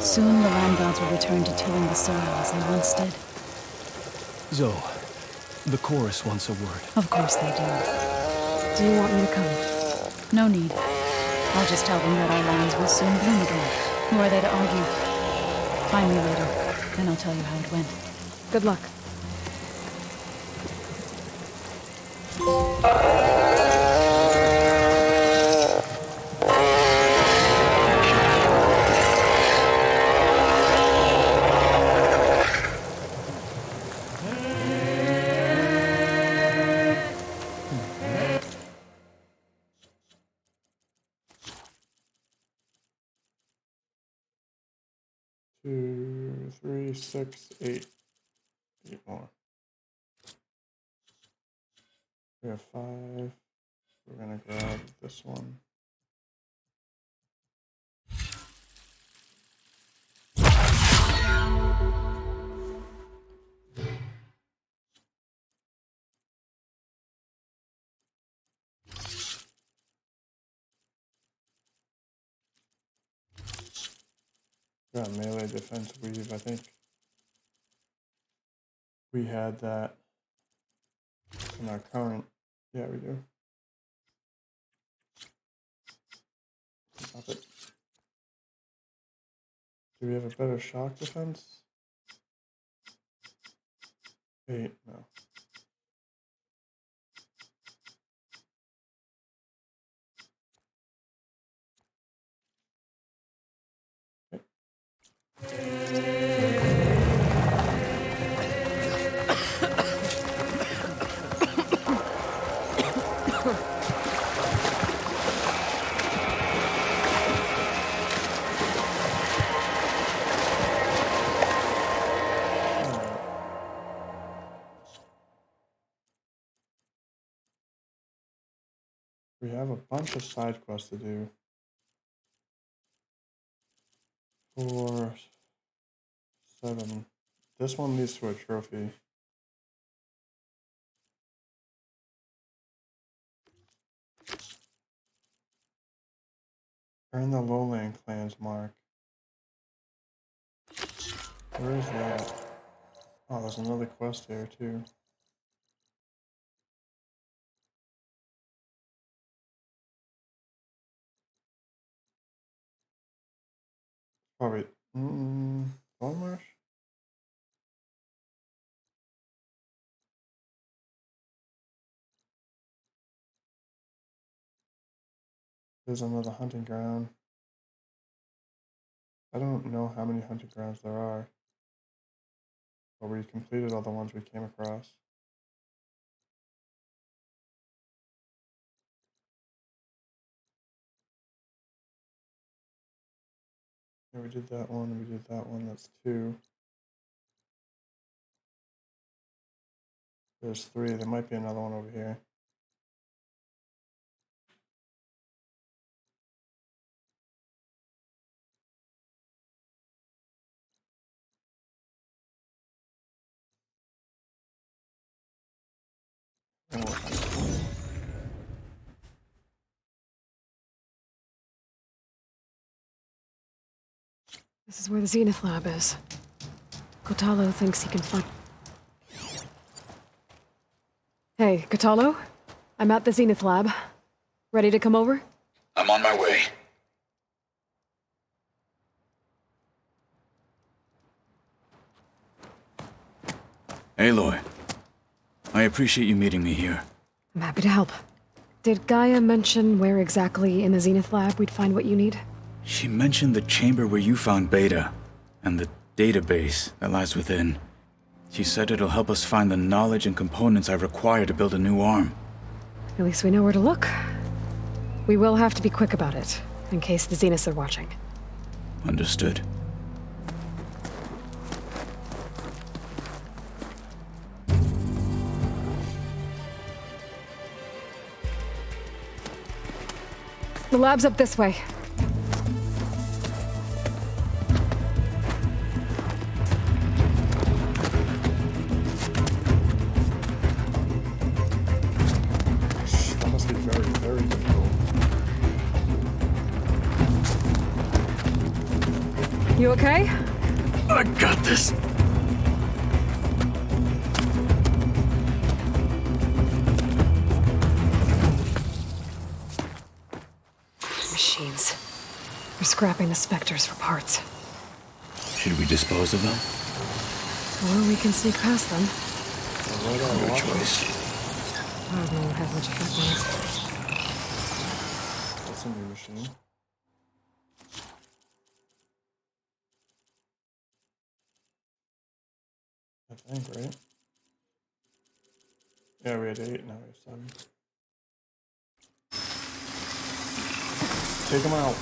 Soon the land gods will return to tilling the soil as they once did. Zo, the chorus wants a word. Of course they do. Do you want me to come? No need. I'll just tell them that our lands will soon bloom again. Who are they to argue? Find me later. Then I'll tell you how it went. Good luck. Two, 3, 6, 8. 8 more. We have 5. We're gonna grab this one. Got melee defense weave, I think. We had that in our current. Yeah, we do. Stop it. Do we have a better shock defense? 8, no. We have a bunch of side quests to do. 4, 7. This one leads to a trophy. Earn the Lowland Clan's mark. Where is that? Oh, there's another quest there too. Probably, Thornmarsh? There's another hunting ground. I don't know how many hunting grounds there are, but we completed all the ones we came across. Yeah, we did that one, we did that one, that's 2. There's 3, there might be another one over here. This is where the Zenith lab is. Kotalo thinks he can find... Hey, Kotalo? I'm at the Zenith lab. Ready to come over? I'm on my way. Aloy, I appreciate you meeting me here. I'm happy to help. Did Gaia mention where exactly in the Zenith lab we'd find what you need? She mentioned the chamber where you found Beta, and the database that lies within. She said it'll help us find the knowledge and components I require to build a new arm. At least we know where to look. We will have to be quick about it, in case the Zeniths are watching. Understood. The lab's up this way. That must be very, very difficult. You okay? I got this. Machines. They're scrapping the Spectres for parts. Should we dispose of them? Or we can sneak past them. Your choice. I don't know what has much effect on us. That's a new machine. I think, right? Yeah, we had 8, now we have 7. Take them out.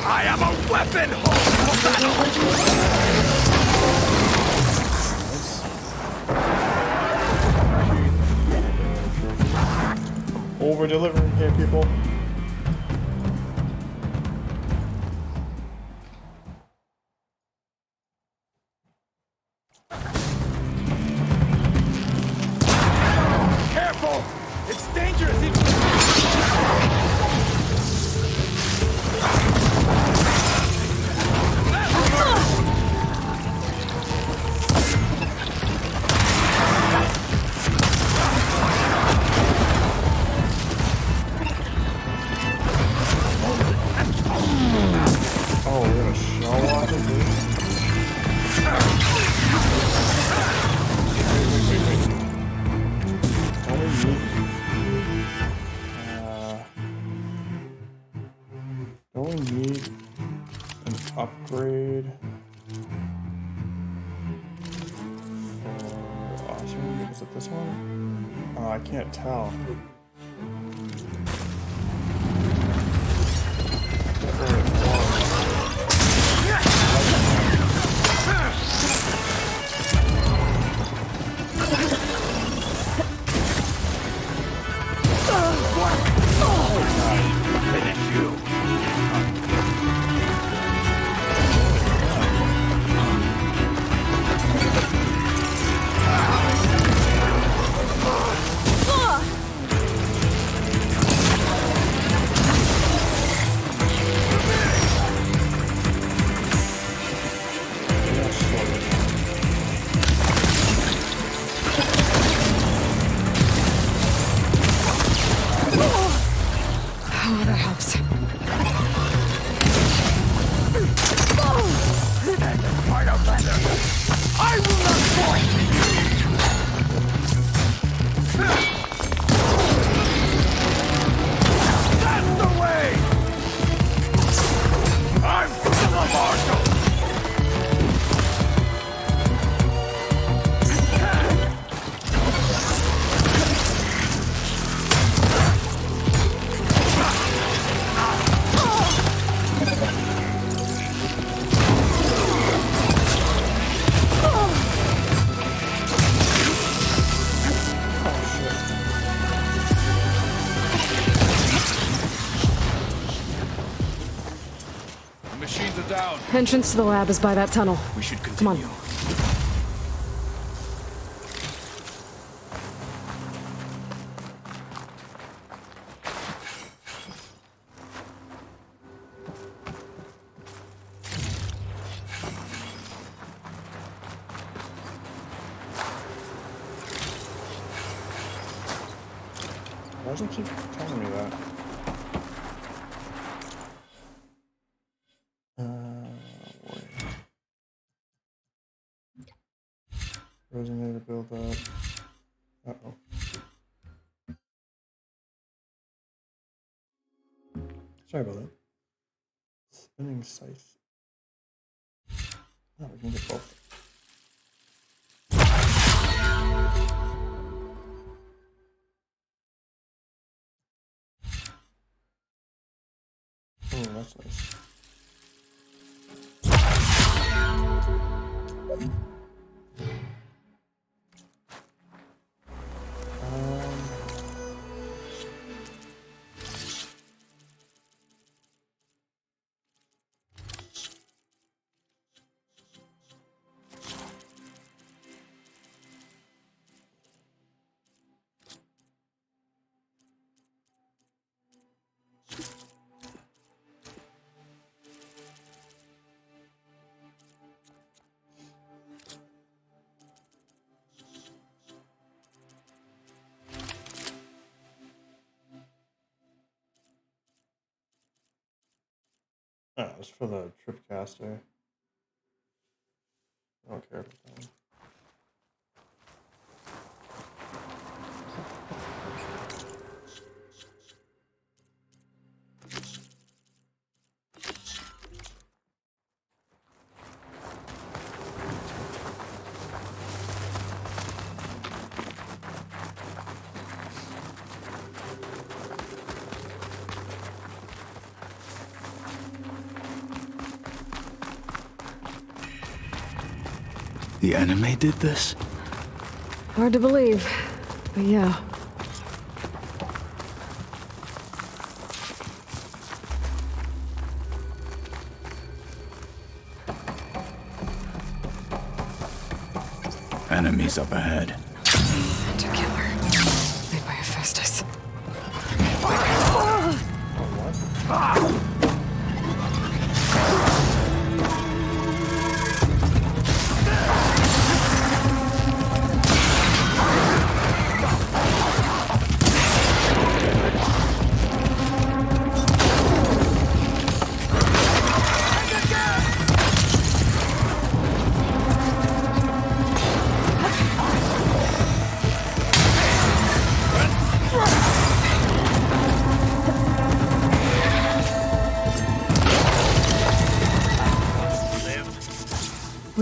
I am a weapon Over delivering here, people. Careful! It's dangerous! Upgrade. Awesome. Was it this one? Oh, I can't tell. Oh, that helps. I will not fight! That's the way! I'm still a marshal! Machines are down. Entrance to the lab is by that tunnel. We should continue. Come on. Why does it keep telling me that? Resonator build up. Uh-oh. Sorry about that. Spinning scythe. Oh, we can get both. Oh, that's nice. Oh, it's for the tripcaster. I don't care about that one. The enemy did this? Hard to believe, but yeah. Enemies up ahead. To kill her. Made by Hephaestus.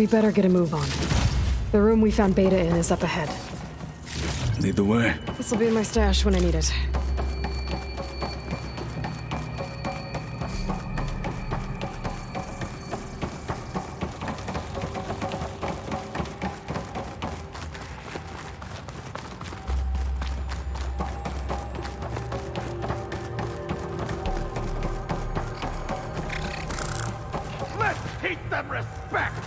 We better get a move on. The room we found Beta in is up ahead. Lead the way. This'll be in my stash when I need it. Let's teach them respect!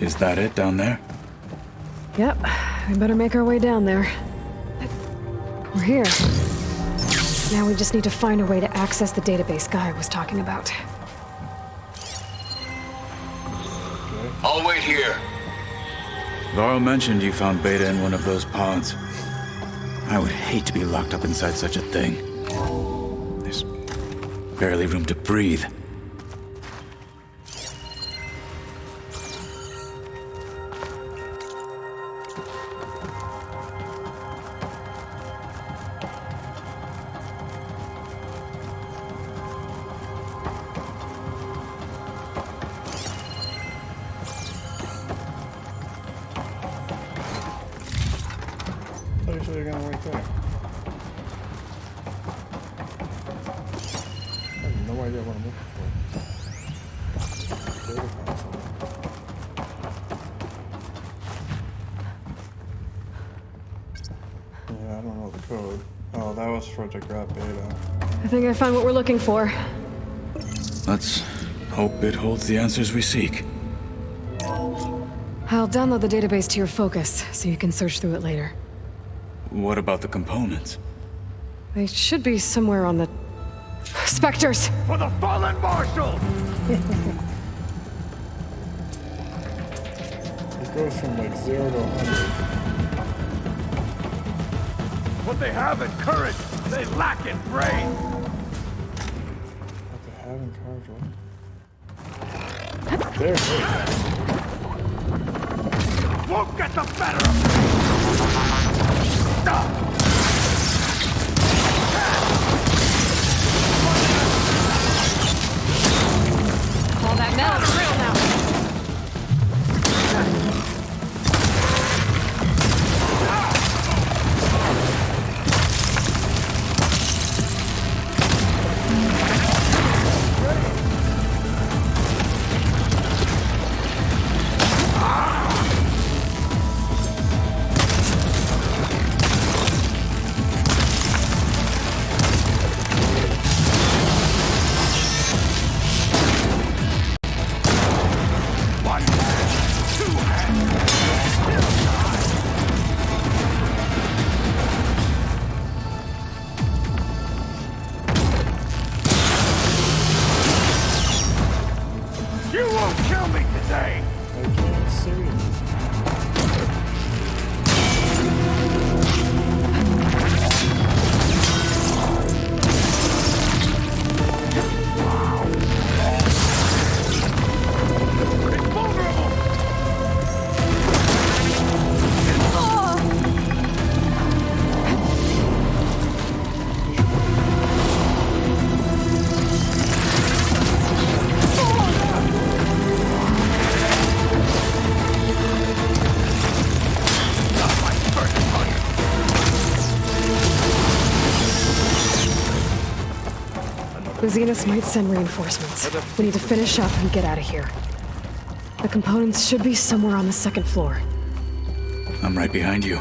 Is that it down there? Yep, we better make our way down there. We're here. Now we just need to find a way to access the database Guy was talking about. I'll wait here. Varl mentioned you found Beta in one of those pods. I would hate to be locked up inside such a thing. There's barely room to breathe. Pretty sure you're gonna wait there. I have no idea what I'm looking for. Data console. Yeah, I don't know the code. Oh, that was for to grab Beta. I think I found what we're looking for. Let's hope it holds the answers we seek. I'll download the database to your Focus, so you can search through it later. What about the components? They should be somewhere on the... Spectres! For the fallen marshal! It goes from like 0 to 100. What they have in courage, they lack in brains! What they have in courage, what? There it is. Won't get the better of me! Stop! All that metal is real now. You won't kill me today! I can't see it. The Zeniths might send reinforcements. We need to finish up and get out of here. The components should be somewhere on the second floor. I'm right behind you.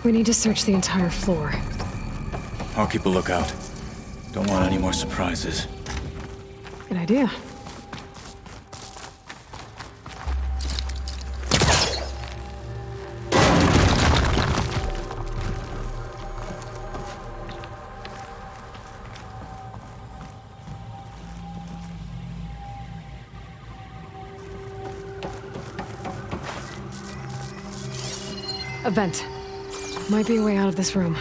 We need to search the entire floor. I'll keep a lookout. Don't want any more surprises. Good idea. A vent. Might be a way out of this room.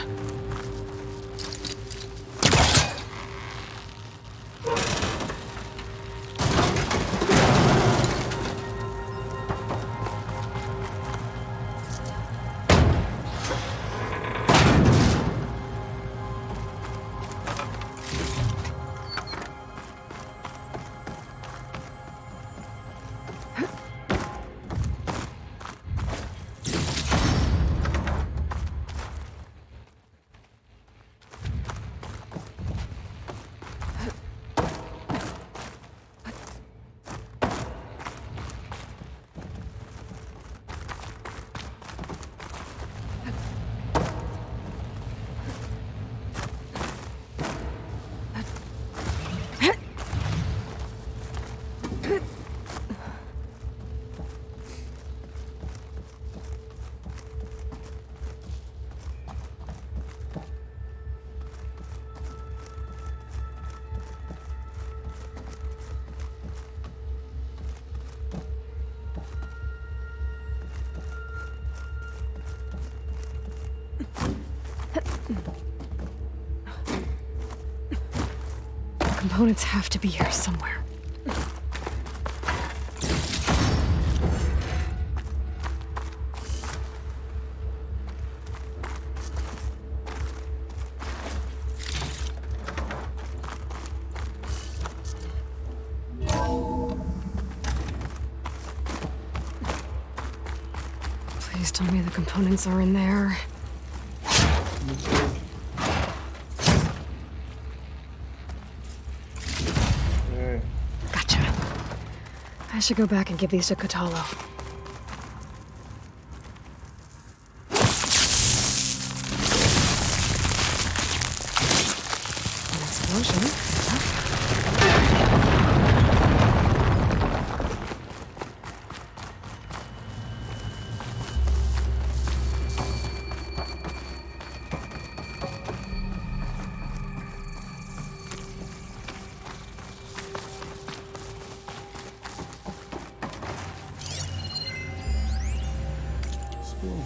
Components have to be here somewhere. Please tell me the components are in there. Gotcha. I should go back and give these to Kotalo. An explosion.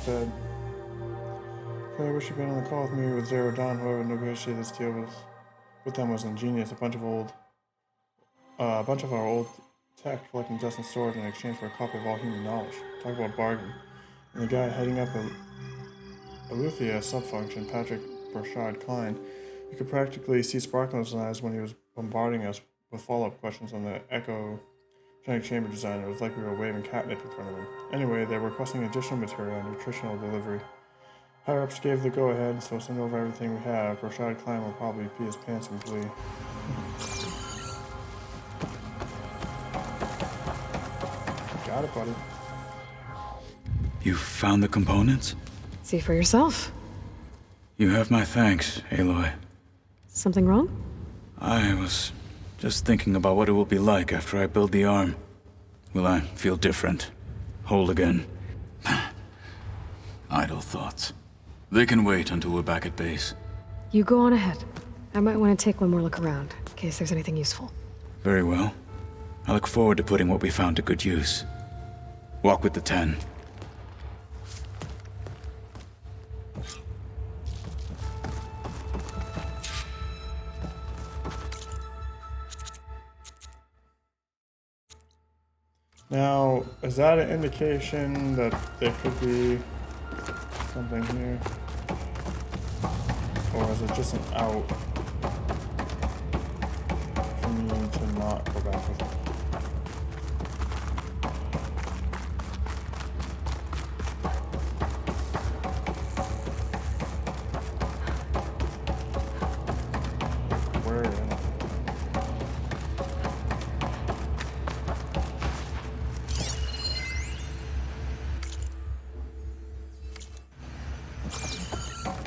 Said, I wish you'd been on the call with me with Zero Dawn. Whoever negotiated this deal with them was ingenious. A bunch of our old tech collecting dust and stored in exchange for a copy of all human knowledge. Talk about bargain. And the guy heading up a Luthia sub-function, Patrick Burchard Klein, you could practically see sparkle in his eyes when he was bombarding us with follow-up questions on the Echo chamber design. It was like we were waving catnip in front of him. Anyway, they were requesting additional material and nutritional delivery. Higher-ups gave the go-ahead, so send over everything we have. Rashad Klein will probably pee his pants in glee. Got it, buddy. You found the components? See for yourself. You have my thanks, Aloy. Something wrong? I was just thinking about what it will be like after I build the arm. Will I feel different? Whole again? Idle thoughts. They can wait until we're back at base. You go on ahead. I might want to take one more look around, in case there's anything useful. Very well. I look forward to putting what we found to good use. Walk with the 10. Now, is that an indication that there could be something here? Or is it just an out for me to not go back with it? Where in it?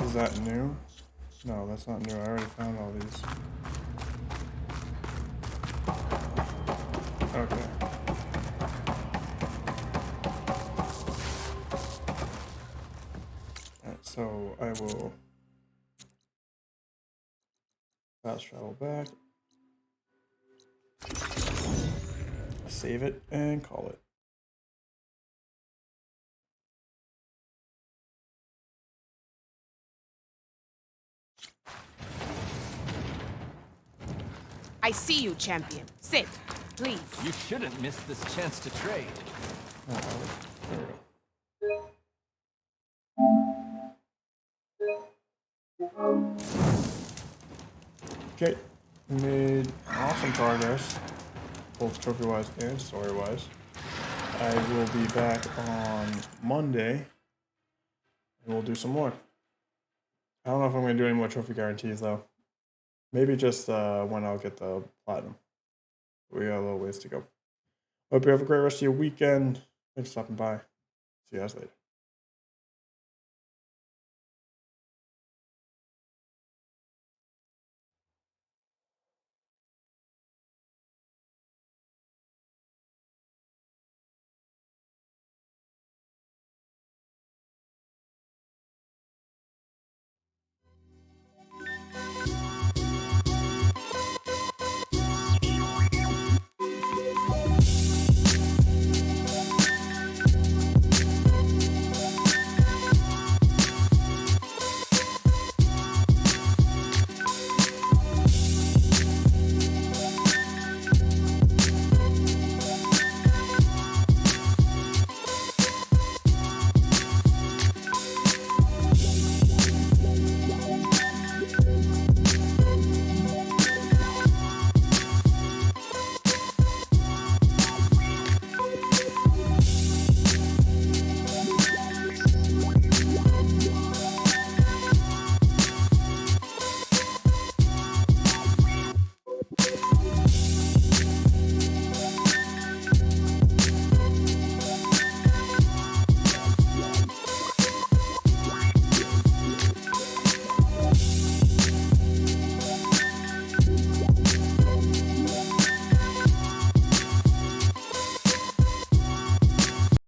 Is that new? No, that's not new. I already found all these. Okay. Alright, so I will fast travel back, save it, and call it. I see you, champion. Sit, please. You shouldn't miss this chance to trade. There we go. Okay, we made awesome progress, both trophy-wise and story-wise. I will be back on Monday, and we'll do some more. I don't know if I'm going to do any more trophy guarantees, though. Maybe just when I'll get the platinum. We got a little ways to go. Hope you have a great rest of your weekend. Thanks for stopping by. See you guys later.